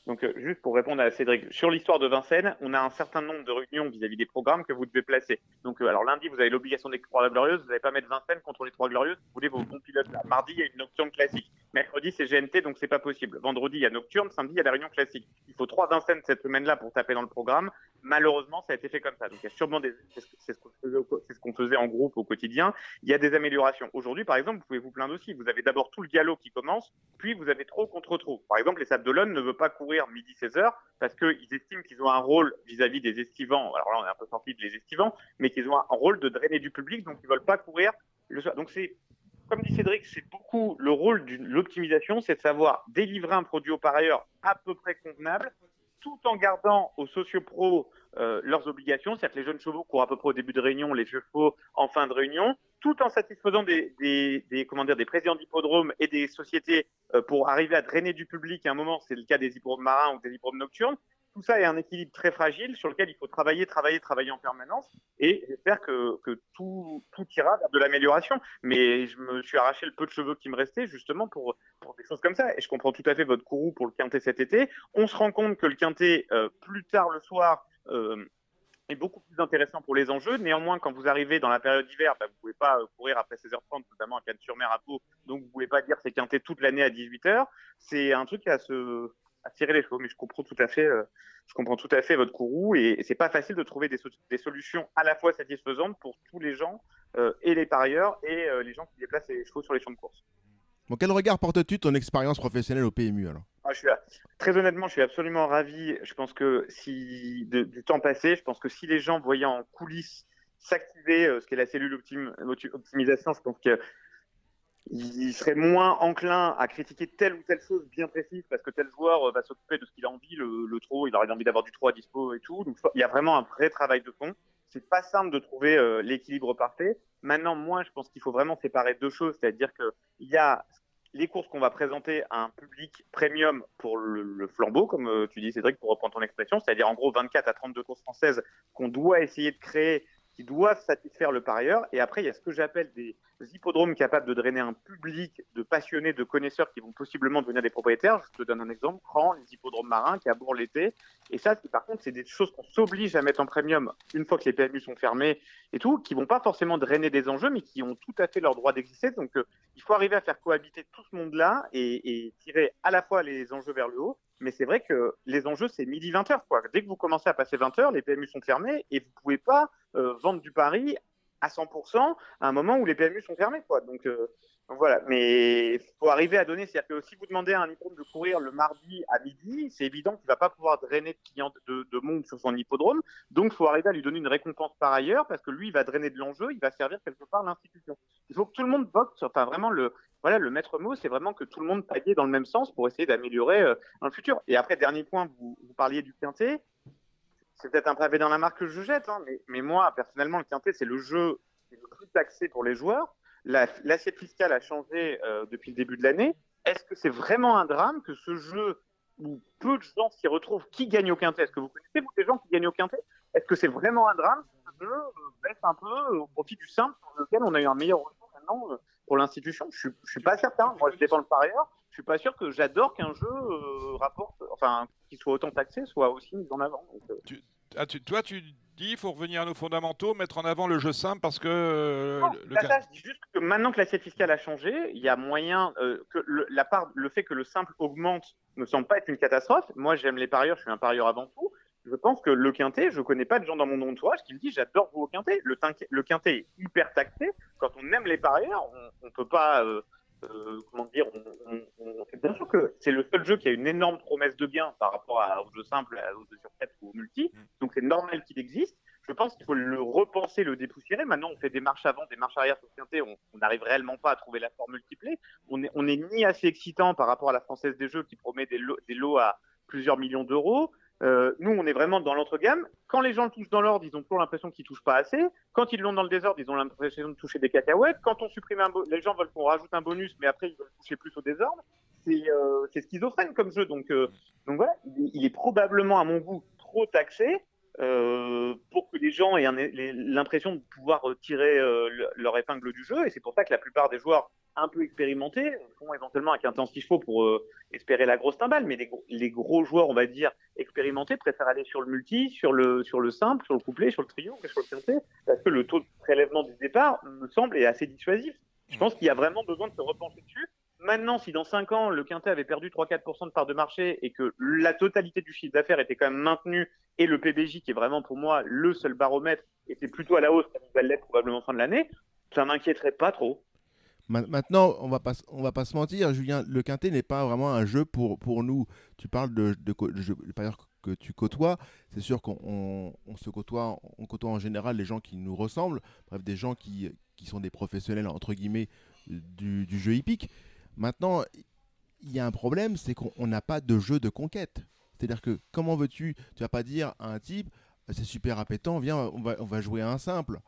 Speaker 10: Donc, juste pour répondre à Cédric, sur l'histoire de Vincennes, on a un certain nombre de réunions vis-à-vis des programmes que vous devez placer. Donc, alors lundi, vous avez l'obligation des Trois Glorieuses. Vous n'allez pas mettre Vincennes contre les Trois Glorieuses. Vous voulez vos bons pilotes là. Mardi, il y a une nocturne classique. Mercredi, vendredi, c'est GNT, donc c'est pas possible. Vendredi, il y a Nocturne, samedi, il y a la réunion classique. Il faut 3 Vincennes cette semaine-là pour taper dans le programme. Malheureusement, ça a été fait comme ça. Donc, il y a sûrement c'est ce qu'on faisait en groupe au quotidien. Il y a des améliorations. Aujourd'hui, par exemple, vous pouvez vous plaindre aussi. Vous avez d'abord tout le galop qui commence, puis vous avez trop contre trop. Par exemple, les Sables d'Olonne ne veulent pas courir midi 16h parce qu'ils estiment qu'ils ont un rôle vis-à-vis des estivants. Alors là, on est un peu sorti des estivants, mais qu'ils ont un rôle de drainer du public, donc ils veulent pas courir le soir. Donc c'est, comme dit Cédric, c'est beaucoup le rôle de l'optimisation, c'est de savoir délivrer un produit au parieur à peu près convenable, tout en gardant aux sociopros leurs obligations, c'est-à-dire que les jeunes chevaux courent à peu près au début de réunion, les vieux chevaux en fin de réunion, tout en satisfaisant des présidents d'hippodromes et des sociétés pour arriver à drainer du public. À un moment, c'est le cas des hippodromes marins ou des hippodromes nocturnes. Tout ça est un équilibre très fragile sur lequel il faut travailler en permanence. Et j'espère que tout ira vers de l'amélioration. Mais je me suis arraché le peu de cheveux qui me restaient justement pour des choses comme ça. Et je comprends tout à fait votre courroux pour le quintet cet été. On se rend compte que le quintet, plus tard le soir, est beaucoup plus intéressant pour les enjeux. Néanmoins, quand vous arrivez dans la période d'hiver, vous ne pouvez pas courir après 16h30, notamment à Cannes-sur-Mer à Pau. Donc, vous ne pouvez pas dire que c'est quintet toute l'année à 18h. C'est un truc à tirer les chevaux, mais je comprends tout à fait votre courroux et c'est pas facile de trouver des solutions à la fois satisfaisantes pour tous les gens et les parieurs et les gens qui déplacent les chevaux sur les champs de course.
Speaker 9: Bon, quel regard portes-tu de ton expérience professionnelle au PMU alors ?
Speaker 10: Très honnêtement, je suis absolument ravi. Je pense que du temps passé, je pense que si les gens voyaient en coulisses s'activer ce qu'est la cellule optimisation, je pense que il serait moins enclin à critiquer telle ou telle chose bien précise parce que tel joueur va s'occuper de ce qu'il a envie, le trot, il aurait envie d'avoir du trot à dispo et tout. Donc il y a vraiment un vrai travail de fond. C'est pas simple de trouver l'équilibre parfait. Maintenant, moi, je pense qu'il faut vraiment séparer deux choses, c'est-à-dire que il y a les courses qu'on va présenter à un public premium pour le flambeau, comme tu dis Cédric, pour reprendre ton expression, c'est-à-dire en gros 24 à 32 courses françaises qu'on doit essayer de créer, qui doivent satisfaire le parieur. Et après, il y a ce que j'appelle des hippodromes capables de drainer un public de passionnés, de connaisseurs qui vont possiblement devenir des propriétaires. Je te donne un exemple, Cran, les hippodromes marins qui abourent l'été. Et ça, par contre, c'est des choses qu'on s'oblige à mettre en premium une fois que les PMU sont fermés et tout, qui vont pas forcément drainer des enjeux, mais qui ont tout à fait leur droit d'exister. Donc, il faut arriver à faire cohabiter tout ce monde-là et tirer à la fois les enjeux vers le haut. Mais c'est vrai que les enjeux, c'est midi 20h, quoi. Dès que vous commencez à passer 20h, les PMU sont fermés et vous pouvez pas vendre du pari à 100% à un moment où les PMU sont fermés, quoi. Donc voilà. Mais il faut arriver à donner. C'est-à-dire que si vous demandez à un hippodrome de courir le mardi à midi, c'est évident qu'il va pas pouvoir drainer de clients de monde sur son hippodrome. Donc il faut arriver à lui donner une récompense par ailleurs parce que lui, il va drainer de l'enjeu, il va servir quelque part l'institution. Il faut que tout le monde boxe. Enfin, vraiment, le maître mot, c'est vraiment que tout le monde paille dans le même sens pour essayer d'améliorer dans le futur. Et après, dernier point, vous parliez du quintet. C'est peut-être un pavé dans la mare que je jette, hein, mais moi, personnellement, le quintet, c'est le jeu qui est le plus taxé pour les joueurs. L'assiette fiscale a changé depuis le début de l'année. Est-ce que c'est vraiment un drame que ce jeu où peu de gens s'y retrouvent, qui gagnent au quintet? Est-ce que vous connaissez, vous, des gens qui gagnent au quintet? Est-ce que c'est vraiment un drame que ce jeu baisse un peu au profit du simple sur lequel on a eu un meilleur retour maintenant pour l'institution? Je suis pas certain. Moi, je défends le parieur. Je suis pas sûr que j'adore qu'un jeu qu'il soit autant taxé, soit aussi mis en avant. Donc,
Speaker 2: toi, tu dis qu'il faut revenir à nos fondamentaux, mettre en avant le jeu simple parce que...
Speaker 10: Non, je dis juste que maintenant que l'assiette fiscale a changé, il y a moyen que le fait que le simple augmente ne semble pas être une catastrophe. Moi, j'aime les parieurs, je suis un parieur avant tout. Je pense que le quintet, je connais pas de gens dans mon entourage qui me disent j'adore jouer au quintet. Le quintet est hyper taxé. Quand on aime les parieurs, on peut pas... bien sûr que c'est le seul jeu qui a une énorme promesse de gain par rapport au jeu simple, aux jeux sur 4 ou au multi. Donc c'est normal qu'il existe. Je pense qu'il faut le repenser, le dépoussiérer. Maintenant, on fait des marches avant, des marches arrière sur le quintet. On n'arrive réellement pas à trouver la formule qui plaît. On n'est ni assez excitant par rapport à la Française des Jeux qui promet des lots à plusieurs millions d'euros. Nous, on est vraiment dans l'entre-gamme. Quand les gens le touchent dans l'ordre, ils ont toujours l'impression qu'ils touchent pas assez. Quand ils l'ont dans le désordre, ils ont l'impression de toucher des cacahuètes. Quand on supprime les gens veulent qu'on rajoute un bonus, mais après ils veulent toucher plus au désordre. C'est schizophrène comme jeu. Donc voilà, il est probablement à mon goût trop taxé pour que les gens aient l'impression de pouvoir tirer leur épingle du jeu. Et c'est pour ça que la plupart des joueurs un peu expérimentés font éventuellement un quintet ce qu'il faut pour espérer la grosse timbale, mais les gros joueurs, on va dire, expérimentés préfèrent aller sur le multi, sur le simple, sur le couplet, sur le trio, sur le quintet, parce que le taux de prélèvement du départ me semble est assez dissuasif. Je pense qu'il y a vraiment besoin de se repenser dessus, Maintenant, si dans 5 ans, le Quintet avait perdu 3-4% de part de marché et que la totalité du chiffre d'affaires était quand même maintenue et le PBJ, qui est vraiment pour moi le seul baromètre, était plutôt à la hausse, comme il va l'être probablement fin de l'année, ça m'inquiéterait pas trop.
Speaker 9: Maintenant, on va pas se mentir, Julien, le Quintet n'est pas vraiment un jeu pour nous. Tu parles de jeux que tu côtoies. C'est sûr qu'on côtoie en général les gens qui nous ressemblent, bref, des gens qui sont des professionnels, entre guillemets, du jeu hippique. Maintenant, il y a un problème, c'est qu'on n'a pas de jeu de conquête. C'est-à-dire que comment veux-tu vas pas dire à un type, c'est super appétant, viens, on va jouer à un simple.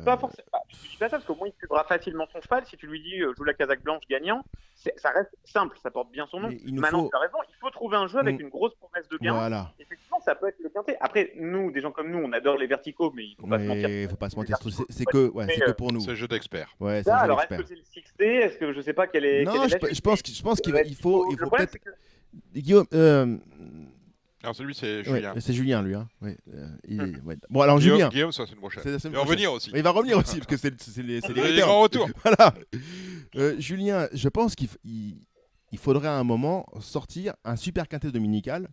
Speaker 10: Pas forcément. Je dis pas ça parce qu'au moins il suivra facilement son cheval. Si tu lui dis joue la casaque blanche gagnant, ça reste simple, ça porte bien son nom. Maintenant, tu as raison, il faut trouver un jeu avec une grosse promesse de gain.
Speaker 9: Voilà.
Speaker 10: Effectivement, ça peut être le Quintet. Après, nous, des gens comme nous, on adore les verticaux, mais il faut pas se mentir.
Speaker 9: Il faut pas se mentir, c'est que pour nous.
Speaker 2: C'est un jeu d'expert.
Speaker 9: Ouais,
Speaker 10: alors, est-ce que c'est le 6D? Est-ce que je sais pas quelle est.
Speaker 9: Non, je pense qu'il faut peut-être. Guillaume.
Speaker 2: Alors celui c'est Julien.
Speaker 9: Ouais, c'est Julien lui. Hein. Ouais, Bon alors Julien.
Speaker 2: Guillaume ça c'est une prochaine. Il va revenir aussi.
Speaker 9: Il va revenir aussi parce que c'est les
Speaker 2: grands retours.
Speaker 9: Voilà. Julien, je pense qu'il faudrait à un moment sortir un super quintet dominical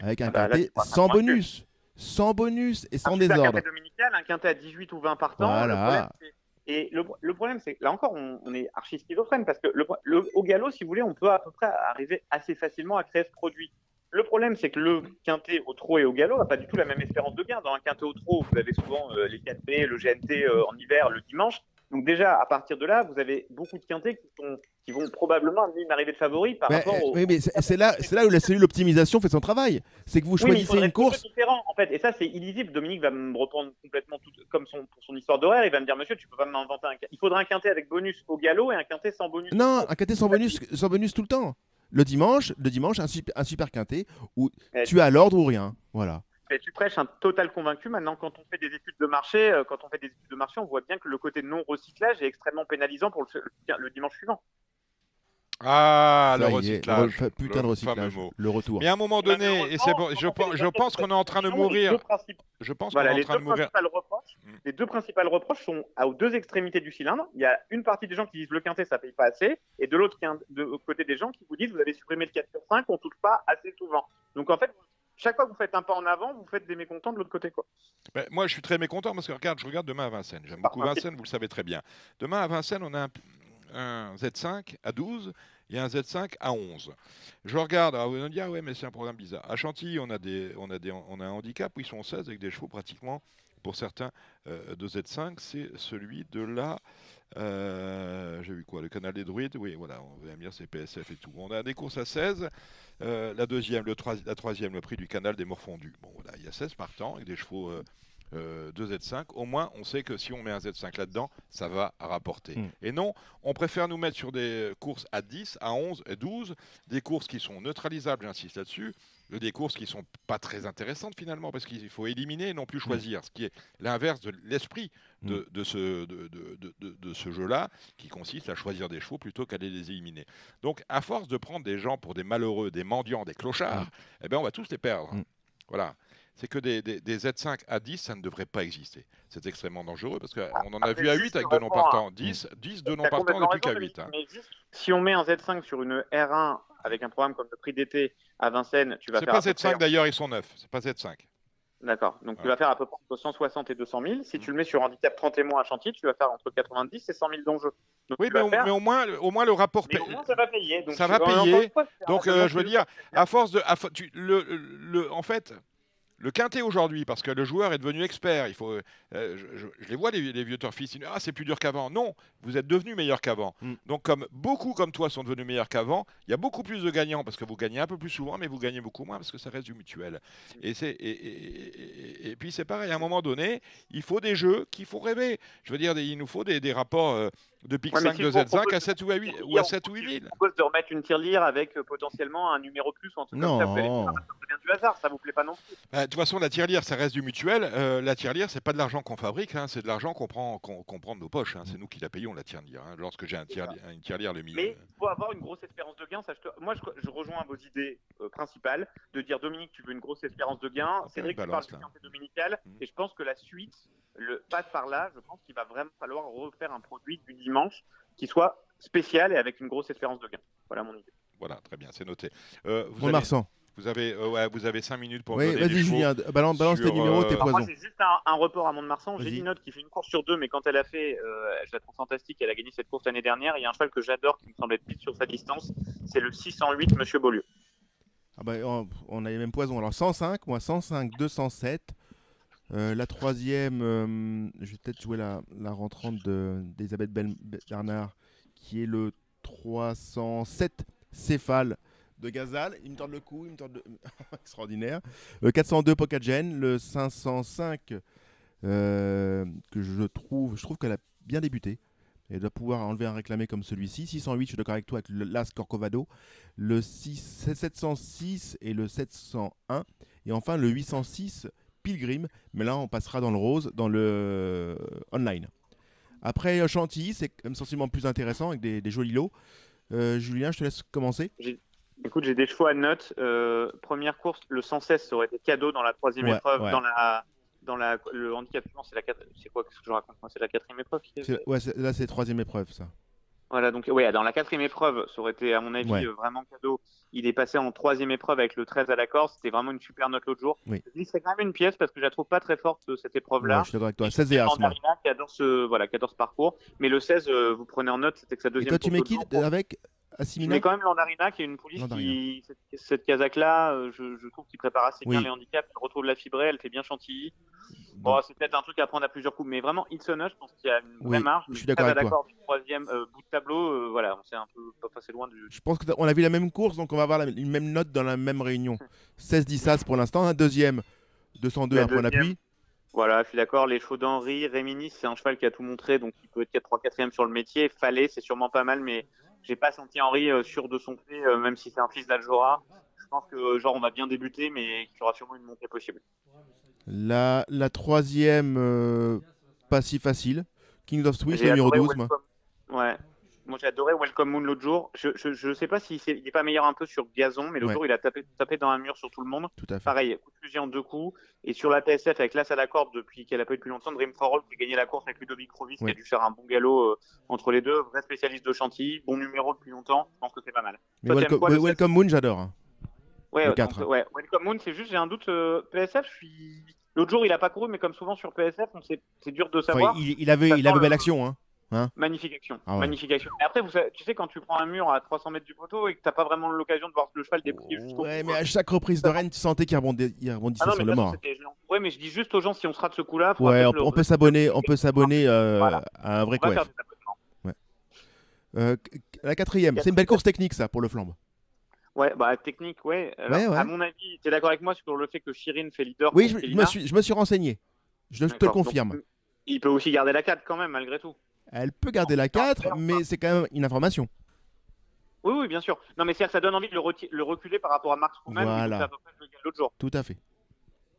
Speaker 9: avec un quintet sans bonus. Sans bonus et sans désordre.
Speaker 10: Un quintet dominical, un quintet à 18 ou 20 partants.
Speaker 9: Voilà.
Speaker 10: Le problème, c'est que là encore, on est archi schizophrène parce que au galop, si vous voulez, on peut à peu près arriver assez facilement à créer ce produit. Le problème, c'est que le quintet au trot et au galop n'a pas du tout la même espérance de gain. Dans un quintet au trot, vous avez souvent les 4B, le GNT en hiver, le dimanche. Donc déjà, à partir de là, vous avez beaucoup de quintets qui vont probablement amener une arrivée de favoris par rapport au...
Speaker 9: Oui, mais c'est là où la cellule optimisation fait son travail. C'est que vous choisissez une course...
Speaker 10: différent, en fait. Et ça, c'est illisible. Dominique va me reprendre complètement comme pour son histoire d'horaire. Il va me dire, monsieur, tu peux pas m'inventer un quintet. Il faudra un quintet avec bonus au galop et un quintet sans bonus.
Speaker 9: Non, un quintet sans bonus tout le temps. Le dimanche, un super quintet où tu as l'ordre ou rien. Voilà.
Speaker 10: Et tu prêches un total convaincu. Maintenant, quand on fait des études de marché, on voit bien que le côté non-recyclage est extrêmement pénalisant pour le dimanche suivant.
Speaker 2: Ah, le recyclage.
Speaker 9: Putain de recyclage. Le retour.
Speaker 2: Mais à un moment donné, et c'est bon, je pense qu'on est en train de mourir. Je pense qu'on est en train de mourir.
Speaker 10: Les deux principales reproches sont aux deux extrémités du cylindre. Il y a une partie des gens qui disent le quintet, ça paye pas assez. Et de l'autre côté des gens qui vous disent vous avez supprimé le 4/5, on touche pas assez souvent. Donc en fait, chaque fois que vous faites un pas en avant, vous faites des mécontents de l'autre côté, quoi.
Speaker 2: Ben, moi, je suis très mécontent parce que je regarde demain à Vincennes. J'aime beaucoup Vincennes, vous le savez très bien. Demain à Vincennes, on a un Z5 à 12 et un Z5 à 11. Je regarde, alors vous allez me dire, ouais, mais c'est un programme bizarre. À Chantilly, on a un handicap où ils sont 16 avec des chevaux pratiquement, pour certains, de Z5. C'est celui de la... j'ai vu quoi, le canal des druides, oui, voilà, on va dire c'est PSF et tout. On a des courses à 16. La troisième, le prix du canal des Morfondus. Bon, voilà, il y a 16 partants avec des chevaux 2 Z5. Au moins, on sait que si on met un Z5 là-dedans, ça va rapporter. Et non, on préfère nous mettre sur des courses à 10, à 11 et 12, des courses qui sont neutralisables, j'insiste là-dessus, des courses qui ne sont pas très intéressantes finalement, parce qu'il faut éliminer et non plus choisir, ce qui est l'inverse de l'esprit de ce jeu-là, qui consiste à choisir des chevaux plutôt qu'à les éliminer. Donc, à force de prendre des gens pour des malheureux, des mendiants, des clochards, eh ben, on va tous les perdre. Voilà. C'est que des Z5 à 10, ça ne devrait pas exister. C'est extrêmement dangereux parce qu'on en a vu à 8 avec deux non-partants. 10, deux non-partants, on n'est plus qu'à 8. Hein.
Speaker 10: Mais si on met un Z5 sur une R1 avec un programme comme le prix d'été à Vincennes, tu vas faire...
Speaker 2: C'est pas Z5 d'ailleurs, ils sont neufs. C'est pas Z5.
Speaker 10: D'accord. Donc tu vas faire à peu près entre 160 et 200 000. Si tu le mets sur handicap 30 et moins à Chantilly, tu vas faire entre 90 et 100 000 d'enjeux.
Speaker 2: Oui, mais au moins le rapport
Speaker 10: paye. Au moins, ça va payer. Donc,
Speaker 2: ça va payer. Donc je veux dire, à force de... en fait... Le quintet aujourd'hui, parce que le joueur est devenu expert, il faut, je les vois, les vieux turfistes, ils disent « Ah, c'est plus dur qu'avant ». Non, vous êtes devenu meilleur qu'avant. Donc, beaucoup comme toi sont devenus meilleurs qu'avant, il y a beaucoup plus de gagnants parce que vous gagnez un peu plus souvent, mais vous gagnez beaucoup moins parce que ça reste du mutuel. Et puis, c'est pareil, à un moment donné, il faut des jeux qu'il faut rêver. Je veux dire, il nous faut des rapports... de pic 5 de Z5 à 7 ou à 8 ou à 7 ou 8 000.
Speaker 10: Je propose de remettre une tirelire avec potentiellement un numéro plus ou un truc comme ça. Vous allez faire, ça devient du hasard, ça vous plaît pas non plus.
Speaker 2: De toute façon, la tirelire, ça reste du mutuel. La tirelire, c'est pas de l'argent qu'on fabrique, hein, c'est de l'argent qu'on prend de nos poches. Hein. C'est nous qui la payons, la tirelire. Hein. Lorsque j'ai une tirelire, le milieu.
Speaker 10: Mais il faut avoir une grosse espérance de gain. Moi, je rejoins vos idées principales de dire Dominique, tu veux une grosse espérance de gain. Cédric, tu parles du quintet dominical. Et je pense que la suite passe par là. Je pense qu'il va vraiment falloir refaire un produit du dimanche qui soit spécial et avec une grosse espérance de gain. Voilà mon idée.
Speaker 2: Voilà, très bien, c'est noté.
Speaker 9: Marsan.
Speaker 2: Vous avez 5 minutes pour
Speaker 9: Oui,
Speaker 2: me donner
Speaker 9: vas-y Julien, balance tes numéros, tes poisons.
Speaker 10: Moi j'ai juste un report à Mont-de-Marsan. J'ai Note qui fait une course sur 2, mais quand elle a fait, je la trouve fantastique, elle a gagné cette course l'année dernière. Il y a un cheval que j'adore qui me semble être vite sur sa distance, c'est le 608 Monsieur Beaulieu.
Speaker 9: Ah bah, on a les mêmes poisons. Alors 105, moi 105, 207. La troisième, je vais peut-être jouer la rentrante d'Elisabeth Bernard, qui est le 307 Céphale de Gazal. Il me tord le cou, extraordinaire. 402 Pocagen, le 505 que je trouve qu'elle a bien débuté. Elle doit pouvoir enlever un réclamé comme celui-ci. 608, je suis d'accord avec toi, avec l'As Corcovado. Le 706 et le 701. Et enfin le 806 Pilgrim. Mais là, on passera dans le rose, dans le online. Après Chantilly, c'est quand même sensiblement plus intéressant avec des jolis lots. Julien, je te laisse commencer.
Speaker 10: Écoute, j'ai des chevaux à note. Première course, le 116, ça aurait été cadeau dans la troisième épreuve. Ouais. Le handicap suivant, c'est quoi que je raconte? C'est la quatrième épreuve
Speaker 9: là, c'est la troisième épreuve, ça.
Speaker 10: Voilà, donc dans la quatrième épreuve, ça aurait été, à mon avis, vraiment cadeau. Il est passé en troisième épreuve avec le 13 à la Corse. C'était vraiment une super note l'autre jour. Oui. Je serait quand même une pièce parce que je la trouve pas très forte, cette épreuve-là.
Speaker 9: Ouais, je suis d'accord avec toi. 16 et As, moi.
Speaker 10: Qui adore ce parcours. Mais le 16, vous prenez en note, c'était que sa deuxième
Speaker 9: course. Et toi, tu mets qui avec Assimina?
Speaker 10: Je mets quand même Landarina, qui est une pouliche qui, cette Kazakh-là, je trouve qu'il prépare assez bien les handicaps. Elle retrouve la fibrée, elle fait bien Chantilly. Bon, c'est peut-être un truc à prendre à plusieurs coups, mais vraiment, Itsona, je pense qu'il y a une vraie marge.
Speaker 9: Je suis d'accord avec toi.
Speaker 10: Du troisième bout de tableau, on s'est un peu pas passé loin du.
Speaker 9: Je pense qu'on a vu la même course, donc on va avoir une même note dans la même réunion. 16-10 As pour l'instant, un deuxième, 202 un point d'appui.
Speaker 10: Voilà, je suis d'accord. Les chevaux d'Henri, Réminis, c'est un cheval qui a tout montré, donc il peut être 3-4e sur le métier. Fallet, c'est sûrement pas mal, mais j'ai pas senti Henri sûr de son fait, même si c'est un fils d'Aljora. Je pense que on va bien débuter, mais qu'il y aura sûrement une montée possible.
Speaker 9: La troisième, pas si facile. Kings of Swiss, le numéro 12.
Speaker 10: Ouais. Moi, j'ai adoré Welcome Moon l'autre jour. Je sais pas s'il n'est pas meilleur un peu sur gazon, mais l'autre jour, il a tapé dans un mur sur tout le monde.
Speaker 9: Tout à fait.
Speaker 10: Pareil, coup de fusil en 2 coups. Et sur la PSF, avec l'As à la corde, qu'elle n'a pas eu depuis longtemps, Dream for All qui a gagné la course avec Ludovic Rovis, qui a dû faire un bon galop entre les deux. Vrai spécialiste de Chantilly, bon numéro depuis longtemps. Je pense que c'est pas mal.
Speaker 9: Mais Welcome Moon, j'adore. Hein.
Speaker 10: Ouais, Welcome Moon, c'est juste, j'ai un doute. PSF, l'autre jour, il n'a pas couru, mais comme souvent sur PSF, c'est dur de savoir.
Speaker 9: Enfin, il avait belle action. Hein.
Speaker 10: Magnifique action.
Speaker 9: Ah ouais.
Speaker 10: Magnifique action. Et après, tu sais, quand tu prends un mur à 300 mètres du poteau et que tu n'as pas vraiment l'occasion de voir le cheval déplier jusqu'au bout.
Speaker 9: Ouais, mais à chaque reprise de Rennes, tu sentais qu'il rebondissait sur le mort.
Speaker 10: Ouais, mais je dis juste aux gens, si on se rate ce coup-là.
Speaker 9: On peut s'abonner à un vrai coef. La quatrième, c'est une belle course technique, ça, pour le flambe.
Speaker 10: Ouais, technique, ouais. Alors, à mon avis, tu es d'accord avec moi sur le fait que Chirine fait leader?
Speaker 9: Oui, je me suis renseigné. Je te le confirme.
Speaker 10: Donc, il peut aussi garder la 4 quand même, malgré tout.
Speaker 9: Elle peut garder la 4, mais c'est quand même une information.
Speaker 10: Oui, bien sûr. Non, mais c'est-à-dire que ça donne envie de le reculer par rapport à Marc Stroman,
Speaker 9: voilà.
Speaker 10: qui à peu près l'autre jour.
Speaker 9: Tout à fait.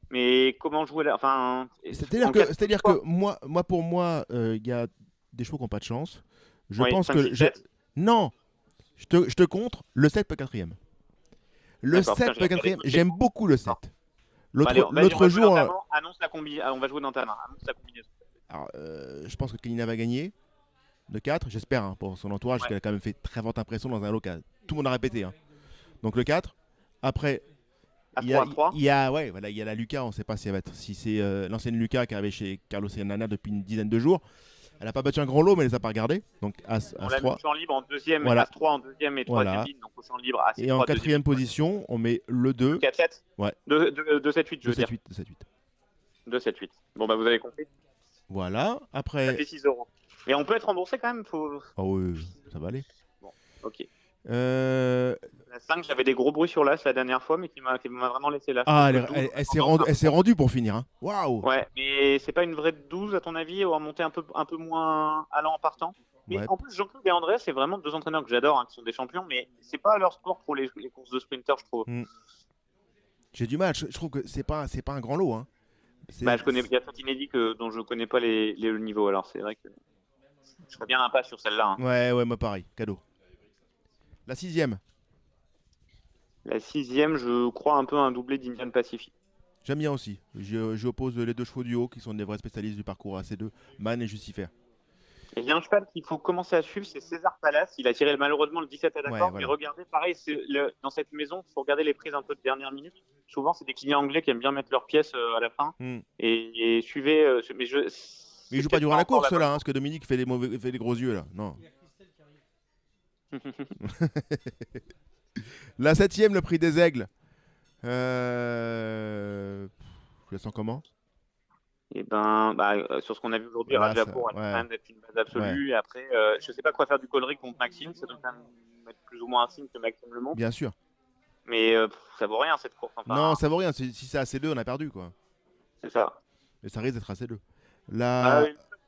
Speaker 10: Mais comment jouer là? Enfin,
Speaker 9: c'est-à-dire que moi, pour moi, il y a des chevaux qui n'ont pas de chance. Je pense que... Non, je te contre, le 7 peut 4e. Le 7 peut 4e, j'aime beaucoup le 7. L'autre jour...
Speaker 10: Annonce la combi, on va jouer dans ta main. Annonce la combinaison.
Speaker 9: Alors, je pense que Kalina va gagner de 4, j'espère, pour son entourage, parce qu'elle a quand même fait très forte impression dans un lot que tout le monde a répété. Donc le 4. Après, il y a la Lucas, on ne sait pas si c'est l'ancienne Lucas qui arrivait chez Carlos Hernana depuis une dizaine de jours. Elle n'a pas battu un grand lot, mais elle ne les a pas regardés. Donc As
Speaker 10: on l'a mis au champ libre en deuxième, As 3 en deuxième et troisième ligne, donc au champ libre. As
Speaker 9: et en quatrième position, on met le 2.
Speaker 10: 4-7
Speaker 9: Ouais.
Speaker 10: 2-7-8, je veux dire.
Speaker 9: 2-7-8.
Speaker 10: 2-7-8. Bon, vous avez compris.
Speaker 9: Voilà, après...
Speaker 10: Ça fait 6 €. Et on peut être remboursé quand même.
Speaker 9: Ah oui, ça va aller.
Speaker 10: Bon, ok.
Speaker 9: La
Speaker 10: 5, j'avais des gros bruits sur l'As la dernière fois, mais qui m'a vraiment laissé là.
Speaker 9: Ah, elle s'est rendue pour finir. Waouh.
Speaker 10: Ouais, mais c'est pas une vraie 12 à ton avis, ou à monter un peu moins allant en partant. Mais en plus, Jean-Claude et André, c'est vraiment 2 entraîneurs que j'adore, qui sont des champions, mais c'est pas leur sport pour les courses de sprinter, je trouve.
Speaker 9: J'ai du mal, je trouve que c'est pas un grand lot.
Speaker 10: Il y a cette inédit dont je connais pas le niveau, alors c'est vrai que je serais bien impasse sur celle-là.
Speaker 9: Ouais, moi pareil, cadeau. La 6e.
Speaker 10: La 6e, je crois un peu un doublé d'Indian Pacific.
Speaker 9: J'aime bien aussi. J'oppose les 2 chevaux du haut qui sont des vrais spécialistes du parcours AC2, Man et Jucifer.
Speaker 10: Il y a un cheval qu'il faut commencer à suivre, c'est César Palace. Il a tiré malheureusement le 17 à la corde.
Speaker 9: voilà.
Speaker 10: Mais regardez, pareil, dans cette maison, il faut regarder les prises un peu de dernière minute. Souvent, c'est des clients anglais qui aiment bien mettre leurs pièces à la fin. Et suivez. Mais
Speaker 9: il joue pas durant la course, là, parce que Dominique fait des gros yeux, là. Non. La 7e, le prix des Aigles. Je le sens comment?
Speaker 10: Et sur ce qu'on a vu aujourd'hui,
Speaker 9: Voilà,
Speaker 10: Rajapour, elle a quand même d'être une base absolue.
Speaker 9: Ouais.
Speaker 10: Et après, je sais pas quoi faire du Collery contre Maxime. Ça doit quand même mettre plus ou moins un signe que Maxime le montre.
Speaker 9: Bien sûr.
Speaker 10: Mais ça vaut rien cette course. Enfin,
Speaker 9: Non, ça vaut rien. Si c'est AC2, on a perdu, quoi.
Speaker 10: C'est ça.
Speaker 9: Et ça risque d'être AC2.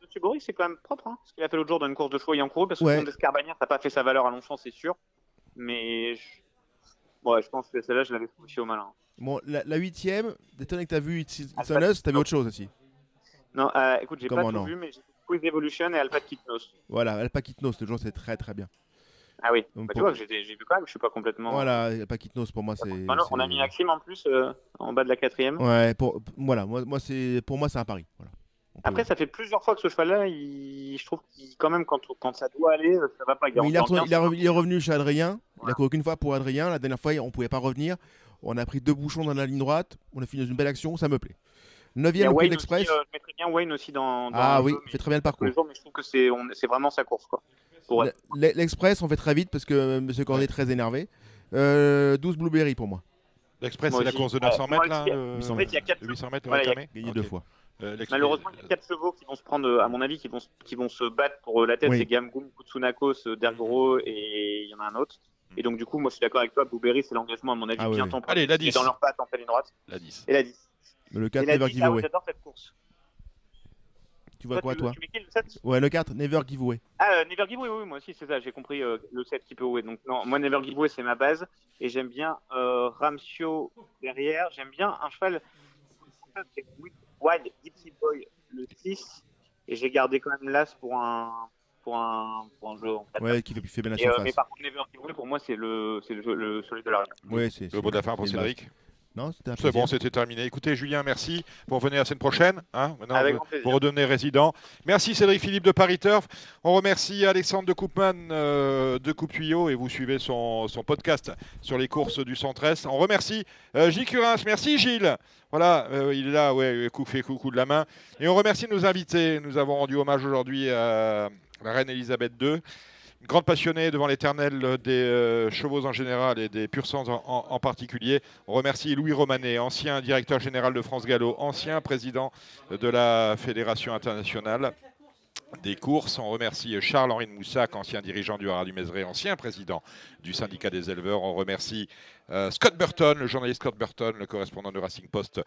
Speaker 10: Monsieur Boris, c'est quand même propre. Ce qu'il a fait l'autre jour dans une course de chevaux ayant couru. Parce que contre Escarbagnac, ça n'a pas fait sa valeur à Longchamp, c'est sûr. Mais je pense que celle-là, je l'avais trouvé aussi au malin.
Speaker 9: Bon, la 8e, d'étonner que tu as vu Itzonos, tu as vu autre chose aussi.
Speaker 10: Non, écoute, j'ai pas tout vu, mais j'ai vu Quiz Evolution et Alpha Kitnos.
Speaker 9: Voilà, Alpha Kitnos, toujours c'est très très bien.
Speaker 10: Ah oui,
Speaker 9: Donc,
Speaker 10: tu vois que j'ai vu quand même, je suis pas complètement.
Speaker 9: Voilà, Alpha Kitnos pour moi c'est.
Speaker 10: On a mis Maxime en plus en bas de la 4e.
Speaker 9: Ouais, pour moi c'est un pari. Voilà.
Speaker 10: Après, ça fait plusieurs fois que ce cheval-là, je trouve qu'il quand même quand ça doit aller, ça va pas.
Speaker 9: Il est revenu chez Adrien. Il a couru qu'une fois pour Adrien. La dernière fois, on pouvait pas revenir. On a pris 2 bouchons dans la ligne droite. On a fini dans une belle action, ça me plaît. 9e, le prix de l'Express.
Speaker 10: Je mettrais bien Wayne aussi dans
Speaker 9: oui, il fait très bien le parcours.
Speaker 10: Mais je trouve que c'est vraiment sa course, quoi.
Speaker 9: L'Express, on fait très vite parce que M. Cornet est très énervé. 12 Blueberry pour moi.
Speaker 2: L'Express, c'est la course de 900 mètres, là.
Speaker 10: 800 mètres, il y a 4
Speaker 2: 800 mètres,
Speaker 9: gagné 2 fois.
Speaker 10: Malheureusement, il y a 4 chevaux qui vont se prendre, à mon avis, qui vont se battre pour la tête. C'est Gamgoum, Kutsunakos, Dergro et il y en a un autre. Et donc, du coup, moi, je suis d'accord avec toi. Blueberry, c'est l'engagement, à mon avis, bien temporaire.
Speaker 2: Allez, la 10.
Speaker 10: Dans leur patte en ligne droite.
Speaker 2: La 10.
Speaker 10: Et la 10.
Speaker 9: Le 4, Never Give Away.
Speaker 10: J'adore cette course.
Speaker 9: Tu vois quoi, toi?
Speaker 10: Tu mets qui, le 7?
Speaker 9: Ouais, le 4, Never Give Away.
Speaker 10: Never Give Away, oui, moi aussi, c'est ça. J'ai compris le 7 qui peut away. Donc, non, moi, Never Give Away, c'est ma base. Et j'aime bien Ramsio derrière. J'aime bien un cheval. C'est Wild Gypsy Boy, le 6. Et j'ai gardé quand même l'As pour un jeu. En fait.
Speaker 9: Ouais, qui fait bien la surface.
Speaker 10: Mais par contre, Never Give Away, pour moi, c'est celui de la Réunion.
Speaker 9: Ouais, c'est
Speaker 2: le mot de la fin pour Cédric.
Speaker 9: Non,
Speaker 2: c'est bon, c'était terminé. Écoutez, Julien, merci pour venir la semaine prochaine.
Speaker 10: Avec grand plaisir.
Speaker 2: Pour redonner résident. Merci Cédric Philippe de Paris Turf. On remercie Alexandre de Coupman de Coupe Tuyau et vous suivez son podcast sur les courses du Centre-Est. On remercie Gilles Curins. Merci Gilles. Voilà, il est là, fait coucou de la main. Et on remercie nos invités. Nous avons rendu hommage aujourd'hui à la reine Elisabeth II. Une grande passionnée devant l'éternel des chevaux en général et des pur-sangs en particulier. On remercie Louis Romanet, ancien directeur général de France Gallo, ancien président de la Fédération internationale des courses. On remercie Charles-Henri de Moussac, ancien dirigeant du Haras du Mézeray, ancien président du syndicat des éleveurs. On remercie Scott Burton, le journaliste Scott Burton, le correspondant du Racing Post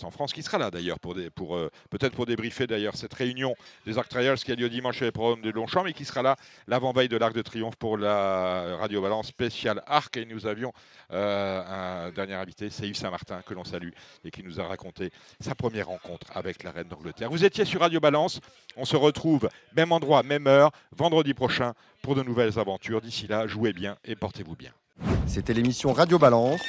Speaker 2: en France, qui sera là d'ailleurs peut-être pour débriefer d'ailleurs cette réunion des Arc Trials qui a lieu dimanche chez les programmes de Longchamp, mais qui sera là l'avant-veille de l'Arc de Triomphe pour la Radio Balance spéciale Arc. Et nous avions un dernier invité, c'est Yves Saint-Martin, que l'on salue et qui nous a raconté sa première rencontre avec la reine d'Angleterre. Vous étiez sur Radio Balance. On se retrouve même endroit, même heure, vendredi prochain pour de nouvelles aventures. D'ici là, jouez bien et portez-vous bien.
Speaker 1: C'était l'émission Radio Balance.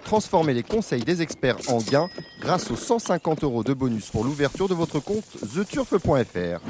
Speaker 1: Transformez les conseils des experts en gains grâce aux 150 € de bonus pour l'ouverture de votre compte theturf.fr.